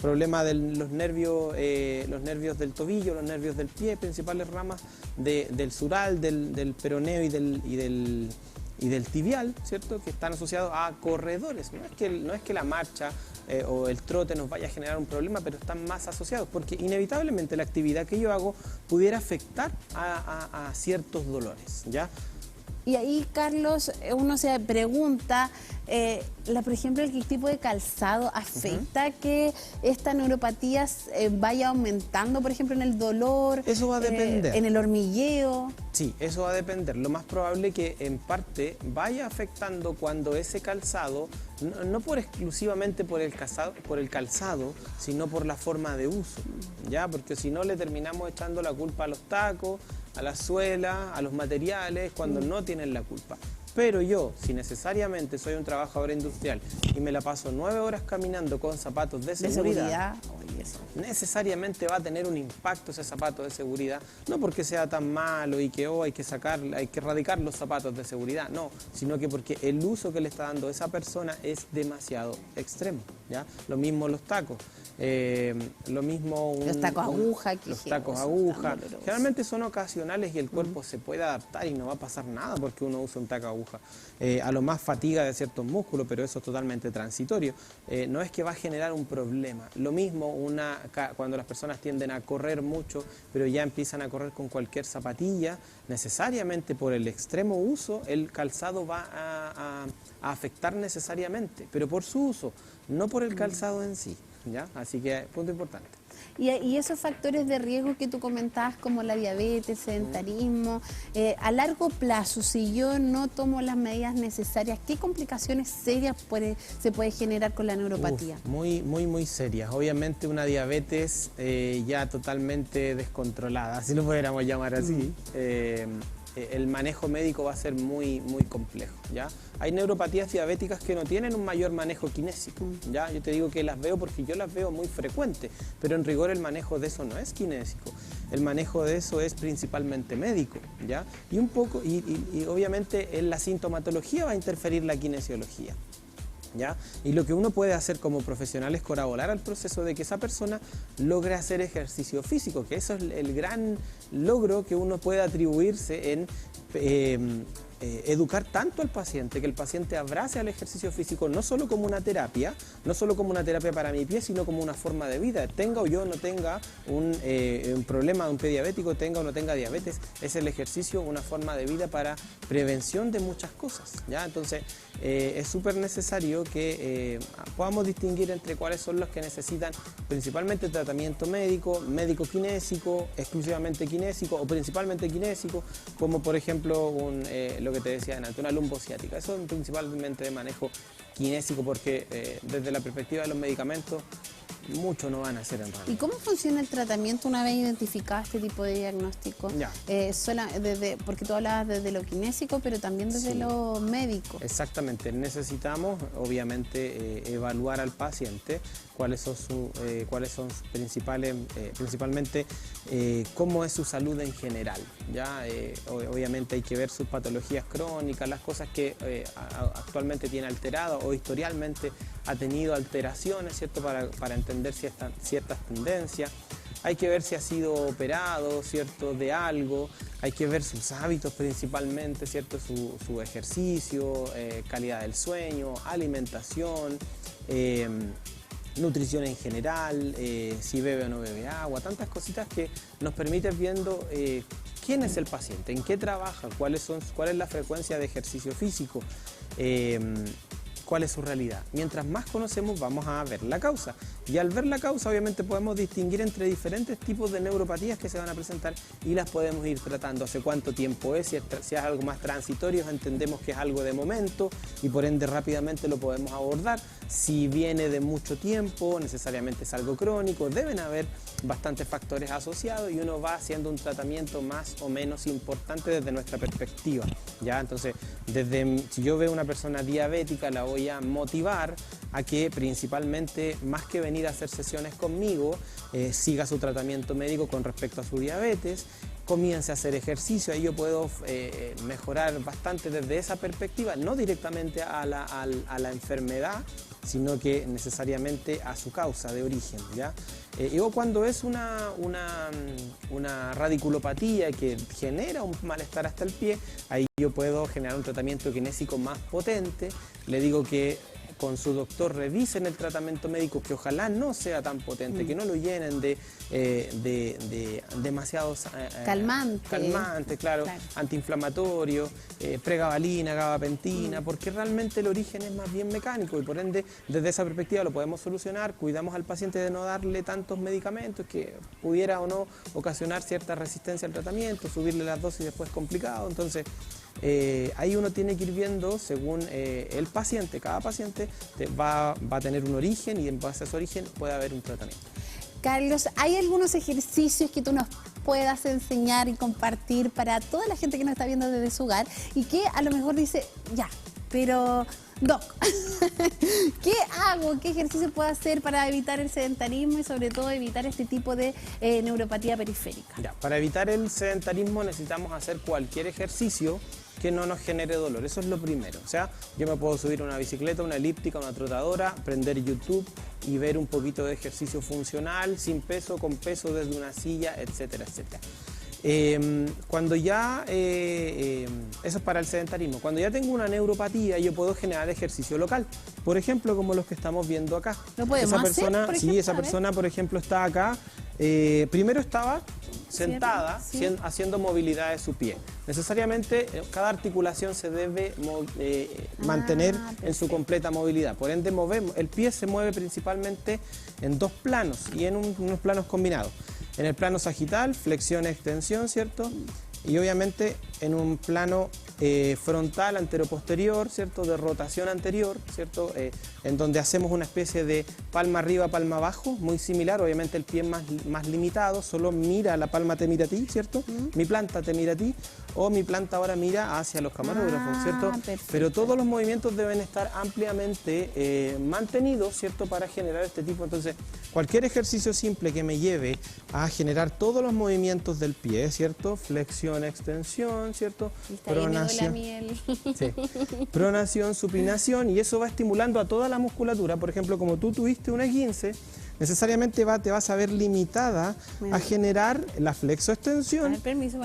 problema de los nervios del tobillo, los nervios del pie, principales ramas del sural, del peroneo y del tibial, ¿cierto? Que están asociados a corredores. No es que la marcha o el trote nos vaya a generar un problema, pero están más asociados, porque inevitablemente la actividad que yo hago pudiera afectar a ciertos dolores, ¿ya? Y ahí, Carlos, uno se pregunta, por ejemplo, ¿el tipo de calzado afecta que esta neuropatía vaya aumentando, por ejemplo, en el dolor? Eso va a depender. En el hormigueo. Sí, eso va a depender. Lo más probable que en parte vaya afectando cuando ese calzado, no exclusivamente por el calzado, sino por la forma de uso, ¿ya? Porque si no le terminamos echando la culpa a los tacos, a la suela, a los materiales, cuando no tienen la culpa. Pero yo, si necesariamente soy un trabajador industrial y me la paso 9 horas caminando con zapatos de seguridad, necesariamente va a tener un impacto ese zapato de seguridad, no porque sea tan malo y que hay que erradicar los zapatos de seguridad, no, sino que porque el uso que le está dando esa persona es demasiado extremo, ¿ya? Lo mismo los tacos. Lo mismo los tacos aguja, generalmente son ocasionales y el cuerpo se puede adaptar y no va a pasar nada porque uno usa un taco aguja. A lo más fatiga de ciertos músculos, pero eso es totalmente transitorio. No es que va a generar un problema. Lo mismo cuando las personas tienden a correr mucho, pero ya empiezan a correr con cualquier zapatilla, necesariamente por el extremo uso, el calzado va a afectar necesariamente, pero por su uso, no por el calzado en sí. ¿Ya? Así que, punto importante. Y esos factores de riesgo que tú comentabas, como la diabetes, sedentarismo, a largo plazo, si yo no tomo las medidas necesarias, ¿qué complicaciones serias se puede generar con la neuropatía? Muy serias. Obviamente una diabetes ya totalmente descontrolada, si lo pudiéramos llamar así. el manejo médico va a ser muy complejo, ¿ya? Hay neuropatías diabéticas que no tienen un mayor manejo kinésico, ¿ya? Yo te digo que las veo porque yo las veo muy frecuente, pero en rigor el manejo de eso no es kinésico. El manejo de eso es principalmente médico, ¿ya? Y un poco, y obviamente en la sintomatología va a interferir la kinesiología, ¿ya? Y lo que uno puede hacer como profesional es colaborar al proceso de que esa persona logre hacer ejercicio físico, que eso es el gran logro que uno puede atribuirse en educar tanto al paciente, que el paciente abrace al ejercicio físico no solo como una terapia, no solo como una terapia para mi pie, sino como una forma de vida. Tenga o yo no tenga un problema, un pie diabético, tenga o no tenga diabetes, es el ejercicio una forma de vida para prevención de muchas cosas, ¿ya? Entonces es súper necesario que podamos distinguir entre cuáles son los que necesitan principalmente tratamiento médico, médico kinésico, exclusivamente kinésico o principalmente kinésico, como por ejemplo lo que te decía antes, una lumbociática. Eso es principalmente de manejo kinésico porque desde la perspectiva de los medicamentos mucho no van a hacer en realidad. ¿Y cómo funciona el tratamiento una vez identificado este tipo de diagnóstico? Ya. Porque tú hablabas desde lo kinésico, pero también desde lo médico. Exactamente. Necesitamos, obviamente, evaluar al paciente cuáles son sus principales, principalmente cómo es su salud en general. ¿Ya? Obviamente hay que ver sus patologías crónicas, las cosas que actualmente tiene alterado o historialmente ha tenido alteraciones, ¿cierto? Para entender ciertas tendencias. Hay que ver si ha sido operado, ¿cierto? De algo. Hay que ver sus hábitos principalmente, ¿cierto? Su ejercicio, calidad del sueño, alimentación, nutrición en general, si bebe o no bebe agua, tantas cositas que nos permiten viendo quién es el paciente, en qué trabaja, cuál es la frecuencia de ejercicio físico, cuál es su realidad. Mientras más conocemos, vamos a ver la causa. Y al ver la causa, obviamente podemos distinguir entre diferentes tipos de neuropatías que se van a presentar y las podemos ir tratando. Hace cuánto tiempo es, si es algo más transitorio, entendemos que es algo de momento y por ende rápidamente lo podemos abordar. Si viene de mucho tiempo, necesariamente es algo crónico, deben haber bastantes factores asociados y uno va haciendo un tratamiento más o menos importante desde nuestra perspectiva, ¿ya? Entonces, si yo veo una persona diabética, la voy a motivar a que principalmente, más que venir a hacer sesiones conmigo, siga su tratamiento médico con respecto a su diabetes, comience a hacer ejercicio. Ahí yo puedo mejorar bastante desde esa perspectiva, no directamente a la enfermedad, sino que necesariamente a su causa de origen, ¿ya? O cuando es una radiculopatía que genera un malestar hasta el pie, ahí yo puedo generar un tratamiento kinésico más potente. Le digo que con su doctor revisen el tratamiento médico, que ojalá no sea tan potente, que no lo llenen de demasiados calmantes, claro, antiinflamatorios, pregabalina, gabapentina, porque realmente el origen es más bien mecánico y por ende desde esa perspectiva lo podemos solucionar. Cuidamos al paciente de no darle tantos medicamentos que pudiera o no ocasionar cierta resistencia al tratamiento, subirle las dosis después complicado. Entonces ahí uno tiene que ir viendo según el paciente. Cada paciente va a tener un origen y en base a ese origen puede haber un tratamiento. Carlos, ¿hay algunos ejercicios que tú nos puedas enseñar y compartir para toda la gente que nos está viendo desde su hogar y que a lo mejor dice, ya, pero Doc, ¿qué hago? ¿Qué ejercicio puedo hacer para evitar el sedentarismo y sobre todo evitar este tipo de neuropatía periférica? Ya, para evitar el sedentarismo necesitamos hacer cualquier ejercicio que no nos genere dolor, eso es lo primero. O sea, yo me puedo subir a una bicicleta, una elíptica, una trotadora, prender YouTube y ver un poquito de ejercicio funcional, sin peso, con peso, desde una silla, etcétera, etcétera. Cuando ya, eso es para el sedentarismo, cuando ya tengo una neuropatía yo puedo generar ejercicio local, por ejemplo como los que estamos viendo acá. ¿Lo podemos hacer, por ejemplo? Sí, esa persona por ejemplo está acá, primero estaba sentada haciendo movilidad de su pie. Necesariamente cada articulación se debe mantener en su completa movilidad, por ende el pie se mueve principalmente en dos planos y en unos planos combinados. En el plano sagital, flexión, extensión, ¿cierto? y obviamente en un plano frontal, anteroposterior, ¿cierto? De rotación anterior, ¿cierto? En donde hacemos una especie de palma arriba, palma abajo, muy similar, obviamente el pie es más limitado, solo mira, la palma te mira a ti, ¿cierto? Mi planta te mira a ti, o mi planta ahora mira hacia los camarógrafos, ¿cierto? Perfecto. Pero todos los movimientos deben estar ampliamente mantenidos, ¿cierto? Para generar este tipo. Entonces, cualquier ejercicio simple que me lleve a generar todos los movimientos del pie, ¿cierto? Flexión, extensión, ¿cierto? Pronación, sí. Pronación, supinación, y eso va estimulando a toda la musculatura. Por ejemplo, como tú tuviste una 15, necesariamente te vas a ver limitada a generar la flexoextensión.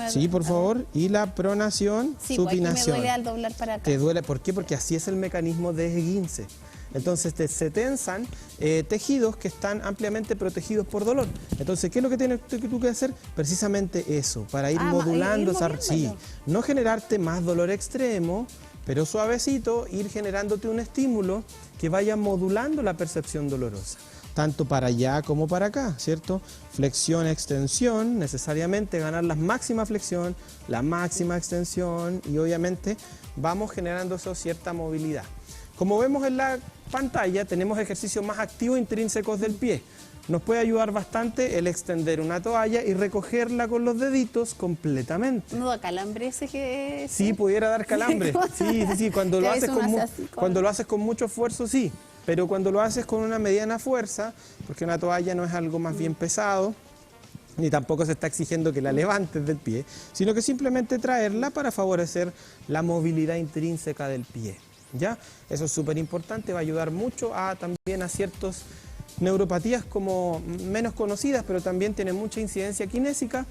Sí, por favor, y la pronación, supinación. Sí, me duele al doblar para acá. ¿Te duele? ¿Por qué? Porque así es el mecanismo de esguince. Entonces se tensan tejidos que están ampliamente protegidos por dolor. Entonces, ¿qué es lo que tienes tú que hacer? Precisamente eso, para ir modulando sí, no generarte más dolor extremo, pero suavecito, ir generándote un estímulo que vaya modulando la percepción dolorosa, tanto para allá como para acá, ¿cierto? Flexión, extensión, necesariamente ganar la máxima flexión, la máxima extensión, y obviamente vamos generando eso cierta movilidad. Como vemos en la pantalla, tenemos ejercicios más activos intrínsecos del pie. Nos puede ayudar bastante el extender una toalla y recogerla con los deditos completamente. ¿No da calambre ese que...? Sí, pudiera dar calambre. Sí. Cuando lo haces con mucho esfuerzo, sí. Pero cuando lo haces con una mediana fuerza, porque una toalla no es algo más bien pesado, ni tampoco se está exigiendo que la levantes del pie, sino que simplemente traerla para favorecer la movilidad intrínseca del pie. ¿Ya? Eso es súper importante, va a ayudar mucho también a ciertas neuropatías como menos conocidas, pero también tienen mucha incidencia kinésica.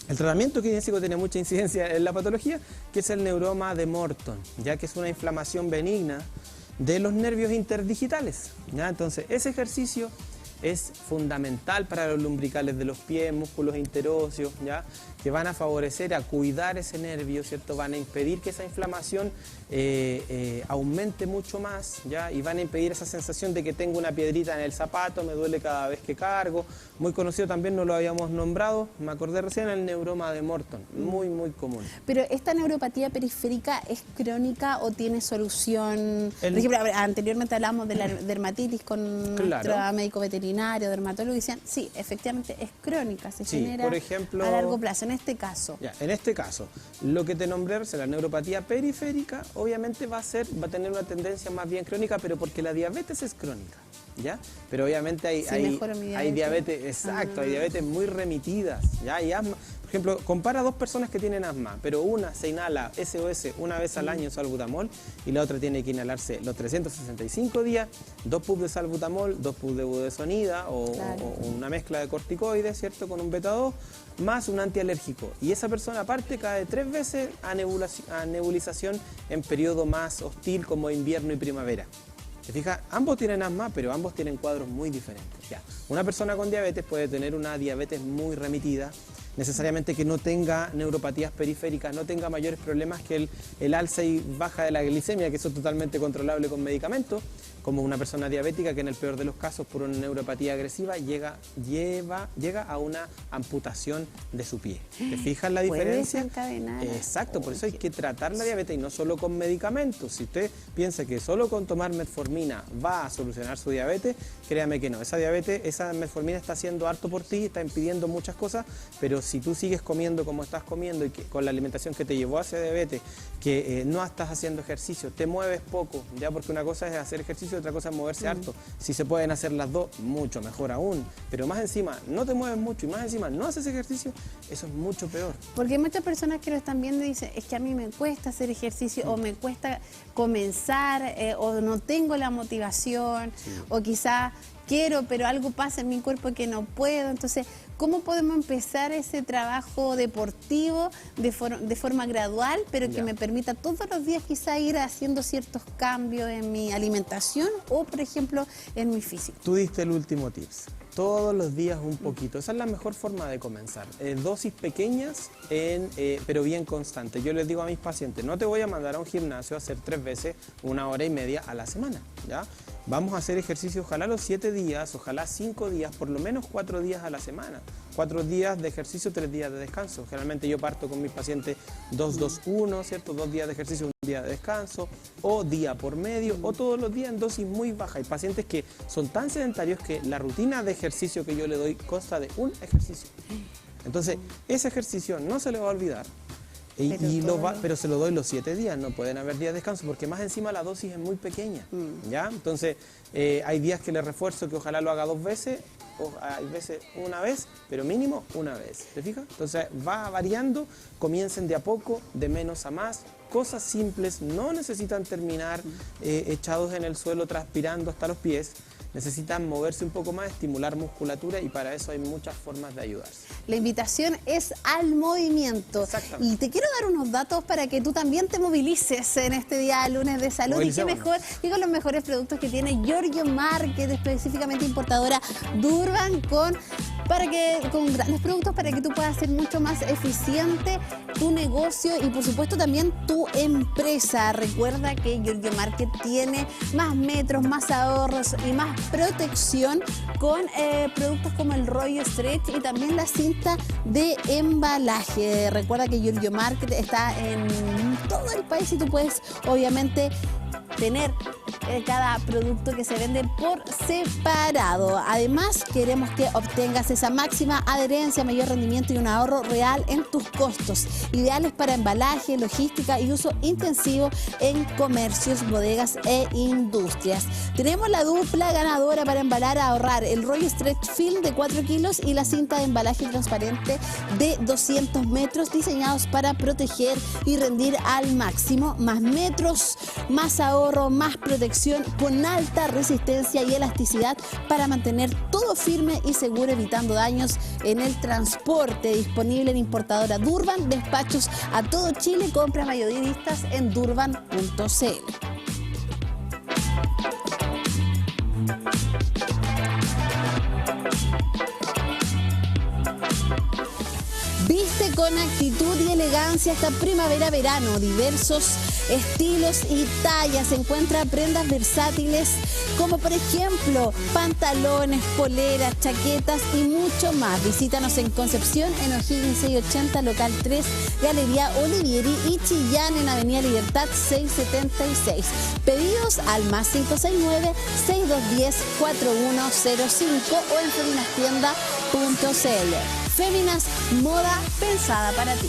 El tratamiento kinésico tiene mucha incidencia en la patología, que es el neuroma de Morton, ya que es una inflamación benigna de los nervios interdigitales. ¿Ya? Entonces, ese ejercicio es fundamental para los lumbricales de los pies, músculos interóseos, ¿ya? Que van a favorecer a cuidar ese nervio, ¿cierto? Van a impedir que esa inflamación aumente mucho más, ¿ya? Y van a impedir esa sensación de que tengo una piedrita en el zapato, me duele cada vez que cargo. Muy conocido también, no lo habíamos nombrado, me acordé recién, el neuroma de Morton, muy común. Pero ¿esta neuropatía periférica es crónica o tiene solución? Por ejemplo, anteriormente hablábamos de la dermatitis con nuestro médico veterinario, dermatólogo, y decían, sí, efectivamente es crónica, se genera por ejemplo, a largo plazo. En este caso. En este caso, lo que te nombré, la neuropatía periférica, obviamente va a tener una tendencia más bien crónica, pero porque la diabetes es crónica, ¿ya? Pero obviamente hay diabetes, exacto, hay diabetes muy remitidas, ¿ya? Y asma. Por ejemplo, compara a dos personas que tienen asma, pero una se inhala SOS una vez al año salbutamol y la otra tiene que inhalarse los 365 días, 2 pubs de salbutamol, 2 pubs de budesonida o una mezcla de corticoides, ¿cierto? Con un beta-2, más un antialérgico. Y esa persona aparte cae 3 veces a nebulización en periodo más hostil como invierno y primavera. ¿Te fijas? Ambos tienen asma, pero ambos tienen cuadros muy diferentes. ¿Ya? Una persona con diabetes puede tener una diabetes muy remitida, necesariamente que no tenga neuropatías periféricas, no tenga mayores problemas que el alza y baja de la glicemia, que eso es totalmente controlable con medicamentos, como una persona diabética que en el peor de los casos por una neuropatía agresiva llega a una amputación de su pie. ¿Te fijas la diferencia? Exacto, por eso hay que tratar la diabetes y no solo con medicamentos. Si usted piensa que solo con tomar metformina va a solucionar su diabetes, créame que no. Esa metformina está haciendo harto por ti, está impidiendo muchas cosas, pero si tú sigues comiendo como estás comiendo y con la alimentación que te llevó hacia diabetes, que no estás haciendo ejercicio, te mueves poco, ya, porque una cosa es hacer ejercicio y otra cosa es moverse harto. Si se pueden hacer las dos, mucho mejor aún. Pero más encima, no te mueves mucho y más encima no haces ejercicio, eso es mucho peor. Porque hay muchas personas que lo están viendo y dicen, es que a mí me cuesta hacer ejercicio o me cuesta comenzar o no tengo la motivación o quizá quiero, pero algo pasa en mi cuerpo que no puedo. Entonces, ¿cómo podemos empezar ese trabajo deportivo de forma gradual, pero que me permita todos los días quizá ir haciendo ciertos cambios en mi alimentación o, por ejemplo, en mi físico? Tú diste el último tips. Todos los días un poquito. Esa es la mejor forma de comenzar. Dosis pequeñas, pero bien constantes. Yo les digo a mis pacientes, no te voy a mandar a un gimnasio a hacer 3 veces 1 hora y media a la semana, ¿ya? Vamos a hacer ejercicio ojalá los 7 días, ojalá 5 días, por lo menos 4 días a la semana. 4 días de ejercicio, 3 días de descanso. Generalmente yo parto con mis pacientes 2-2-1, ¿cierto? 2 días de ejercicio, 1 día de descanso, o día por medio, o todos los días en dosis muy baja. Hay pacientes que son tan sedentarios que la rutina de ejercicio que yo le doy consta de un ejercicio. Entonces, ese ejercicio no se le va a olvidar. Pero se lo doy los 7 días, no pueden haber días de descanso, porque más encima la dosis es muy pequeña, ¿ya? Entonces, hay días que le refuerzo que ojalá lo haga 2 veces, o hay veces 1 vez, pero mínimo 1 vez, ¿te fijas? Entonces, va variando, comiencen de a poco, de menos a más, cosas simples, no necesitan terminar echados en el suelo transpirando hasta los pies. Necesitan moverse un poco más, estimular musculatura y para eso hay muchas formas de ayudarse. La invitación es al movimiento. Y te quiero dar unos datos para que tú también te movilices en este día lunes de salud. Y qué mejor, y con los mejores productos que tiene Giorgio Market, específicamente importadora Durban, con grandes productos para que tú puedas hacer mucho más eficiente tu negocio y por supuesto también tu empresa. Recuerda que Giorgio Market tiene más metros, más ahorros y más protección con productos como el rollo stretch y también la cinta de embalaje. Recuerda que Giorgio Market está en todo el país y tú puedes obviamente tener cada producto que se vende por separado. Además, queremos que obtengas esa máxima adherencia, mayor rendimiento y un ahorro real en tus costos, ideales para embalaje, logística y uso intensivo en comercios, bodegas e industrias. Tenemos la dupla ganadora para embalar, ahorrar: el rollo stretch film de 4 kilos y la cinta de embalaje transparente de 200 metros, diseñados para proteger y rendir al máximo. Más metros, más ahorro, más protección, con alta resistencia y elasticidad para mantener todo firme y seguro, evitando daños en el transporte. Disponible en importadora Durban, despachos a todo Chile, compras mayoristas en durban.cl. Viste con actitud y elegancia esta primavera-verano. Diversos estilos y tallas. Encuentra prendas versátiles como por ejemplo pantalones, poleras, chaquetas y mucho más. Visítanos en Concepción, en O'Higgins 680, local 3, Galería Olivieri, y Chillán en Avenida Libertad 676. Pedidos al más 569-6210-4105 o en feminastienda.cl. Féminas, moda pensada para ti.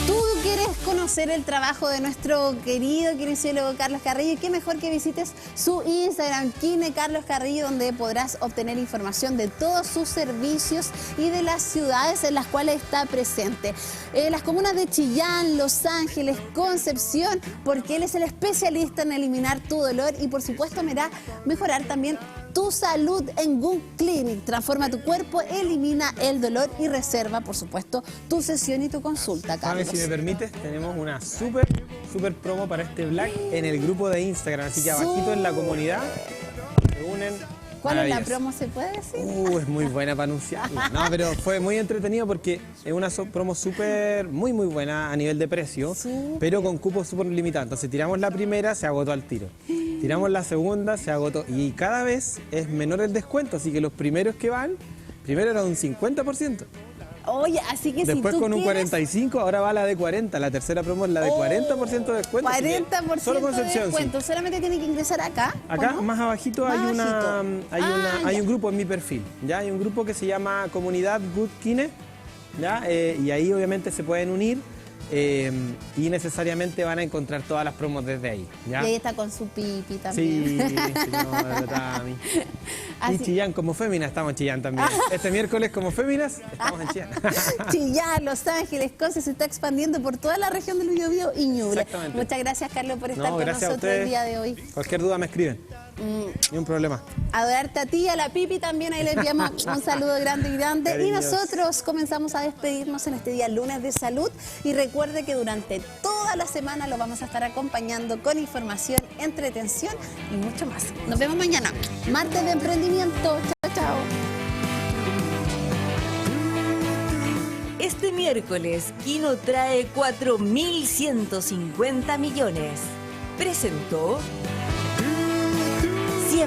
Tú quieres conocer el trabajo de nuestro querido kinesiólogo Carlos Carrillo, y qué mejor que visites su Instagram, Kine Carlos Carrillo, donde podrás obtener información de todos sus servicios y de las ciudades en las cuales está presente. Las comunas de Chillán, Los Ángeles, Concepción, porque él es el especialista en eliminar tu dolor y por supuesto mejorar también tu salud en Good Clinic. Transforma tu cuerpo, elimina el dolor y reserva, por supuesto, tu sesión y tu consulta, Carlos. Si me permites, tenemos una súper promo para este Black en el grupo de Instagram. Así que abajito en la comunidad se unen. ¿Cuál es la promo, se puede decir? Es muy buena para anunciarla. No, pero fue muy entretenido porque es una promo muy buena a nivel de precio, pero con cupos súper limitados. Entonces tiramos la primera, se agotó al tiro. Tiramos la segunda, se agotó. Y cada vez es menor el descuento, así que los primeros que van, primero era un 50%. Oye, así que después si tú con un 45, ahora va la de 40. La tercera promo es la de 40% de descuento. 40% solo Concepción, de descuento. Solamente tiene que ingresar acá. Acá, ¿no? más abajito, hay un grupo en mi perfil. ¿Ya? Hay un grupo que se llama Comunidad Good Kine, ¿ya? Y ahí obviamente se pueden unir. Y necesariamente van a encontrar todas las promos desde ahí, ¿ya? Y ahí está con su pipi también. Sí, señora Tami. Y Chillán, como fémina, estamos en Chillán también. Este miércoles, como féminas, estamos en Chillán. Chillán, Los Ángeles, Conce se está expandiendo por toda la región del Biobío y Ñuble. Exactamente. Muchas gracias, Carlos, por estar con nosotros el día de hoy. Cualquier duda me escriben. Ni un problema. Adorarte a ti, a la Pipi también, ahí les enviamos un saludo grande. Cariños. Y nosotros comenzamos a despedirnos en este día lunes de salud. Y recuerde que durante toda toda la semana lo vamos a estar acompañando con información, entretención y mucho más. Nos vemos mañana, martes de emprendimiento. Chao, chao. Este miércoles, Kino trae 4.150 millones. Presentó